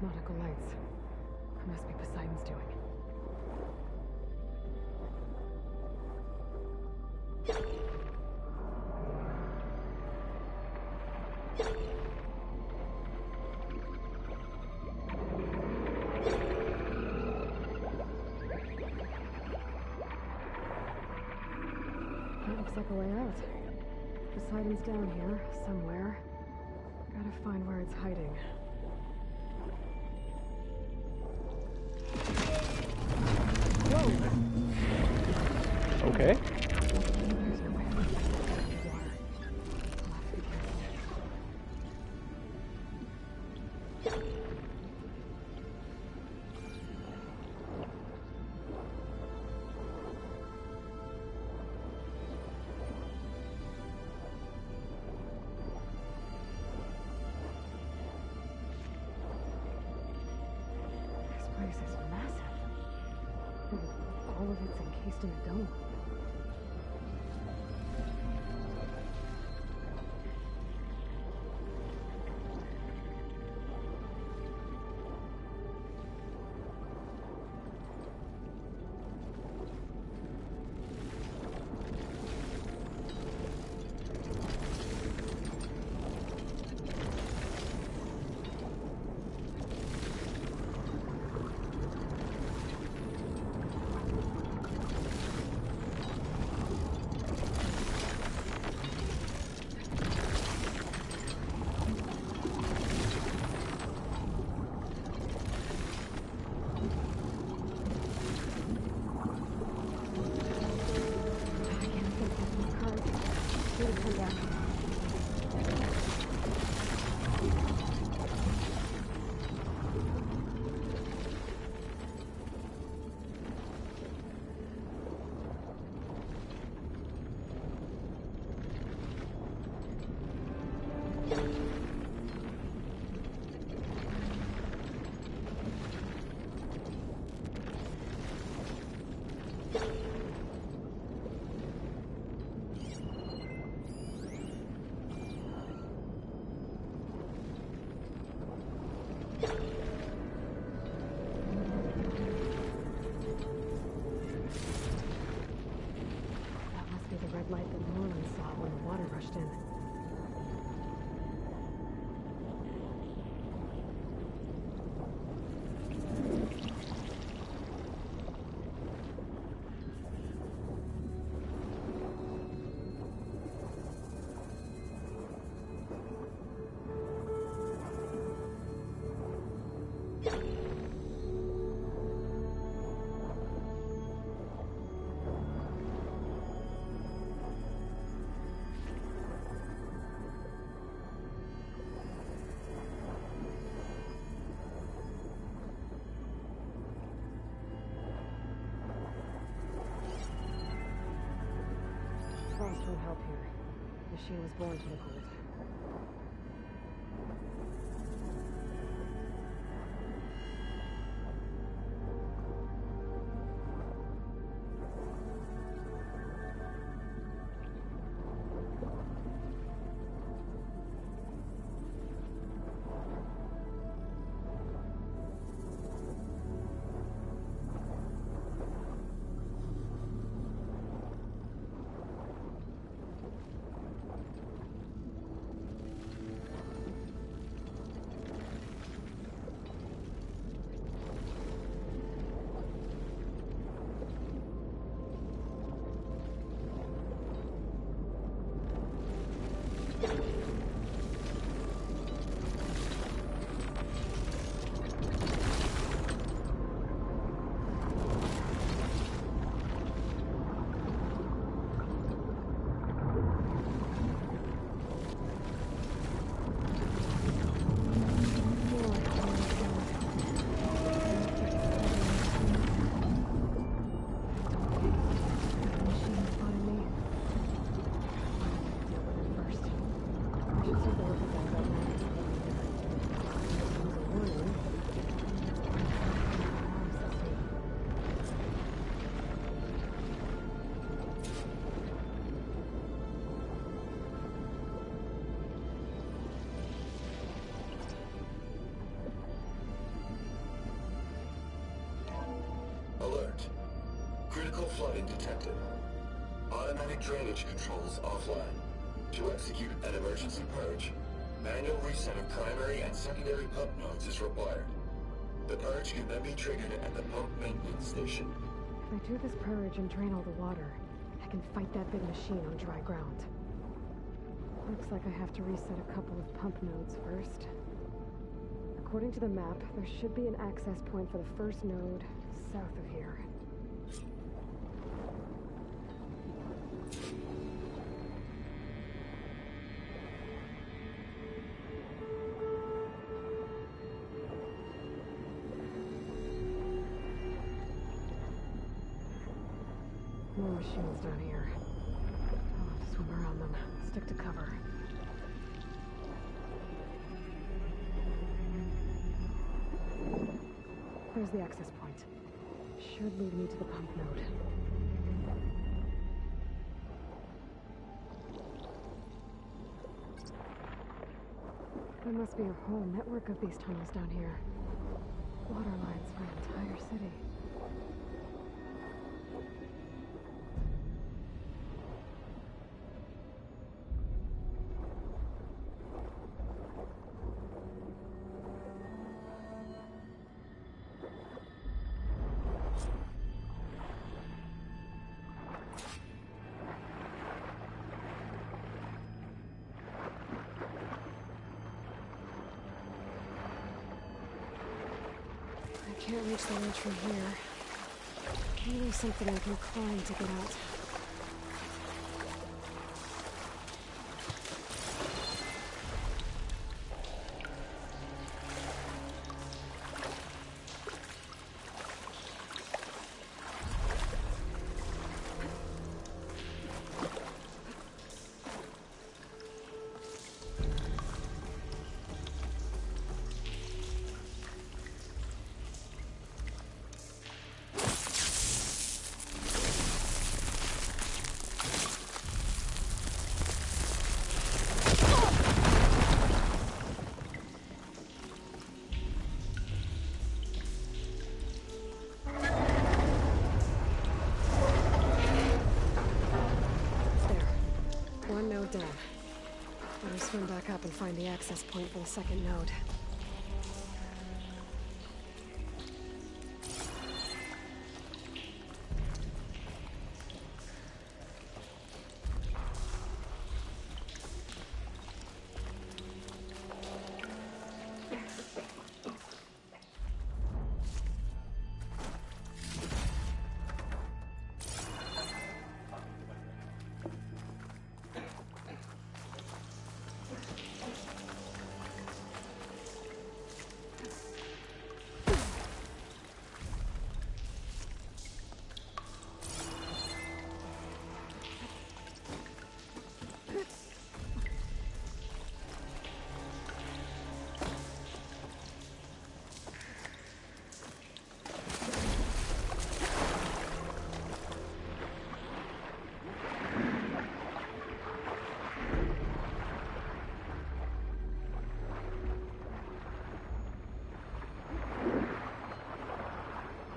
Nautical lights. Must be Poseidon's doing. That looks like a way out. Poseidon's down here, somewhere. Gotta find where it's hiding. Okay. This place is massive. And all of it's encased in a dome. Light that Norman saw when the water rushed in. Frost won't help here. The machine was born to the cold. Alert. Critical flooding detected. Automatic drainage controls offline. To execute an emergency purge, manual reset of primary and secondary pump nodes is required. The purge can then be triggered at the pump maintenance station. If I do this purge and drain all the water, I can fight that big machine on dry ground. Looks like I have to reset a couple of pump nodes first. According to the map, there should be an access point for the first node south of here. More machines down here. I'll have to swim around them. Stick to cover. There's the access point. Should lead me to the pump node. There must be a whole network of these tunnels down here. Water lines for an entire city. I can't reach the ledge from here. Maybe something I can climb to get out. Down. Better swim back up and find the access point for the second node.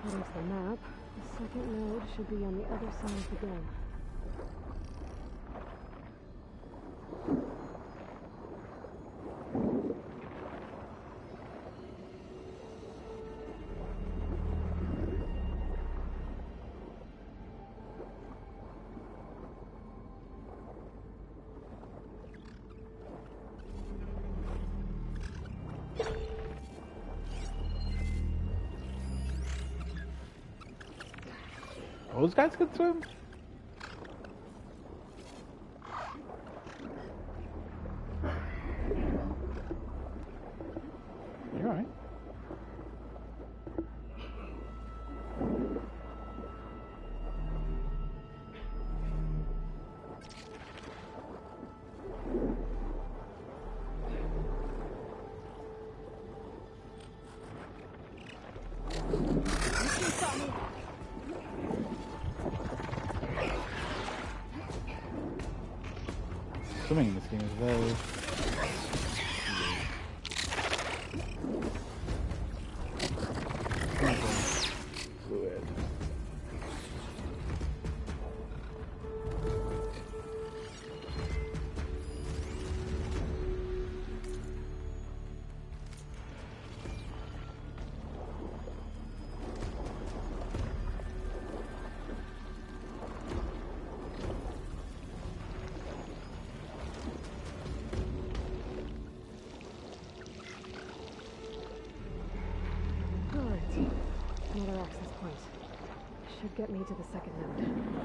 According to the map, the second node should be on the other side of the dam. Those guys can swim? You're alright. Swimming in this game is very fluid. Another access point. Should get me to the second node.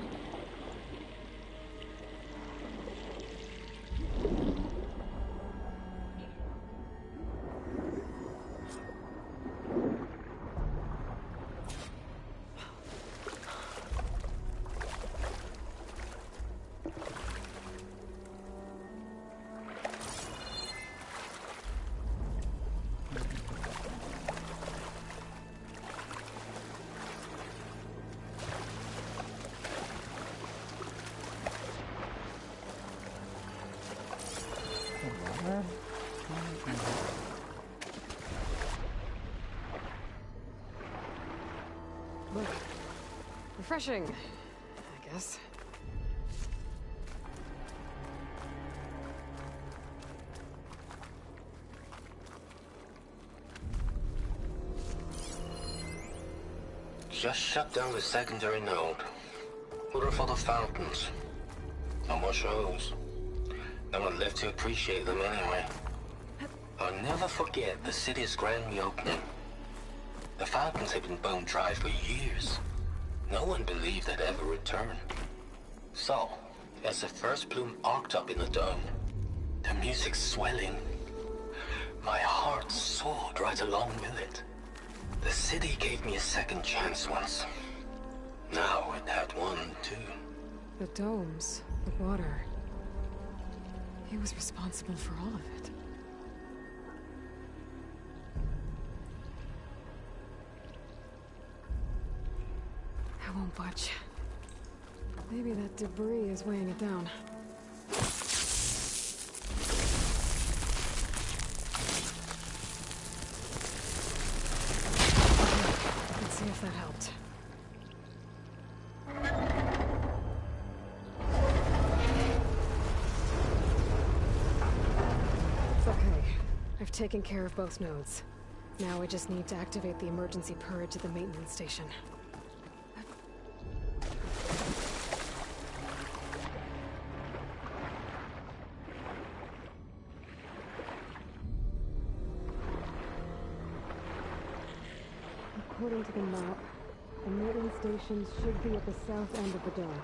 Look, refreshing, I guess. Just shut down the secondary node. Put her for the fountains. No more shows. No one left to appreciate them anyway. I'll never forget the city's grand reopening. The fountains had been bone dry for years. No one believed they'd ever return. So, as the first plume arced up in the dome, the music swelling, my heart soared right along with it. The city gave me a second chance once. Now it had one, too. The domes, the water. He was responsible for all of it. I won't budge. Maybe that debris is weighing it down. Let's see if that helped. Okay, I've taken care of both nodes. Now I just need to activate the emergency purge at the maintenance station. According to the map, the maintenance station should be at the south end of the dome.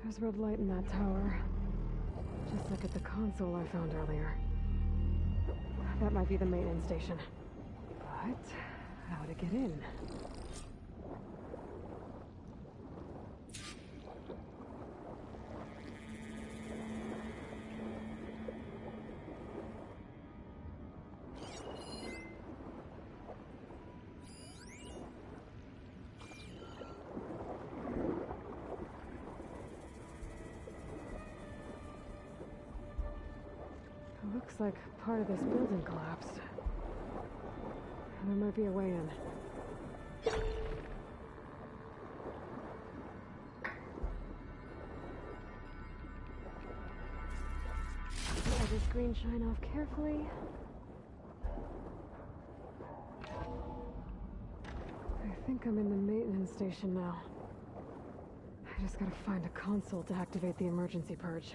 There's red light in that tower. Just like at the console I found earlier. That might be the maintenance station. But how to get in? Looks like part of this building collapsed. There might be a way in. Let this screen shine off carefully. I think I'm in the maintenance station now. I just gotta find a console to activate the emergency purge.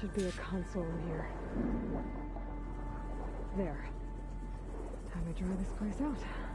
should be a console in here. There. Time to dry this place out.